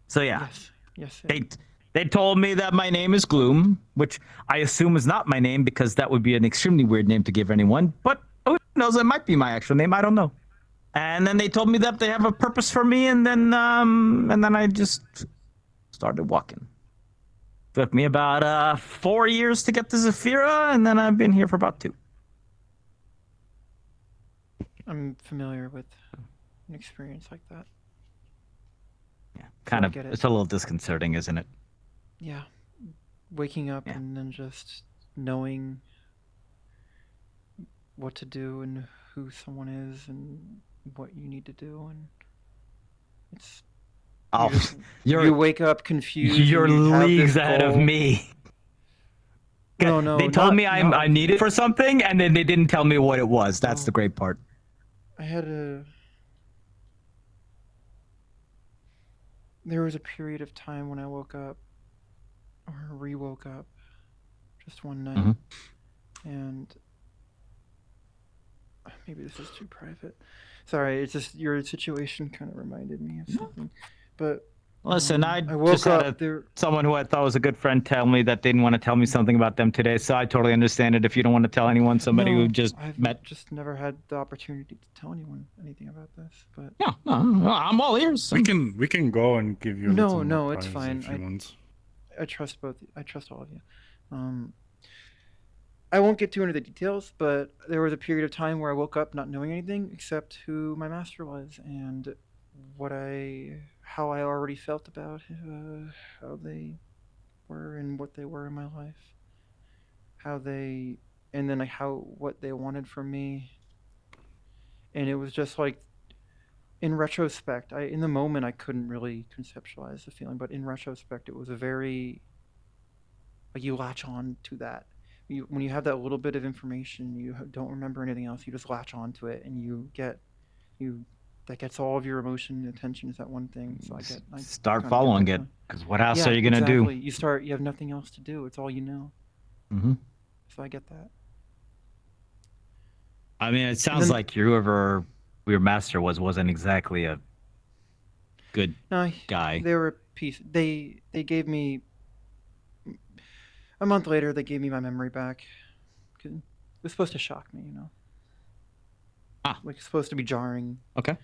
So yeah, Yes. they told me that my name is Gloom, which I assume is not my name because that would be an extremely weird name to give anyone. But who knows? It might be my actual name. I don't know. And then they told me that they have a purpose for me, and then I just started walking. Took me about 4 years to get to Zafira, and then I've been here for about 2. I'm familiar with an experience like that. Yeah, kind I of. get it. It's a little disconcerting, isn't it? Yeah, waking up and then just knowing what to do and who someone is and what you need to do, and it's Oh, you wake up confused. You're and you have leagues this ahead of goal. me. No, they told not- me I not- needed for something, and then they didn't tell me what it was. That's the great part. There was a period of time when I woke up, or re-woke up, just one night, Mhm. and maybe this is too private. Sorry, it's just your situation kind of reminded me of something. But Listen, I woke just had up there. someone who I thought was a good friend tell me that they didn't want to tell me something about them today, so I totally understand it if you don't want to tell anyone, somebody who just I've met. just never had the opportunity to tell anyone anything about this, but... Yeah, no, I'm all ears. We can go and give you a little No, more it's privacy fine. if you want. I trust all of you. I won't get too into the details, but there was a period of time where I woke up not knowing anything except who my master was and how I already felt about how they were and what they were in my life, what they wanted from me, and it was just like, in retrospect, in the moment I couldn't really conceptualize the feeling, but in retrospect, it was a very, like, you latch on to that. When you have that little bit of information, you don't remember anything else. You just latch on to it, and that gets all of your emotion and attention is that one thing. So I start following it, because what else are you gonna do? do? You have nothing else to do. It's all you know. Mm-hmm. So I get that. I mean, it sounds like whoever your master wasn't exactly a good guy. They were a piece. They gave me a month later. They gave me my memory back. It was supposed to shock me, you know. Like, it's supposed to be jarring. Okay.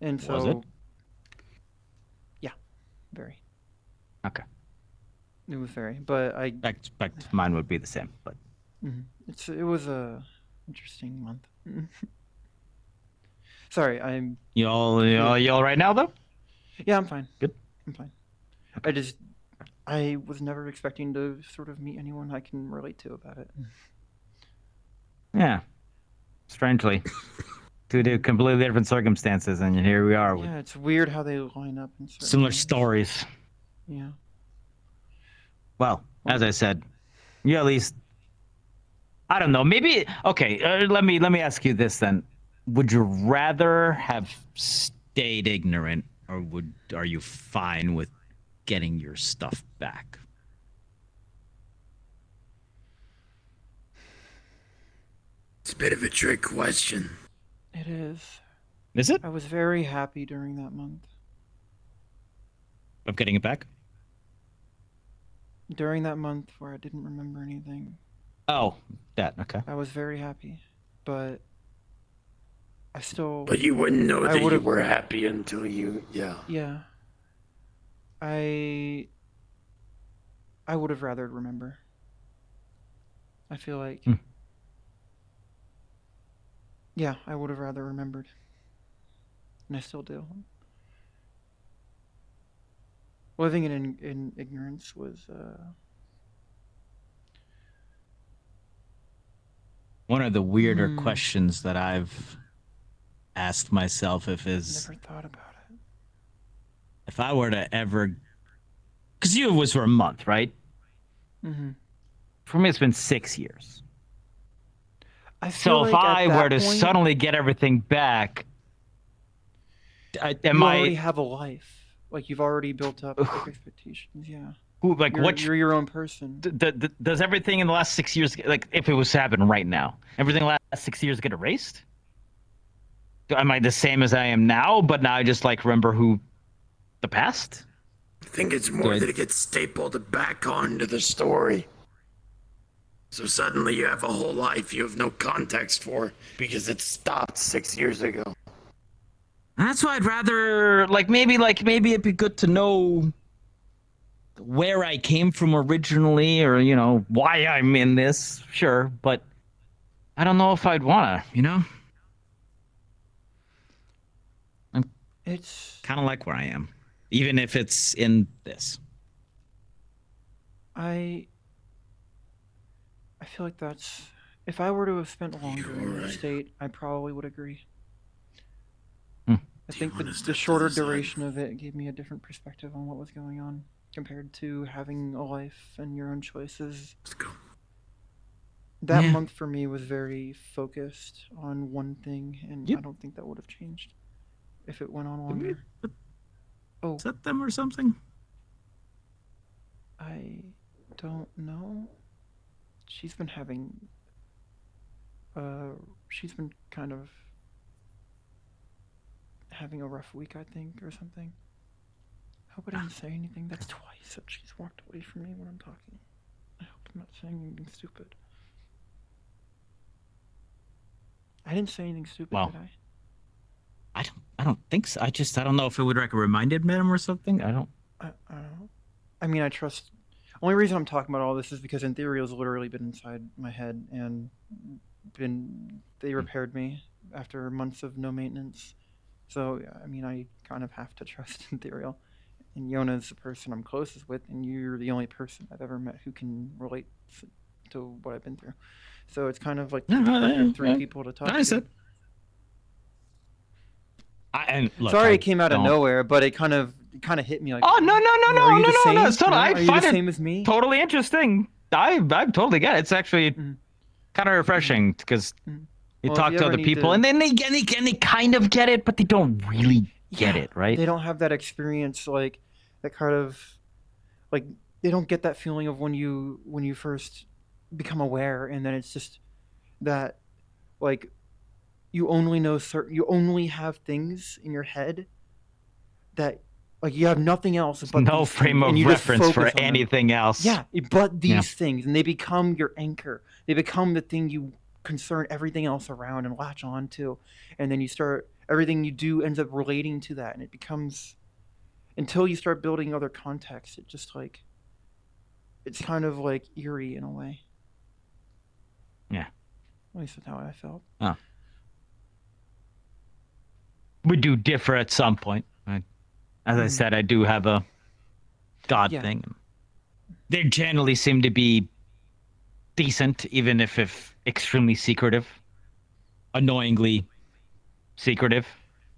And so. Was it? Yeah, very. Okay. It was very, but I expect mine would be the same, but. It was a interesting month. Sorry, I'm. You all right now though? Yeah, I'm fine. Good. I'm fine. I was never expecting to sort of meet anyone I can relate to about it. Yeah. Strangely. Two completely different circumstances, and here we are. Yeah, it's weird how they line up in certain similar ways. stories. Yeah. Well, as I said, you at least. I don't know. Maybe okay. Let me ask you this then: would you rather have stayed ignorant, or are you fine with getting your stuff back? It's a bit of a trick question. It is. Is it? I was very happy during that month. Of getting it back? During that month where I didn't remember anything. Oh, that, okay. I was very happy, but I still... But you wouldn't know that you were happy until you... Yeah. Yeah. I would have rather remember. I feel like... Yeah, I would have rather remembered. And I still do. Living in ignorance was... One of the weirder questions that I've asked myself Never thought about it. if I were to ever... Because you was for a month, right? Mm-hmm. For me, it's been 6 years. So if I were to suddenly get everything back, you already have a life. Like, you've already built up like, expectations. Yeah. You're your own person. Does everything in the last 6 years, like if it was to happen right now, everything in the last 6 years get erased? Am I the same as I am now, but now I just like remember the past? I think it's more that it gets stapled back onto the story. So suddenly you have a whole life you have no context for because it stopped 6 years ago. That's why I'd rather maybe it'd be good to know where I came from originally, or why I'm in this. Sure, but I don't know if I'd wanna. It's kind of like where I am, even if it's in this. I feel like that's... If I were to have spent longer in the state, I probably would agree. I think the shorter duration of it gave me a different perspective on what was going on compared to having a life and your own choices. Let's go. That month for me was very focused on one thing, and I don't think that would have changed if it went on longer. Is that them or something? I don't know. She's been having... she's been kind of having a rough week, I think, or something. hope I didn't say anything. That's twice that she's walked away from me when I'm talking. I hope I'm not saying anything stupid. I didn't say anything stupid, did I? I don't think so. I don't know if it would like reminded him or something. I don't know. I mean, I trust. Only reason I'm talking about all this is because Ethereal's literally been inside my head and they repaired me after months of no maintenance. So I mean, I kind of have to trust Ethereal. And Yona's the person I'm closest with, and you're the only person I've ever met who can relate to what I've been through. So it's kind of like three people to talk to. Look, sorry, it came out of nowhere, but it kind of hit me like. Oh no! It's totally. I find the it same as me? Totally interesting. I totally get it. It's actually kind of refreshing because you talk to other people, and then they kind of get it, but they don't really get it, right? They don't have that experience, like that kind of, like they don't get that feeling of when you first become aware, and then it's just that, like, you only know you only have things in your head that, like, you have nothing else but no frame of reference for anything else. Yeah, but these things, and they become your anchor. They become the thing you concern everything else around and latch on to, and then you start, everything you do ends up relating to that, and it becomes, until you start building other context, it just like, it's kind of like eerie in a way. Yeah. At least that's how I felt. Oh. We do differ at some point. As I said, I do have a God thing. They generally seem to be decent, even if extremely secretive. Annoyingly secretive.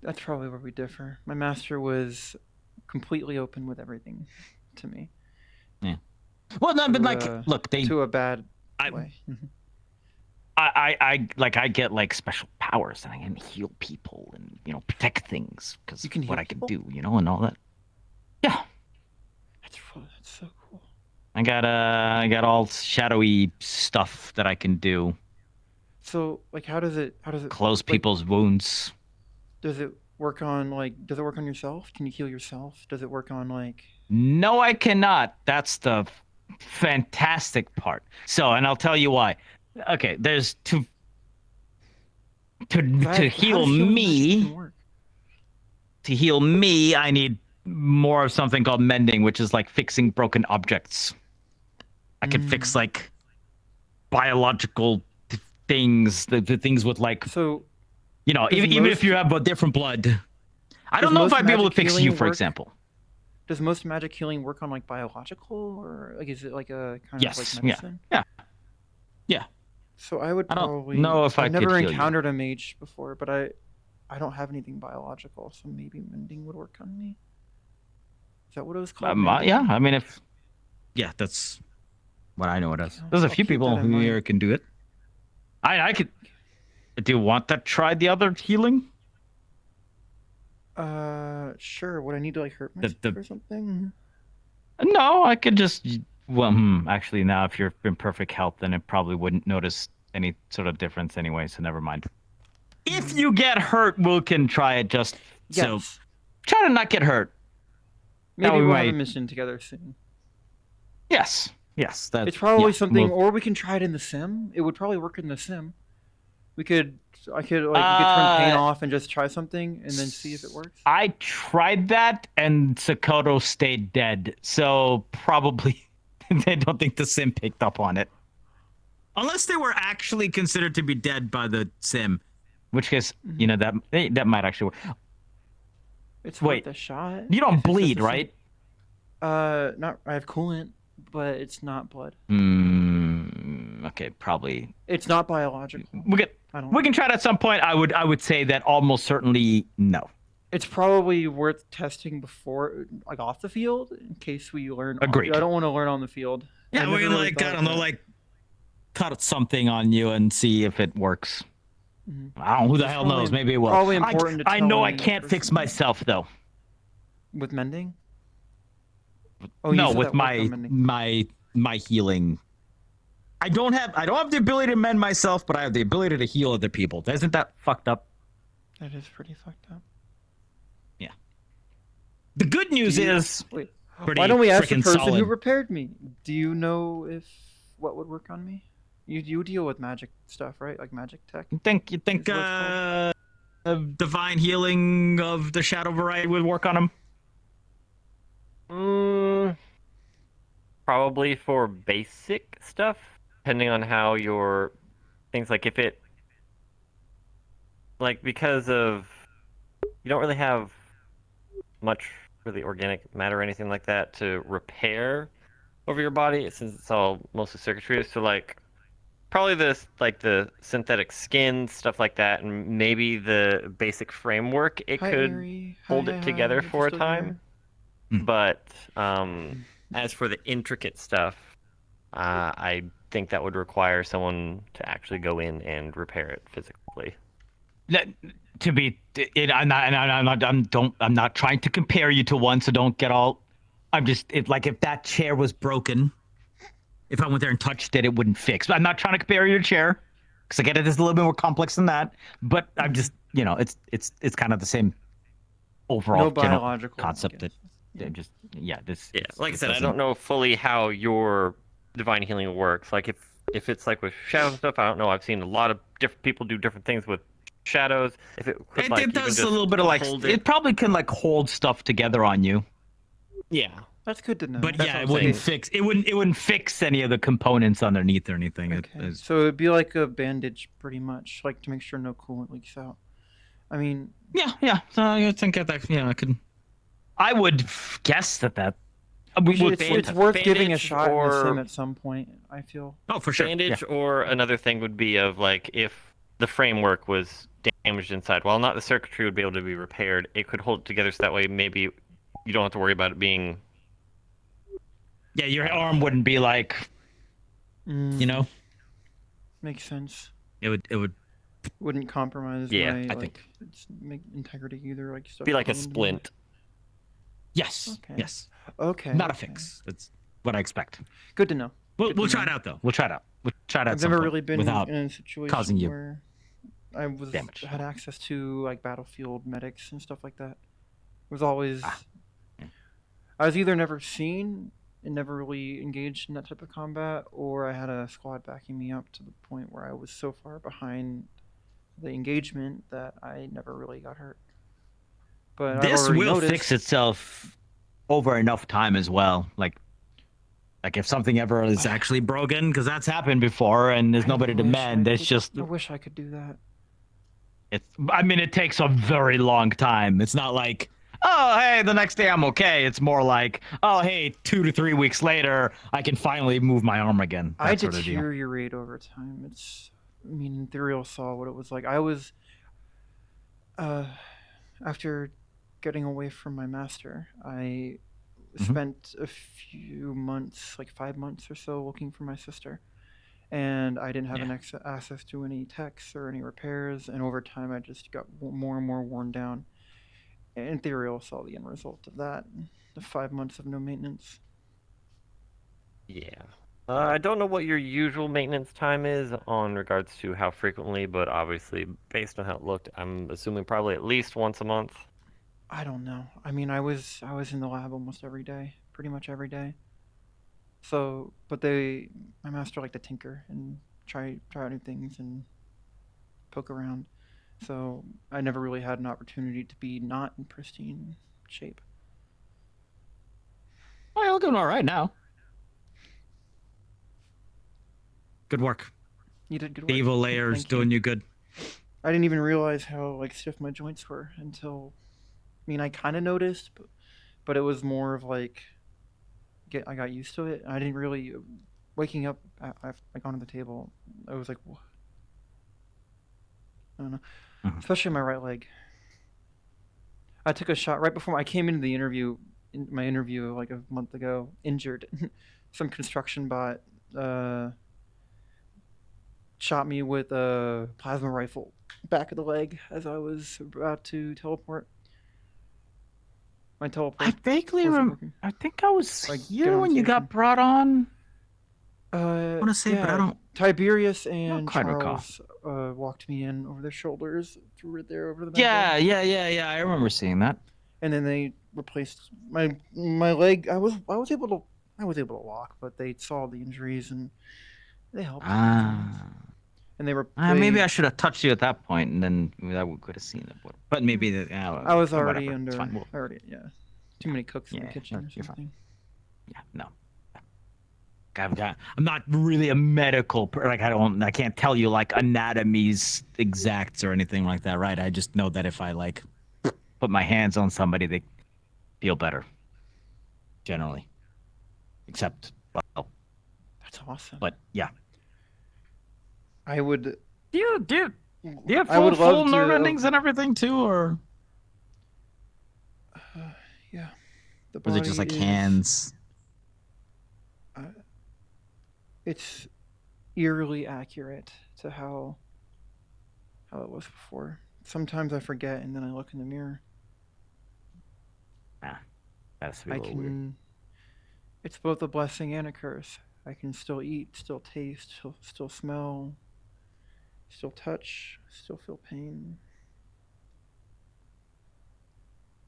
That's probably where we differ. My master was completely open with everything to me. Yeah. Well, no, but like, look, they to a bad way. I get like special powers and I can heal people and, you know, protect things because what I can do, you know, and all that. Yeah. That's so cool. I got all shadowy stuff that I can do. So like, how does it close people's wounds? Does it work on does it work on yourself? Can you heal yourself? Does it work on like? No, I cannot. That's the fantastic part. So, and I'll tell you why. Okay, there's to heal me. To heal me, I need more of something called mending, which is like fixing broken objects. I can fix like biological things, the things with like, so, you know, even if you have a different blood. I don't know if I'd be able to fix you, for example. Does most magic healing work on like biological, or like is it like a kind of like medicine? Yeah. So I would probably. I don't know if I've never encountered a mage before, but I don't have anything biological, so maybe mending would work on me. Is that what it was called? Yeah, I mean, that's what I know it as. There's a few people who here can do it. I could. Do you want to try the other healing? Sure. Would I need to like hurt myself or something? No, I could just. Well, actually, now if you're in perfect health, then it probably wouldn't notice any sort of difference anyway. So never mind. If you get hurt, we can try it. Just so try to not get hurt. Maybe we'll have a mission together soon. Yes. It's probably something, or we can try it in the sim. It would probably work in the sim. I could turn pain off and just try something and then see if it works. I tried that and Sakoto stayed dead, so probably I don't think the sim picked up on it. Unless they were actually considered to be dead by the sim, in which case, you know, that might actually work. It's worth a shot. You don't bleed, right? Not. I have coolant, but it's not blood. Okay, probably. It's not biological. We can try it at some point. I would say that almost certainly no. It's probably worth testing before, like off the field, in case we learn. Agreed. I don't want to learn on the field. Yeah, we can I don't know, like cut something on you and see if it works. I don't know. Who the hell knows? Maybe it will. Probably important to I know I can't fix myself though. With mending? No, with my healing. I don't have the ability to mend myself, but I have the ability to heal other people. Isn't that fucked up? That is pretty fucked up. Yeah. The good news is, why don't we ask the frickin' person solid. who repaired me? Do you know if what would work on me? You deal with magic stuff, right? Like magic tech. You think divine healing of the shadow variety would work on him? Probably for basic stuff, depending on how your things, like if it, like because of, you don't really have much really organic matter or anything like that to repair over your body, since it's all mostly circuitry. So like probably the synthetic skin, stuff like that, and maybe the basic framework, it could hold it together for a time. But as for the intricate stuff, I think that would require someone to actually go in and repair it physically. I'm not trying to compare you to one, so don't get all. I'm just like, if that chair was broken, if I went there and touched it, it wouldn't fix. But I'm not trying to compare you to a chair, because I get it is a little bit more complex than that. But I'm just, it's kind of the same overall biological concept that Like I said, I don't know fully how your divine healing works. Like if it's like with shadows and stuff, I don't know. I've seen a lot of different people do different things with shadows. If it could, it does a little bit of like, it probably can like hold stuff together on you. Yeah, that's good to know. But yeah, it wouldn't fix. It wouldn't fix any of the components underneath or anything. Okay. So it'd be like a bandage, pretty much, like to make sure no coolant leaks out. I mean. Yeah. So I think that. Yeah, I could. I would guess that. It's worth giving a shot in the sim at some point, I feel. Oh, for sure. Bandage, or another thing would be of like, if the framework was damaged inside, while not the circuitry would be able to be repaired, it could hold it together so that way maybe you don't have to worry about it being. Yeah, your arm wouldn't be like, Makes sense. It would. Wouldn't compromise. Yeah, I think its integrity either, like stuff. Be like a splint. Yes. Okay. Yes. Okay. Not a fix. That's what I expect. Good to know. We'll try it out though. We'll try it out. I've never really been in a situation causing you where I had access to like battlefield medics and stuff like that. It was always I was either never seen and never really engaged in that type of combat, or I had a squad backing me up to the point where I was so far behind the engagement that I never really got hurt. But this will fix itself over enough time as well. Like if something ever is actually broken, because that's happened before, and there's nobody to mend. It's just. I wish I could do that. It takes a very long time. It's not like, oh, hey, the next day I'm okay. It's more like, oh, hey, 2 to 3 weeks later, I can finally move my arm again. I deteriorate over time. Ethereal saw what it was like. I was, after getting away from my master, I spent a few months, like 5 months or so, looking for my sister. And I didn't have access to any techs or any repairs, and over time I just got more and more worn down. And Ethereal saw the end result of that, the 5 months of no maintenance. Yeah. I don't know what your usual maintenance time is on regards to how frequently, but obviously, based on how it looked, I'm assuming probably at least once a month. I don't know. I was in the lab almost every day, pretty much every day. So, but my master liked to tinker and try out new things and poke around. So I never really had an opportunity to be not in pristine shape. Well, you're looking all right now. Good work. You did good work. The evil layer's doing you good. I didn't even realize how stiff my joints were until. I kind of noticed, but it was more of like. I got used to it. I didn't really. Waking up, like onto the table, I was like, what? I don't know. Especially my right leg. I took a shot right before I came into the interview. In my interview like a month ago, injured. Some construction bot shot me with a plasma rifle back of the leg as I was about to teleport. My teleport. I vaguely remember. I think I was here when you got brought on. I want to say, but I don't. Tiberius and Charles walked me in over their shoulders through there over the back. Yeah. I remember seeing that. And then they replaced my leg. I was able to walk, but they saw the injuries and they helped. And they were. Maybe I should have touched you at that point, and then I could have seen it. But maybe I was already whatever. It's under. fine. Too many cooks in the kitchen or something. Yeah, no. I'm not really a medical I can't tell you like anatomies exacts or anything like that, right? I just know that if I like put my hands on somebody, they feel better. Generally. Except, well. That's awesome. But yeah. I would. Do you have full nerve endings and everything too, or? Yeah. Or is it just like hands? It's eerily accurate to how it was before. Sometimes I forget, and then I look in the mirror. That's a little weird. It's both a blessing and a curse. I can still eat, still taste, still smell, still touch, still feel pain.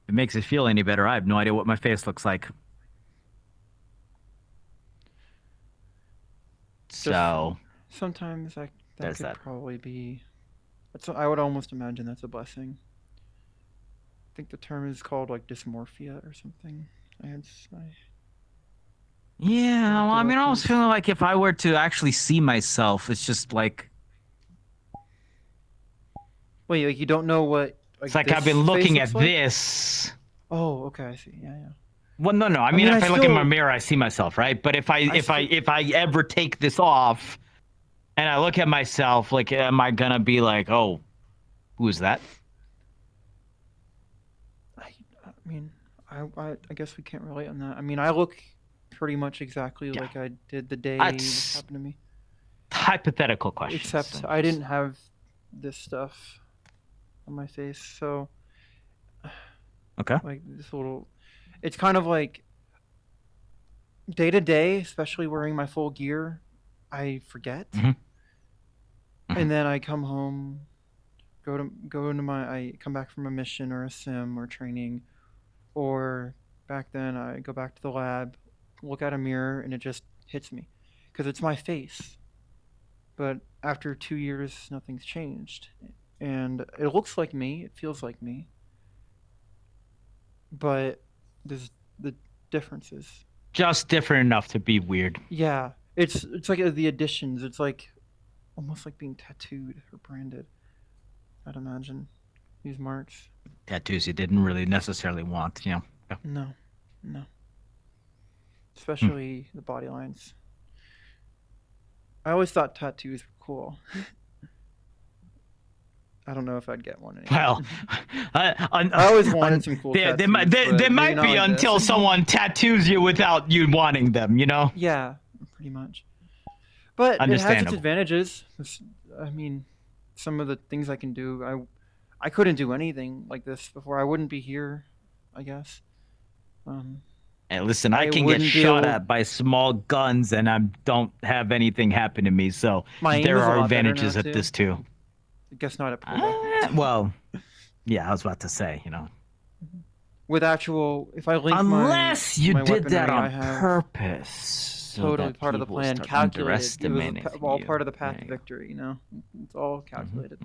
If it makes it feel any better, I have no idea what my face looks like. So sometimes that could probably be. I would almost imagine that's a blessing. I think the term is called like dysmorphia or something. Yeah, well, I mean, I was feeling like if I were to actually see myself, it's just like. Wait, like you don't know what? It's like I've been looking at this. Oh, okay, I see. Yeah. Well, no. I mean, if I look in my mirror, I see myself, right? But if I ever take this off, and I look at myself, like, am I gonna be like, oh, who is that? I mean, I guess we can't relate on that. I mean, I look pretty much exactly like I did the day this happened to me. Hypothetical question. Except I didn't have this stuff on my face, so. Okay. Like this little. It's kind of like day to day, especially wearing my full gear, I forget. And then I come home, I come back from a mission or a sim or training, or back then I go back to the lab, look at a mirror, and it just hits me because it's my face. But after 2 years, nothing's changed, and it looks like me, it feels like me, but there's the differences. Just different enough to be weird. Yeah, it's like the additions. It's like almost like being tattooed or branded. I'd imagine these marks. Tattoos you didn't really necessarily want, you know. No. Especially the body lines. I always thought tattoos were cool. I don't know if I'd get one anymore. Well, I always wanted some cool tattoos. There might be until someone tattoos you without you wanting them, you know? Yeah, pretty much. But it has its advantages. I mean, some of the things I can do, I couldn't do anything like this before. I wouldn't be here, I guess. Hey, listen, I can get shot at by small guns, and I don't have anything happen to me, so there are advantages at this too. I guess not at pool. Well, yeah, I was about to say, you know. With actual, if I link unless you my did that weaponry, on purpose, totally part of the plan, calculated. It was all part of the path to victory. You know, it's all calculated.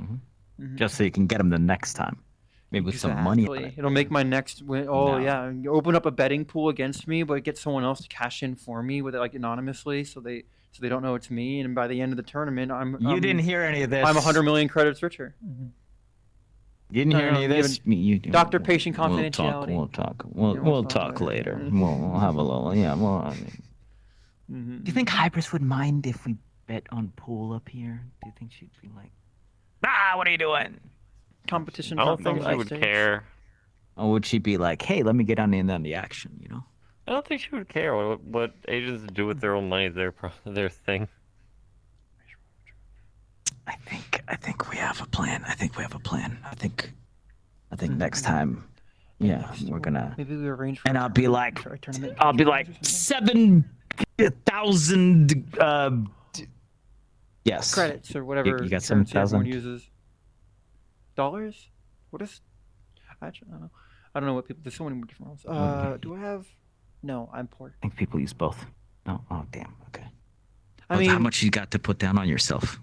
Just so you can get them the next time, maybe with some money on it. It'll make my next win. Oh yeah, you open up a betting pool against me, but get someone else to cash in for me with it, like anonymously, so they don't know it's me. And by the end of the tournament, You didn't hear any of this. I'm 100 million credits richer. You didn't hear any of this? Doctor-patient confidentiality. We'll talk later. We'll have a little. Yeah. Well, do you think Hybris would mind if we bet on pool up here? Do you think she'd be like, what are you doing? Competition. I don't think she would care. Or would she be like, hey, let me get on the action, you know? I don't think she would care what agents do with their own money. Their thing. I think we have a plan. I think next time, yeah, we're gonna. Maybe we arrange for. And I'll be like 7,000. Yes. Credits or whatever. You got 7,000. Uses. Dollars? What is? Actually, I don't know. I don't know what people. There's so many more different roles. Do I have? No, I'm poor. I think people use both. No. Oh, damn. Okay. I mean, how much you got to put down on yourself?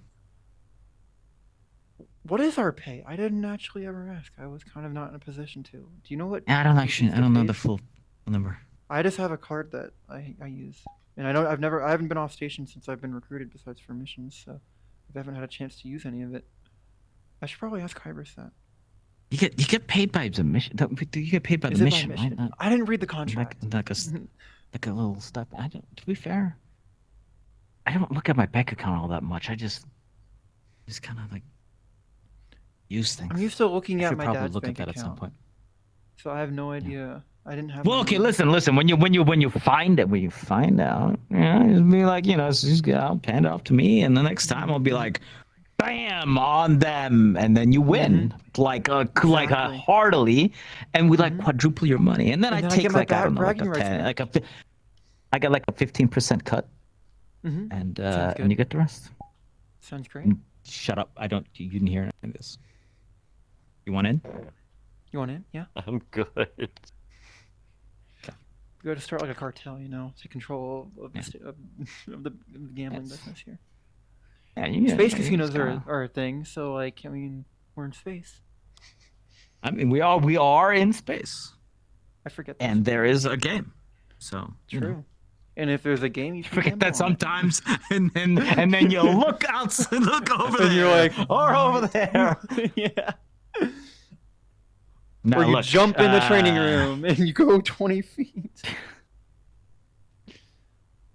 What is our pay? I didn't actually ever ask. I was kind of not in a position to. Do you know what? I don't know the full number. I just have a card that I use, and I haven't been off station since I've been recruited, besides for missions, so I haven't had a chance to use any of it. I should probably ask Hybris that. You get paid by the mission. You get paid by the mission, right? I didn't read the contract. Like a little step. To be fair, I don't look at my bank account all that much. I just kind of like use things. I'm used to looking at my probably dad's look bank at that account. at some point. So I have no idea. I didn't have. Well, okay, listen. When you find out, just be like, just I'll hand it off to me, and the next time I'll be like, bam, on them, and then you win like heartily, and we like quadruple your money, and then I take like I don't know, like a 10, I get like a 15% cut, and you get the rest. Sounds great. Shut up! You didn't hear any of this. You want in? You want in? Yeah. I'm good. We got to start like a cartel, take control of the gambling business here. Yeah, space casinos are a thing, so we're in space. I mean, we are in space. I forget. And there is a game, so true. And if there's a game, you forget that sometimes, and then you look out, look over there, and you're like, or over there. Yeah. Now, or you jump in the training room and you go 20 feet.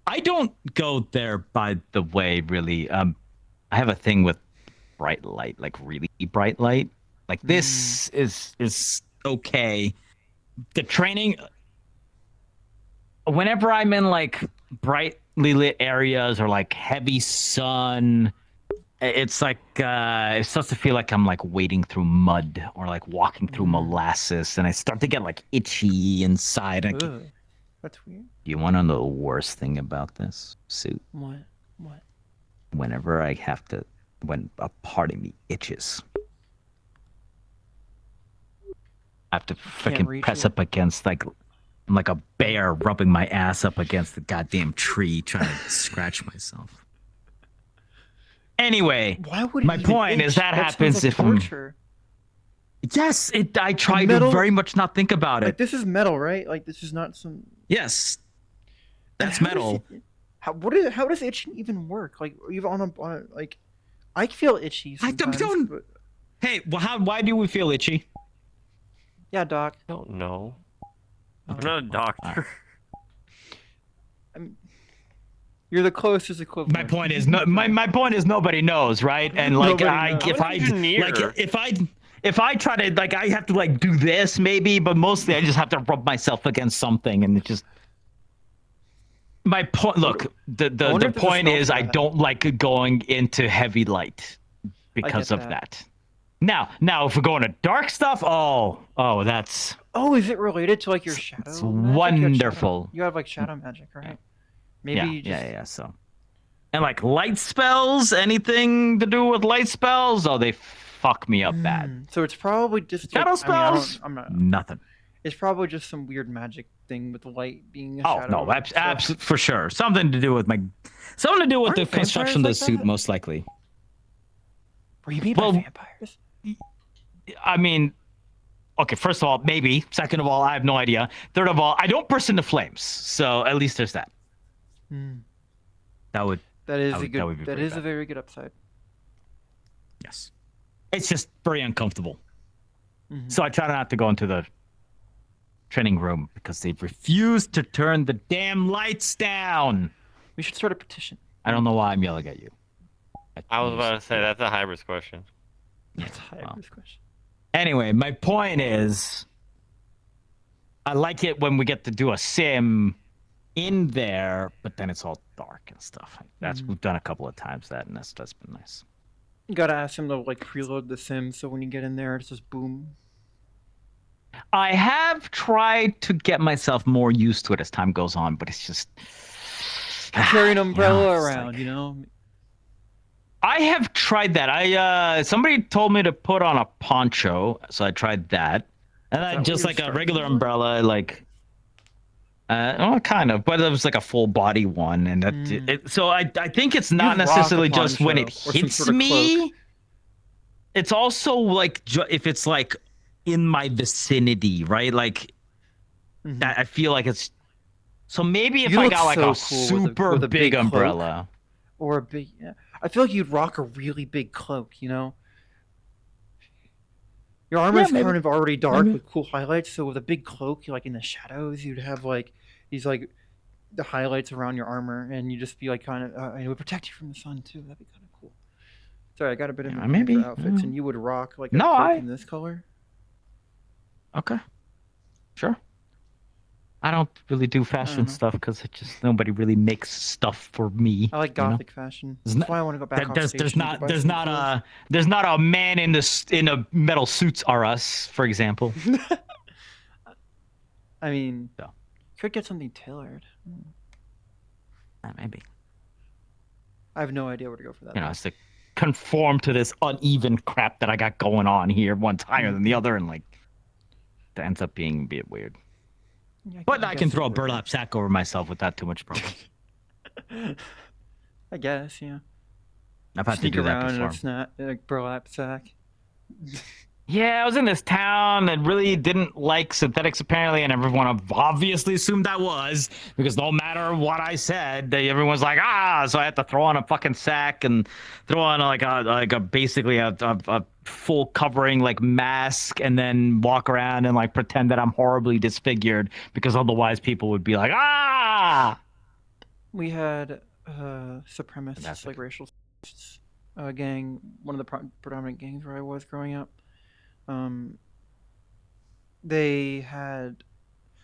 I don't go there, by the way, really. I have a thing with bright light, like really bright light. Like this is okay. The training, whenever I'm in like brightly lit areas or like heavy sun, it's like it starts to feel like I'm like wading through mud or like walking through molasses, and I start to get like itchy inside. That's weird. Do you want to know the worst thing about this suit? What? Whenever I have to, when a part of me itches, I have to freaking press up against I'm like a bear rubbing my ass up against the goddamn tree trying to scratch myself. Anyway, my point is that happens if torture. Yes, I try to very much not think about it. Like this is metal, right? Like this is not some. Yes, that's metal. How does itching even work? Like even on a like, I feel itchy sometimes. Hey, well, why do we feel itchy? Yeah, doc. I don't know. I'm not a doctor. You're the closest equivalent. My point is my point is nobody knows, right? And like if I try to I have to do this maybe, but mostly I just have to rub myself against something, and it just. My point. Look, the point is I don't like going into heavy light because of that. Now, if we're going to dark stuff, that's. Oh, is it related to your shadow? It's wonderful. You have shadow magic, right? Maybe yeah. So, and light spells, anything to do with light spells, they fuck me up bad. So it's probably just shadow spells. I'm not. Nothing. It's probably just some weird magic thing with the light being a shadow. Oh no, absolutely for sure. Something to do with the construction of the suit, most likely. What do you mean by vampires? I mean, okay. First of all, maybe. Second of all, I have no idea. Third of all, I don't burst into flames, so at least there's that. That is a very good upside. Yes, it's just very uncomfortable. So I try not to go into the training room because they refuse to turn the damn lights down. We should start a petition. I don't know why I'm yelling at you. I was about to say that's a Hybris question. That's a Hybris question. Anyway, my point is, I like it when we get to do a sim in there, but then it's all dark and stuff. We've done a couple of times and that's been nice. You gotta ask him to preload the sim so when you get in there, it's just boom. I have tried to get myself more used to it as time goes on, but it's just carry an umbrella around, I have tried that. Somebody told me to put on a poncho, so I tried that. And then just like a regular umbrella, like, well, kind of, but it was like a full body one, and that. So I think it's not necessarily just when it hits me. It's also like if it's like in my vicinity, right? Like, I feel like it's. So maybe if I got like a super with a big umbrella, or a big, I feel like you'd rock a really big cloak. You know, your armor's kind of already dark with cool highlights. So with a big cloak, you're like in the shadows, you'd have like these like the highlights around your armor, and you just be like kind of, and it would protect you from the sun too. That'd be kind of cool. Sorry, I got a bit of maybe for outfits, and you would rock like a cloak in this color. Okay, sure. I don't really do fashion stuff because it just nobody really makes stuff for me. I like gothic fashion. That's why I want to go back on stage. There's not a man in a metal suits are us, for example. I mean, could get something tailored. Maybe. I have no idea where to go for that. You know, it's to conform to this uneven crap that I got going on here. One's higher than the other, and like that ends up being a bit weird. Yeah, but I can throw a burlap sack over myself without too much problem. I guess, yeah. I've had to do that before. In a burlap sack. Yeah, I was in this town that really didn't like synthetics apparently, and everyone obviously assumed I was, because no matter what I said, everyone's like, so I had to throw on a fucking sack and throw on basically a full covering like mask, and then walk around and like pretend that I'm horribly disfigured, because otherwise people would be like, We had supremacists, like racial gang, one of the predominant gangs where I was growing up. They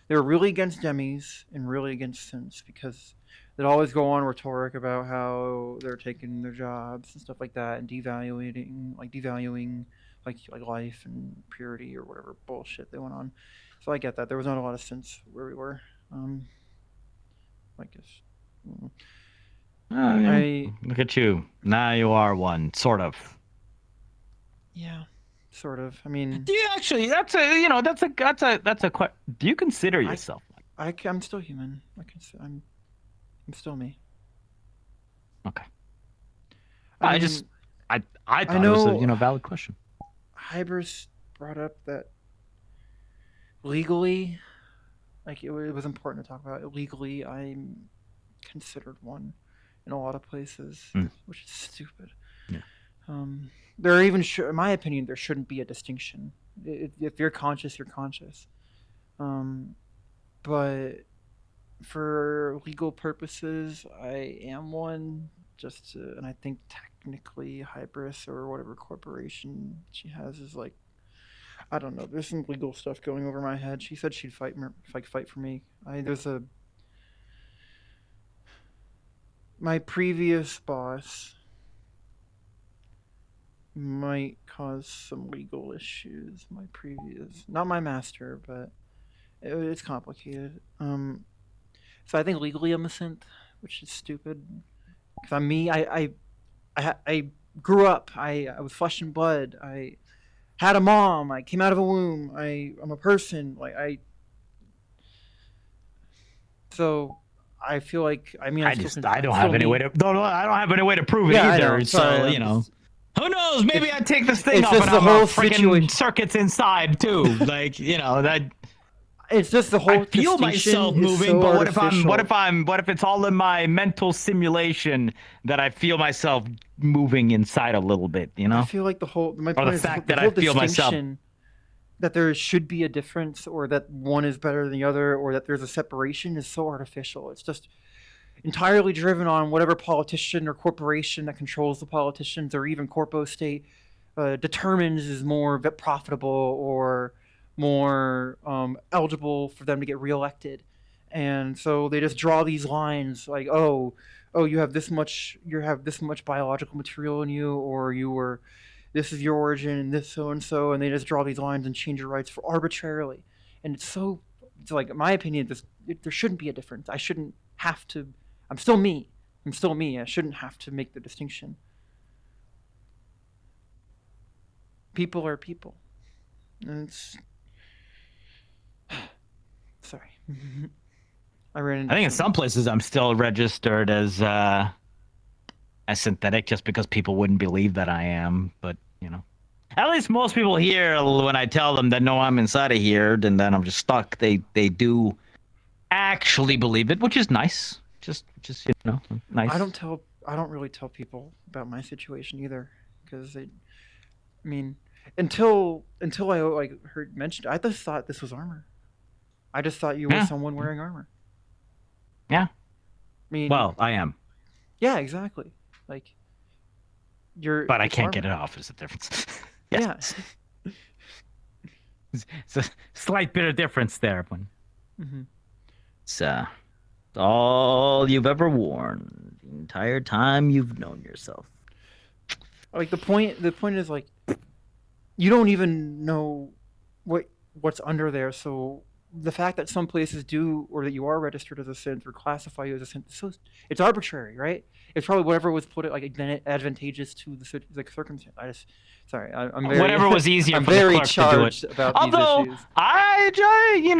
were really against demis and really against synths, because they'd always go on rhetoric about how they're taking their jobs and stuff like that, and devaluing like life and purity or whatever bullshit they went on. So I get that. There was not a lot of synths where we were. I guess. Look at you. Now you are one, sort of. Yeah. Sort of. I mean, do you actually? That's a. Do you consider yourself? I'm still human. I'm still me. Okay. I thought it was a valid question. Hybris brought up that legally, like it was important to talk about. Legally, I'm considered one in a lot of places, which is stupid. Yeah. There are even, in my opinion, there shouldn't be a distinction. If you're conscious, you're conscious. But for legal purposes, I am one. And I think technically Hybris or whatever corporation she has is like, I don't know. There's some legal stuff going over my head. She said she'd fight for me. My previous boss might cause some legal issues. Not my master, but it's complicated. So I think legally I'm a synth, which is stupid. Because I'm me. I grew up. I was flesh and blood. I had a mom. I came out of a womb. I'm a person. So I feel like I don't have any way to prove it either. So who knows? Maybe I take this thing off and I'm a freaking circuits inside too. That. It's just the whole. I feel myself moving, but what if it's all in my mental simulation that I feel myself moving inside a little bit? I feel like my point is that I feel myself. That there should be a difference, or that one is better than the other, or that there's a separation is so artificial. It's just entirely driven on whatever politician or corporation that controls the politicians, or even corpo state determines is more profitable or more eligible for them to get reelected. And so they just draw these lines like, you have this much biological material in you, or this is your origin and this so and so, and they just draw these lines and change your rights for arbitrarily. And it's like, in my opinion, there shouldn't be a difference. I shouldn't have to. I'm still me. I shouldn't have to make the distinction. People are people. And sorry. I ran into I think in some places I'm still registered as synthetic just because people wouldn't believe that I am. But you know, at least most people here, when I tell them that no, I'm inside of here, and then I'm just stuck, they do actually believe it, which is nice. Just you know, nice. I don't really tell people about my situation either, because I mean, until I like heard mentioned, I just thought this was armor. I just thought you were someone wearing armor. Yeah. I mean, well, I am. Yeah, exactly. Like, But I can't get it off. Is the difference? Yeah. It's a slight bit of difference there, but it's all you've ever worn the entire time you've known yourself. Like the point is like, you don't even know what's under there, so the fact that some places do, or that you are registered as a synth or classify you as a synth, so it's arbitrary, right? It's probably whatever was put it like advantageous to the circumstance. I'm very whatever was easier I'm for very the clerk charged to do it. about Although these issues.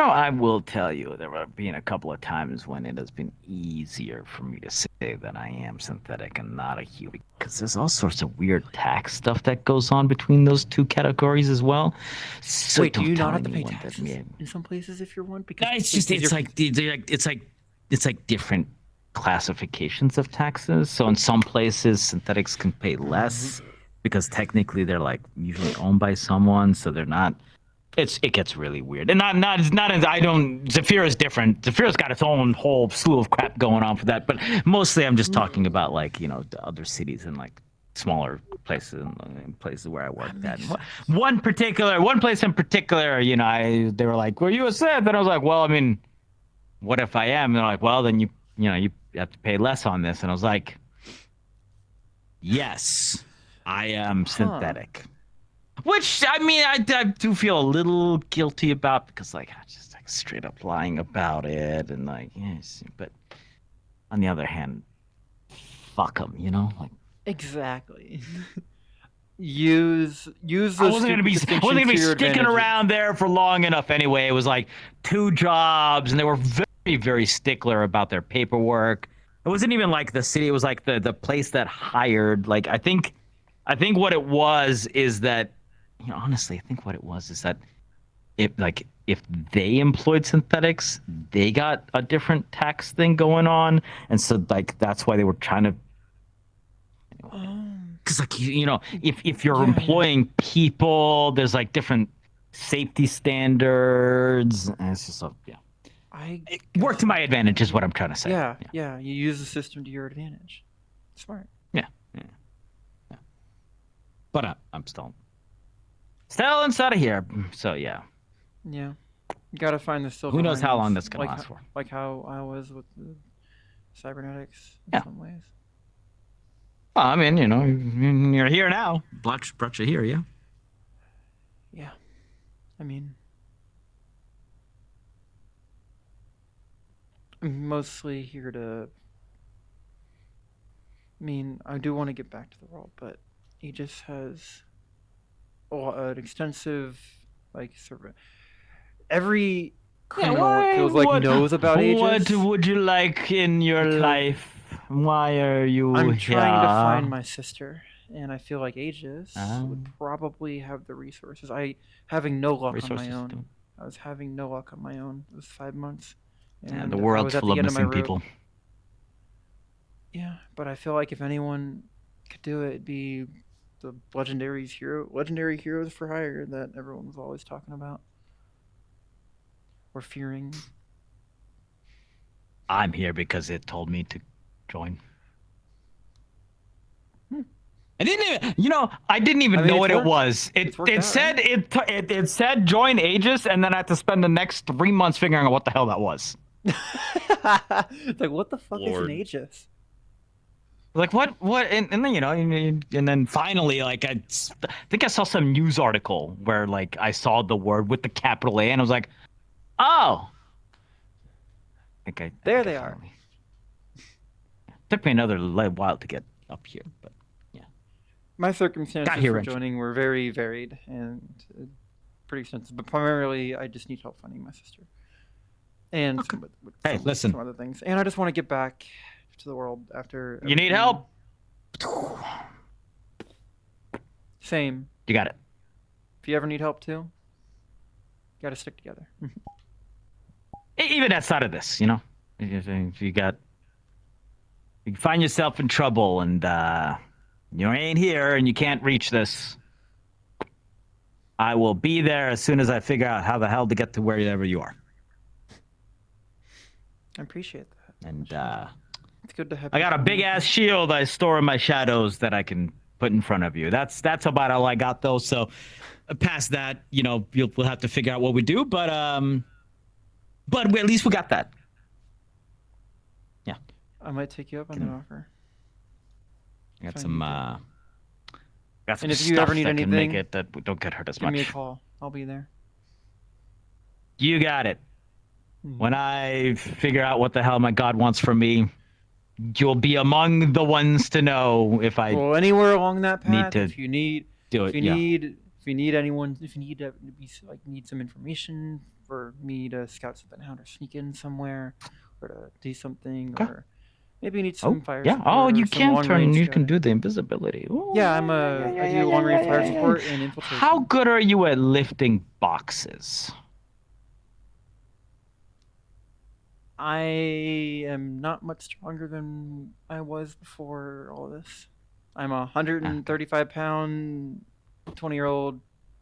I will tell you there have been a couple of times when it has been easier for me to say that I am synthetic and not a human, because there's all sorts of weird tax stuff that goes on between those two categories as well. So wait, do you not have to pay taxes in some places if you're one? Because it's like different classifications of taxes. So in some places, synthetics can pay less because technically they're like usually owned by someone, so they're not. It gets really weird, and Zafira is different. Zafira's got its own whole slew of crap going on for that, but mostly I'm just talking about like the other cities and like smaller places and places where I worked at. One place in particular, they were like, "Were you a synth?" And I was like, "Well, I mean, what if I am?" And they're like, "Well, then you have to pay less on this." And I was like, "Yes, I am synthetic." Which, I mean, I do feel a little guilty about, because like I'm just like straight up lying about it, and like, yes. But on the other hand, fuck them, like. Exactly. use those. I wasn't gonna be sticking around there for long enough anyway. It was like 2 jobs, and they were very, very stickler about their paperwork. It wasn't even like the city. It was like the place that hired. Like I think what it was is that, honestly, I think what it was is that if they employed synthetics, they got a different tax thing going on, and so like that's why they were trying to. Because like if you're employing people, there's like different safety standards, and it's just it worked to my advantage, is what I'm trying to say. Yeah. You use the system to your advantage. Smart. Yeah. But I'm still inside of here, so yeah. Yeah, you gotta find the silver. Who knows how linings, long that's gonna last for? Like how I was with the cybernetics in some ways. Well, I mean, you're here now. Brought you here, yeah. Yeah, I mean, I'm mostly here to. I mean, I do want to get back to the world, but Aegis has an extensive, like, sort of every criminal it feels like knows about Aegis. What would you like in your life? Why are you I'm here? trying to find my sister, and I feel like Aegis would probably have the resources. Having no luck on my own. I was having no luck on my own. It was 5 months. And the world's full of missing people. Yeah, but I feel like if anyone could do it, it'd be the legendary heroes for hire that everyone was always talking about. Or fearing. I'm here because it told me to join. I didn't even know what it was. It said join Aegis, and then I had to spend the next 3 months figuring out what the hell that was. It's like, what the fuck is an Aegis? Like what and then and then finally, like I think I saw some news article where like I saw the word with the capital A, and I was like, oh, there they are. Took me another while to get up here, but yeah. My circumstances for joining were very varied and pretty extensive, but primarily I just need help finding my sister. And listen. some other things. And I just want to get back to the world after. You need help? Same. You got it. If you ever need help too, you gotta stick together. Even outside of this, you know, if you find yourself in trouble and you ain't here and you can't reach this, I will be there as soon as I figure out how the hell to get to wherever you are. I appreciate that. And it's good to have. I got a big ass shield I store in my shadows that I can put in front of you. That's about all I got though. So past that, you know, we'll have to figure out what we do. But at least we got that. Yeah. I might take you up on that offer. I got some. Got some and if you stuff ever need that anything, can make it that we don't get hurt as much. Give me a call. I'll be there. You got it. When I figure out what the hell my God wants from me, you'll be among the ones to know if I. Well, anywhere along that path, need to if you need, do if it, you need anyone, if you need to be need some information for me to scout something out or sneak in somewhere, or to do something, or maybe you need some fire. Yeah. support Oh, or you some can turn. long-range You can do the invisibility. Ooh, Yeah, I do long range fire support and infiltration. How good are you at lifting boxes? I am not much stronger than I was before all this. I'm a 135-pound, 20-year-old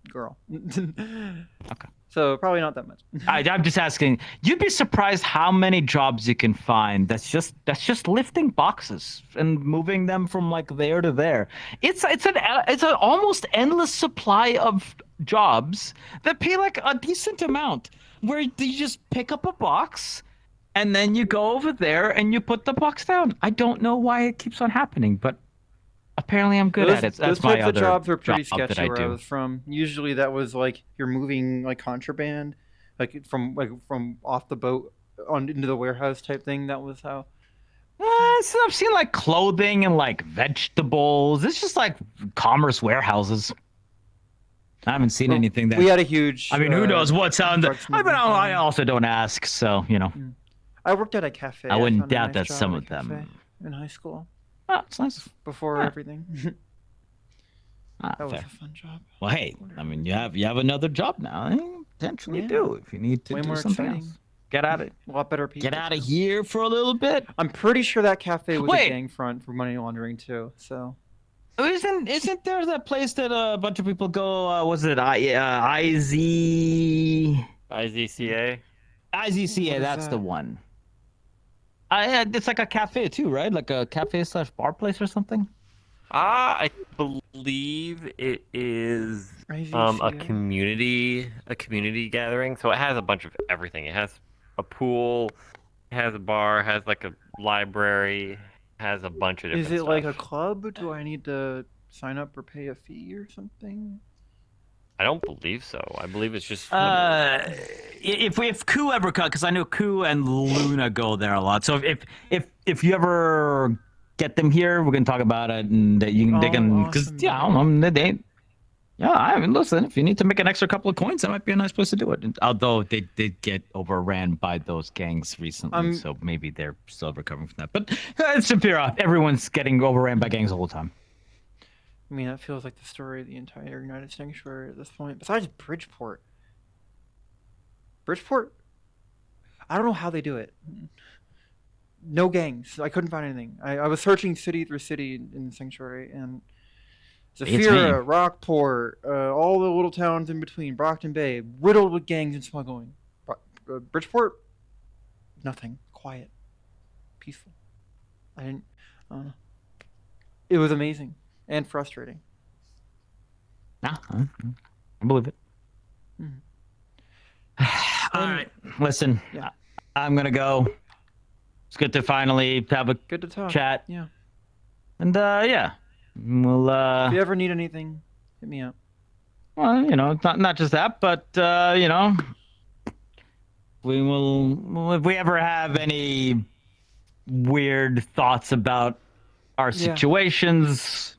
girl. Okay. So probably not that much. I'm just asking. You'd be surprised how many jobs you can find. That's just lifting boxes and moving them from like there to there. It's an almost endless supply of jobs that pay like a decent amount. Where you just pick up a box, and then you go over there and you put the box down. I don't know why it keeps on happening, but apparently I'm good at it. That's those my types of other jobs were pretty job that sketchy I where I do. was from. Usually that was like you're moving like contraband, like from off the boat on into the warehouse type thing. That was how. So I've seen like clothing and like vegetables. It's just like commerce warehouses. I haven't seen anything that. We had a huge. I mean, who knows what's on the. I also don't ask, so you know. I worked at a cafe. I wouldn't found a doubt nice that job some at a of them. cafe in high school. Oh, it's nice. Before everything. That was fair. a fun job. Well, hey, I mean, you have another job now. Potentially do if you need to Way do more something exciting. else. Get out of it. A lot better people. Get out of here for a little bit. I'm pretty sure that cafe was Wait. a gang front for money laundering too. So. Isn't there that place that a bunch of people go? Was it IZ? IZCA? IZCA, that's the one. It's like a cafe too, right? Like a cafe / bar place or something. I believe it is a community gathering. So it has a bunch of everything. It has a pool, it has a bar, has like a library, has a bunch of different Is it stuff. like a club? Do I need to sign up or pay a fee or something? I don't believe so. I believe it's just. If Koo ever cut, because I know Koo and Luna go there a lot. So if you ever get them here, we can talk about it, and they can because I mean, listen, if you need to make an extra couple of coins, that might be a nice place to do it. Although they did get overran by those gangs recently, so maybe they're still recovering from that. But it's Sapphira. Everyone's getting overran by gangs all the time. I mean, that feels like the story of the entire United Sanctuary at this point. Besides Bridgeport. Bridgeport? I don't know how they do it. No gangs. I couldn't find anything. I was searching city through city in the Sanctuary, and Zafira, Rockport, all the little towns in between, Brockton Bay, riddled with gangs and smuggling. Bridgeport? Nothing. Quiet. Peaceful. It was amazing. And frustrating. I believe it. All right, listen. Yeah. I'm gonna go. It's good to finally have a good to talk. Chat. Yeah. And yeah, we'll. If you ever need anything, hit me up. Well, you know, not just that, but you know, we will. If we ever have any weird thoughts about our situations.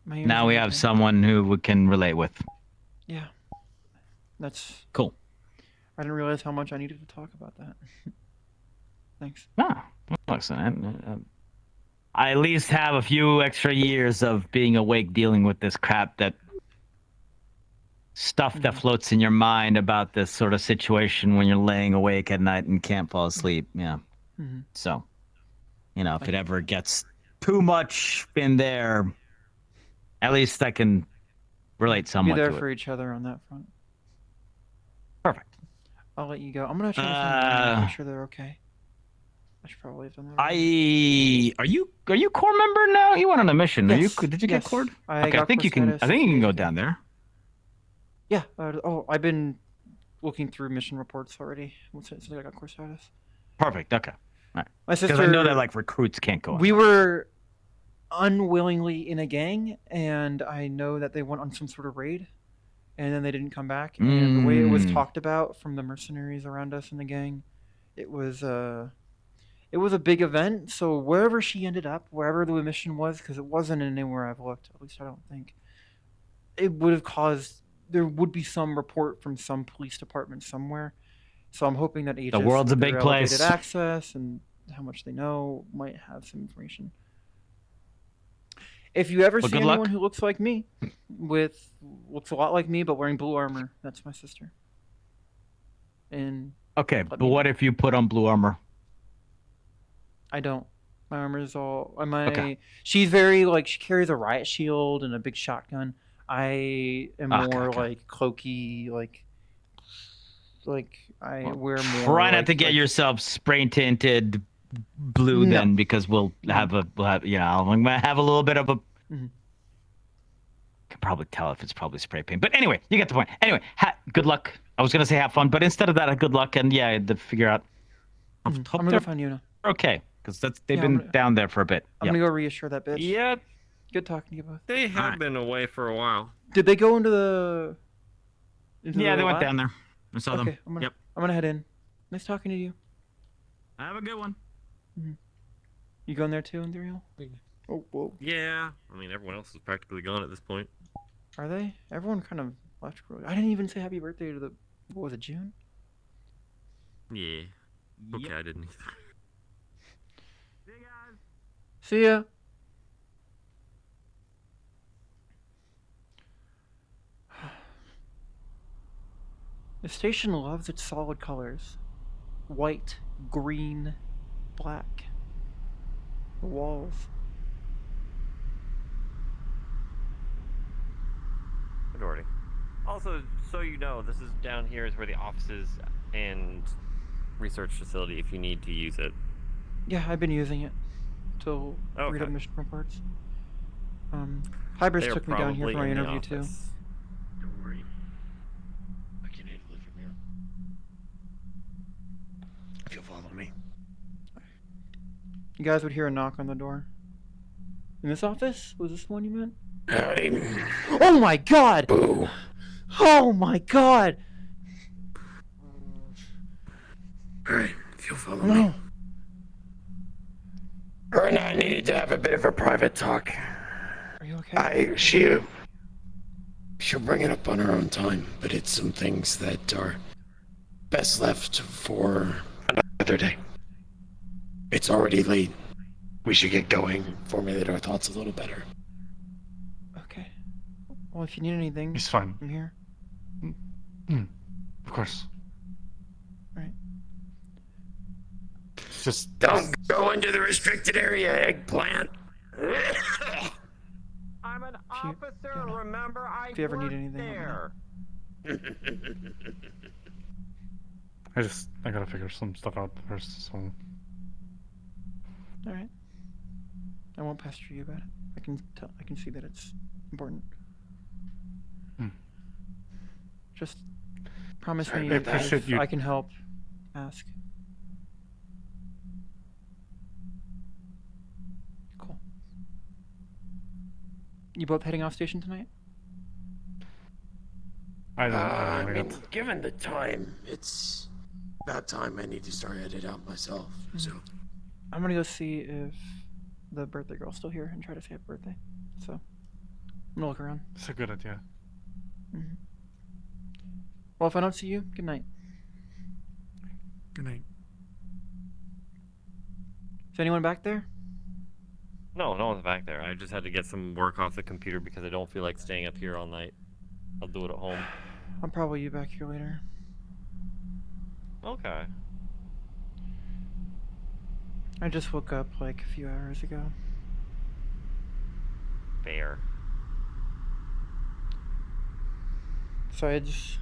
Now we have someone who we can relate with. Yeah. That's cool. I didn't realize how much I needed to talk about that. Thanks. Ah, listen, I at least have a few extra years of being awake dealing with this crap that that floats in your mind about this sort of situation when you're laying awake at night and can't fall asleep. Yeah. So, if it ever gets too much in there, at least I can relate somewhat Be there to for it. each other on that front. Perfect. I'll let you go. I'm gonna try to find them, make sure they're okay. I should probably have done that. Are you core member now? You went on a mission. Yes. Did you get cored? I Okay, I think you can. I think you can go down there. Yeah. I've been looking through mission reports already since I got core status. Perfect. Okay. All right. My sister. Because I know that like recruits can't go. We were unwillingly in a gang, and I know that they went on some sort of raid, and then they didn't come back. And the way it was talked about from the mercenaries around us in the gang, it was a big event. So wherever she ended up, wherever the mission was, because it wasn't anywhere I've looked, at least I don't think, it would have caused. There would be some report from some police department somewhere. So I'm hoping that Aegis, the world's a with big their place. elevated access and how much they know, might have some information. If you ever see anyone who looks like me, looks a lot like me, but wearing blue armor, that's my sister. And okay, but what if you put on blue armor? I don't. My armor is all. Okay. She's very she carries a riot shield and a big shotgun. I am more like cloaky, I wear more. Try not to get yourself spray tinted blue then, because we'll have I'm gonna have a little bit of a. Can probably tell if it's probably spray paint, but anyway, you get the point. Anyway, good luck. I was gonna say have fun, but instead of that, good luck and to figure out. I'm gonna go find Yuna. Okay, because they've been down there for a bit. I'm gonna go reassure that bitch. Yeah. Good talking to you both. They have been away for a while. Did they go into the? They went down there. I saw them. I'm gonna head in. Nice talking to you. Have a good one. You going there too, Imperial? Oh, whoa. Yeah. I mean, everyone else is practically gone at this point. Are they? Everyone kind of left. I didn't even say happy birthday to what was it, June? Yeah. Okay, I didn't either. See ya. The station loves its solid colors. White, green, black. The walls. Majority. Also, so you know, this is down here is where the offices and research facility if you need to use it. Yeah, I've been using it to read up mission reports. Hybris took me down here for my interview too. Don't worry. I can handle it from here. If you'll follow me. You guys would hear a knock on the door. In this office? Was this the one you meant? Howdy. Oh my god! Boo. Oh my god! Alright, if you'll follow me. Her and I needed to have a bit of a private talk. Are you okay? She'll bring it up on her own time, but it's some things that are best left for another day. It's already late. We should get going, formulate our thoughts a little better. Okay. Well, if you need anything, he's fine. I'm here. Of course. Right. Just don't go into the restricted area, eggplant. I'm an officer. Remember, if you ever need anything, there. I gotta figure some stuff out first. So. All right. I won't pester you about it. I can see that it's important. Just promise me if I can help. Ask. Cool. You both heading off station tonight? I mean, given the time, it's about time I need to start headed out myself. So I'm gonna go see if the birthday girl's still here and try to say happy birthday. So I'm gonna look around. It's a good idea. Well, if I don't see you, good night. Good night. Is anyone back there? No, no one's back there. I just had to get some work off the computer because I don't feel like staying up here all night. I'll do it at home. I'll probably be back here later. Okay. I just woke up like a few hours ago. Fair. Besides,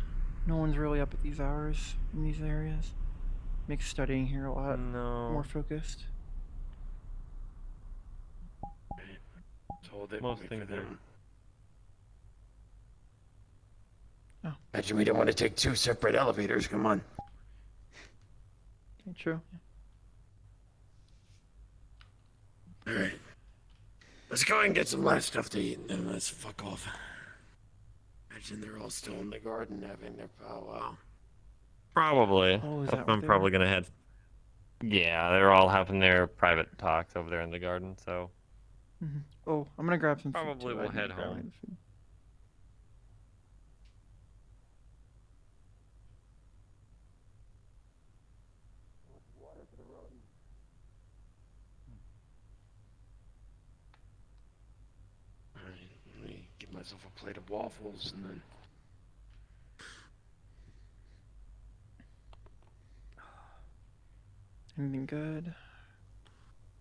no one's really up at these hours in these areas. Makes studying here a lot more focused. Most things are. Oh. Imagine we don't want to take 2 separate elevators. Come on. True. All right. Let's go and get some last stuff to eat, and then let's fuck off. Imagine they're all still in the garden having their powwow. Probably. Oh, is That's that when I'm what probably gonna head. Yeah, they're all having their private talks over there in the garden, so. Mm-hmm. Oh, I'm gonna grab some food. Probably we'll head home. Alright, let me give myself a plate of waffles and then. Anything good?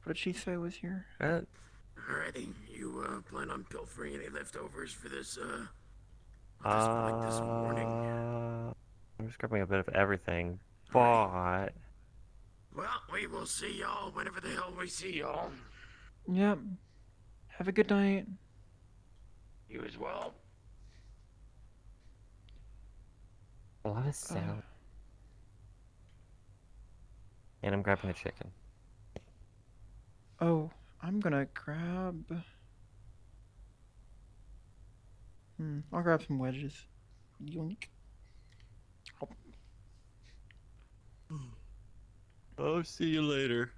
What did she say was here? Alrighty, you plan on pilfering any leftovers for this this morning? I'm just grabbing a bit of everything, but. Well, we will see y'all whenever the hell we see y'all. Yep. Have a good night. You as well. A lot of sound. And I'm grabbing a chicken. Oh, I'm gonna grab... I'll grab some wedges. Yoink. I'll see you later.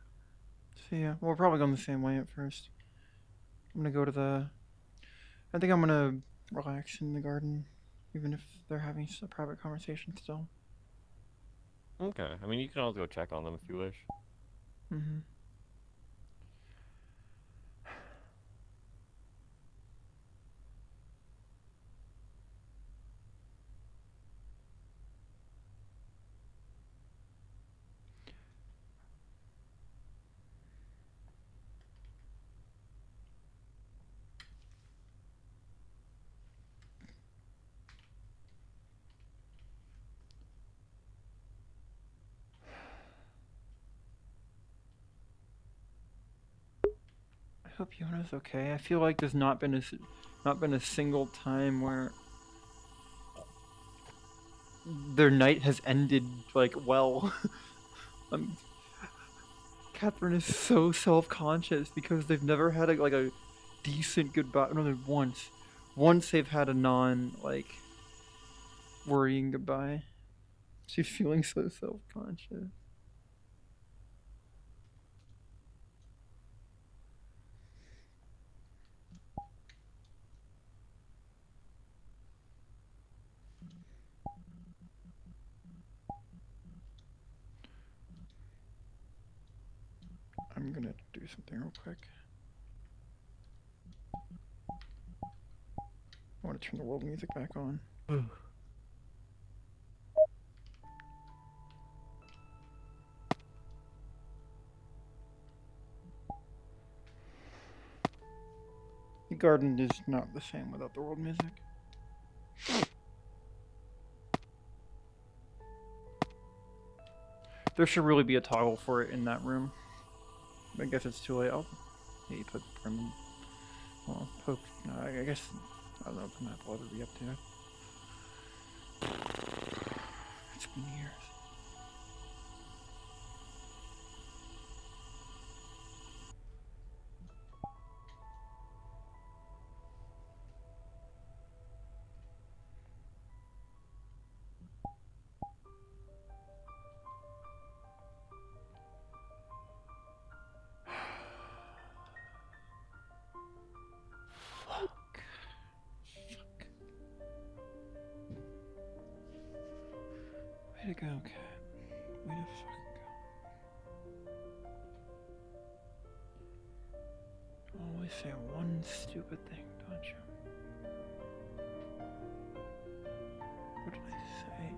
See ya. Well, we're probably going the same way at first. I'm gonna go to the... I think I'm gonna relax in the garden, even if they're having a private conversation still. Okay. I mean, you can always go check on them if you wish. Mm-hmm. I hope Yona's okay. I feel like there's not been a single time where their night has ended like well. Katherine is so self-conscious because they've never had a decent goodbye. No, once they've had a worrying goodbye. She's feeling so self-conscious. I'm gonna do something real quick. I want to turn the world music back on. The garden is not the same without the world music. There should really be a toggle for it in that room. I guess it's too late. Oh, yeah, you put Brim. Well, Poke. No, I guess I don't know if the map will ever be up to it. It's been years. Way to go, say one stupid thing, don't you? What did I say?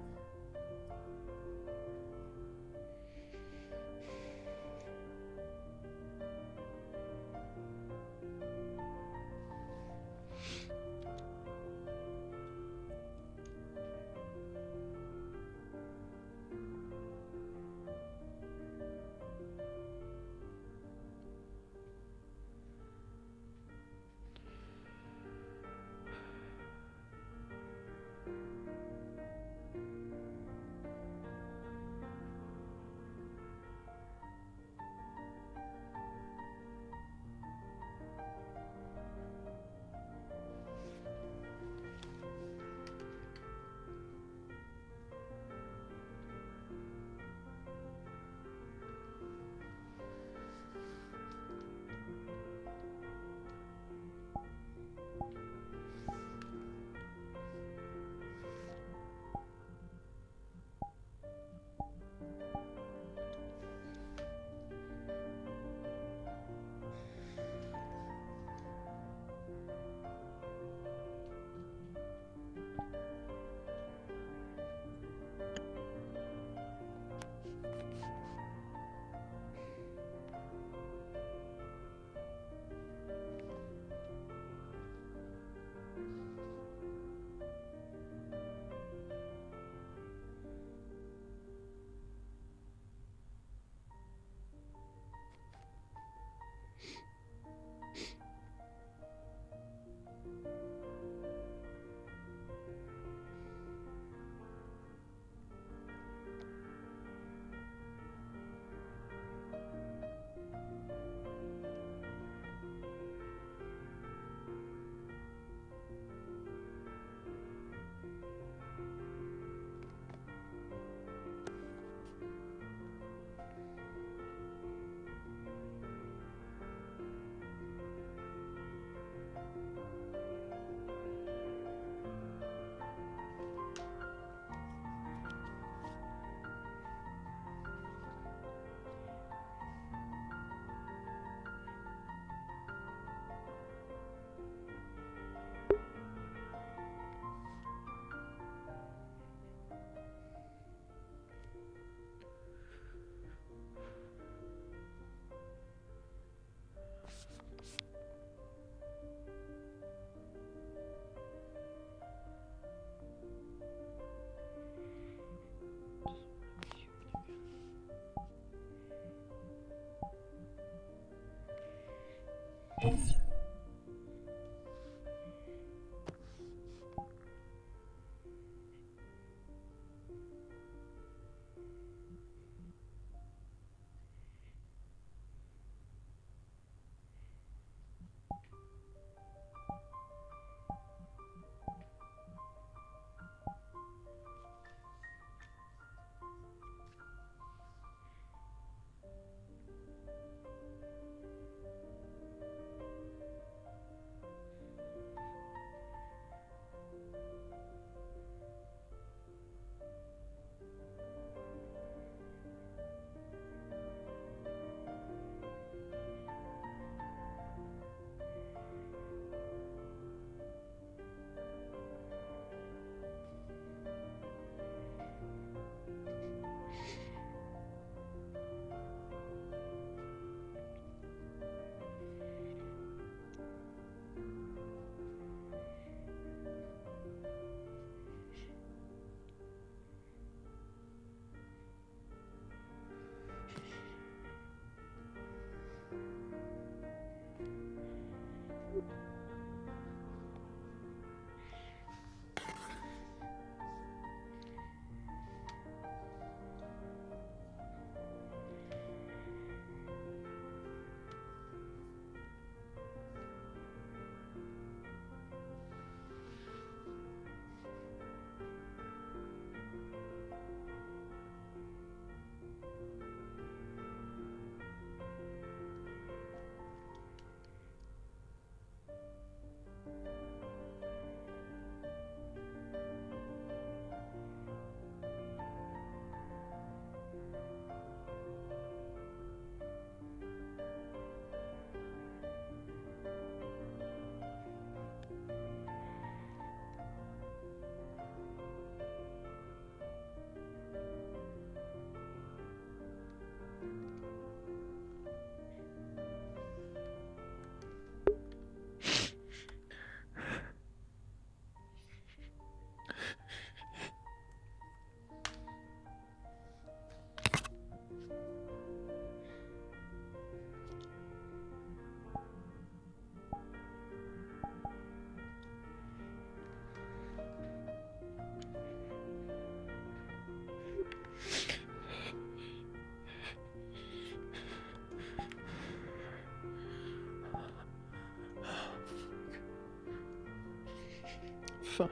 Fuck.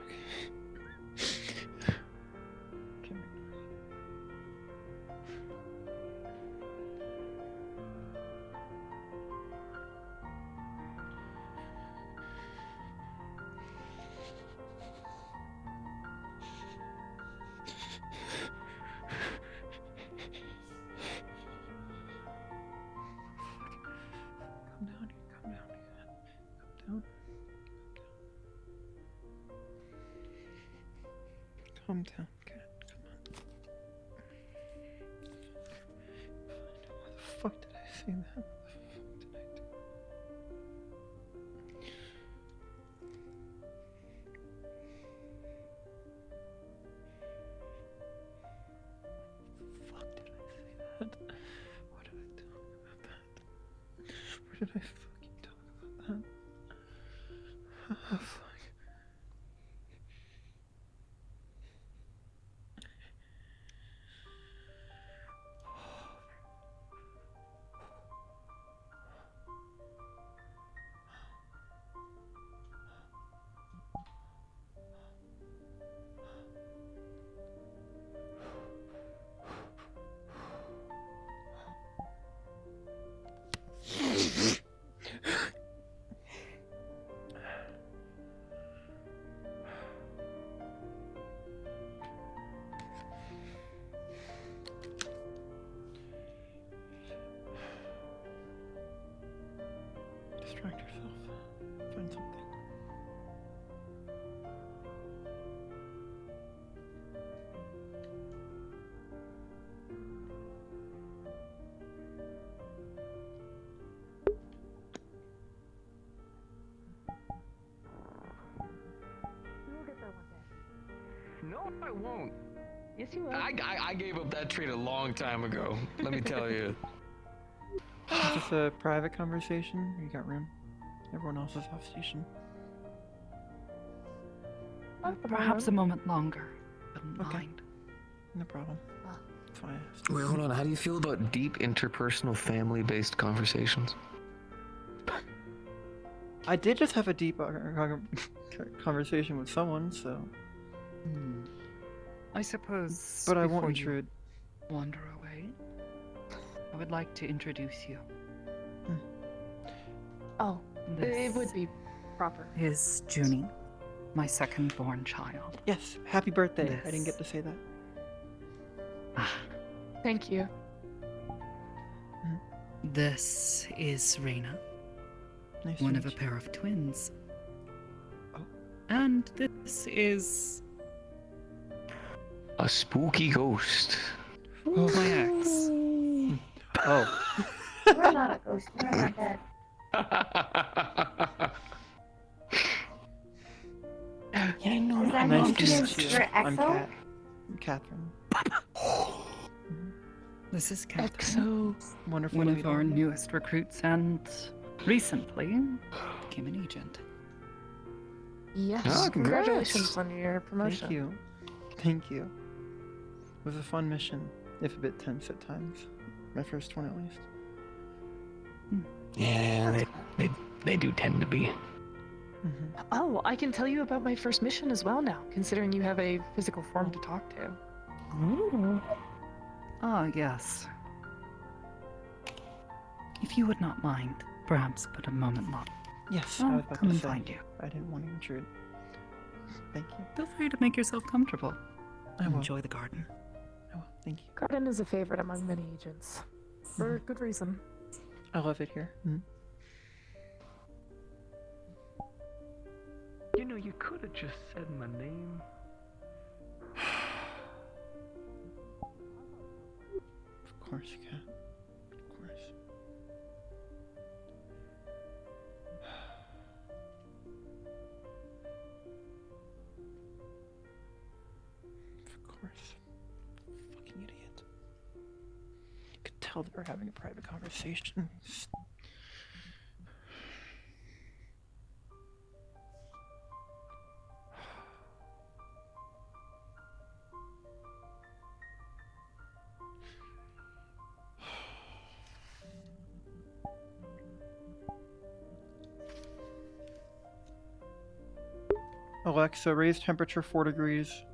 Calm down, Cat. Come on. Why the fuck did I say that? What the fuck did I do? Fuck did I say that? What did I talk about that? Where did I fucking talk about that? Oh, fuck. Distract yourself. Find something. No, I won't. Yes, you will. I gave up that treat a long time ago. Let me tell you. Is this a private conversation? You got room? Everyone else is off station. Perhaps a moment longer. Wouldn't Okay. mind. No problem. It's fine. Wait, hold on. How do you feel about deep interpersonal family-based conversations? I did just have a deep conversation with someone, so. I suppose. But I won't before you intrude. Wander away. I would like to introduce you. Oh, it would be proper. Is Junie, my second-born child. Yes, happy birthday. I didn't get to say that. Thank you. This is Reina, Nice one to of a meet you. pair of twins. Oh. And this is A spooky ghost. my ex. Oh. We're not a ghost. We're not dead. Yeah, no, Is that Nice mean to meet you. you're I'm Exo? Kat. I'm Catherine. This is Katherine, Wonderful one to of meet our you. newest recruits, and recently became an agent. Yes. Oh, congrats. Congratulations on your promotion. Thank you. Thank you. It was a fun mission, if a bit tense at times. My first one, at least. Yeah, they do tend to be. Oh, I can tell you about my first mission as well now, considering you have a physical form to talk to. Ah, yes. If you would not mind, perhaps but a moment longer. Yes, I'll I was about come to and say. find you. I didn't want to intrude. Thank you. Feel free to make yourself comfortable. I will. Enjoy the garden. I will. Thank you. Garden is a favorite among many agents. For good reason. I love it here. You know, you could have just said my name. Of course you can. Of course. Of course. Fucking idiot. You could tell they were having a private conversation. Alexa, raise temperature 4 degrees.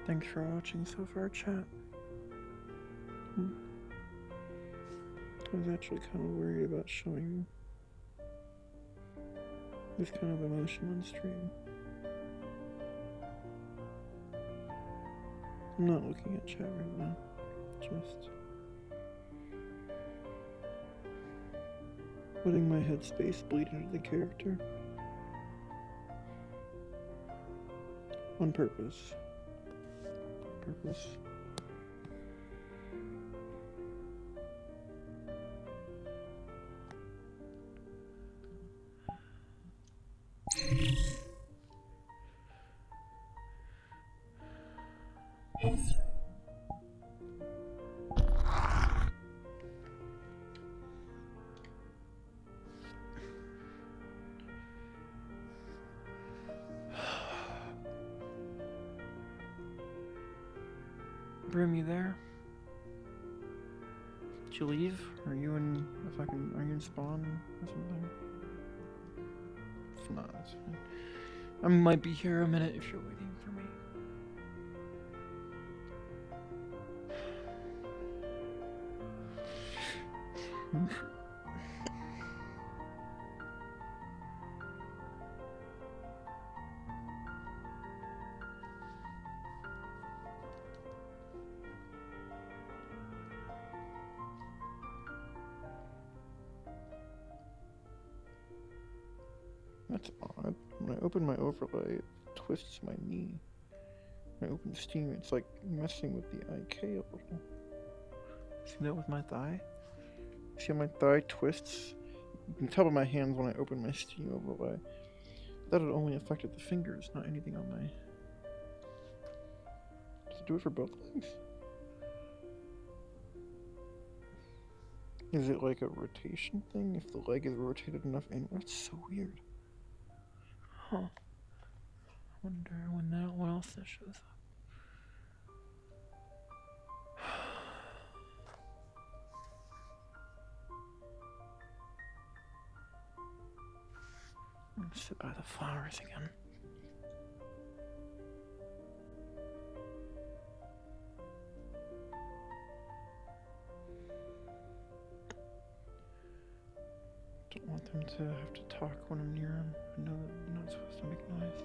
Thanks for watching so far, chat. I was actually kind of worried about showing this kind of emotion on stream. I'm not looking at chat right now, just letting my headspace bleed into the character. On purpose. Purpose. Brim, you there? Did you leave? Are you in are you in spawn or something? If not, it's fine. I might be here a minute if you're waiting for me. That's odd. When I open my overlay, it twists my knee. When I open Steam, it's like messing with the IK a little. See that with my thigh? See how my thigh twists? You can tell by my hands when I open my Steam overlay. I thought it only affected the fingers, not anything on my... Does it do it for both legs? Is it like a rotation thing? If the leg is rotated enough inward? That's so weird. Huh. I wonder when else that shows up. I'm gonna sit by the flowers again. Don't want them to have to talk when I'm near them. I know that I'm not supposed to make noise.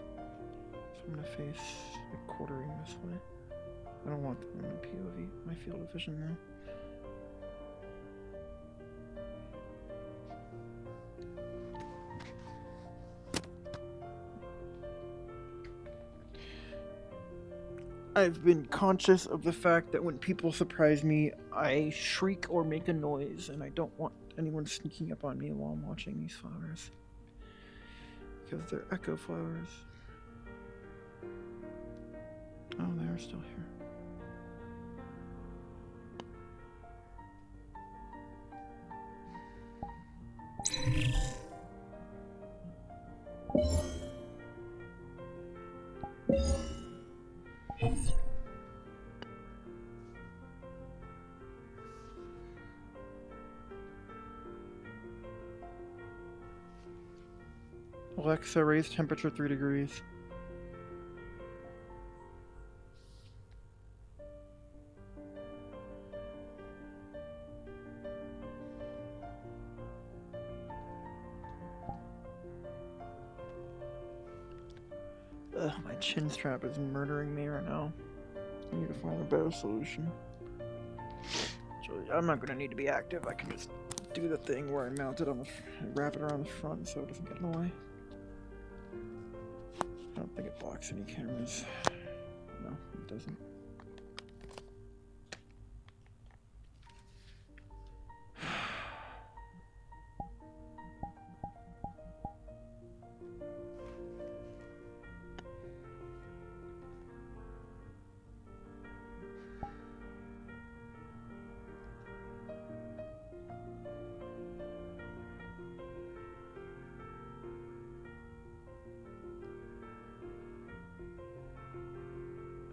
So I'm gonna face like quartering this way. I don't want them in my POV, my field of vision now. I've been conscious of the fact that when people surprise me, I shriek or make a noise, and I don't want anyone sneaking up on me while I'm watching these flowers. Because they're echo flowers. Oh, they're still here. Alexa, raise temperature 3 degrees. My chin strap is murdering me right now. I need to find a better solution. So I'm not gonna need to be active. I can just do the thing where I mount it on the, wrap it around the front so it doesn't get in the way. I don't think it blocks any cameras. No, it doesn't.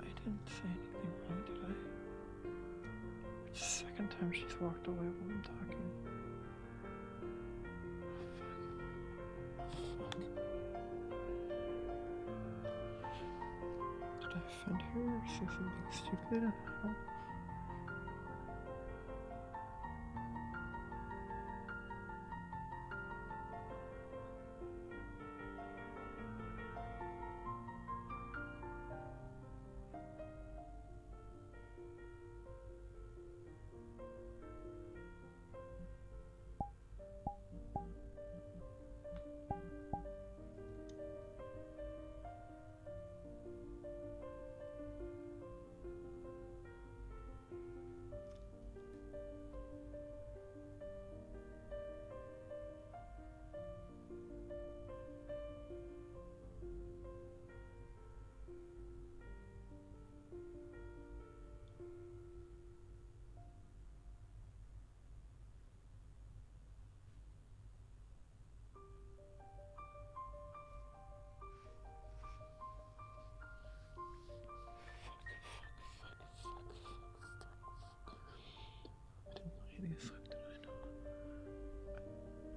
I didn't say anything wrong, did I? It's the second time she's walked away while I'm talking. Fuck. Did I offend her or say something stupid? Oh.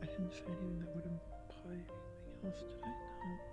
I didn't say anything that would imply anything else, did I? No.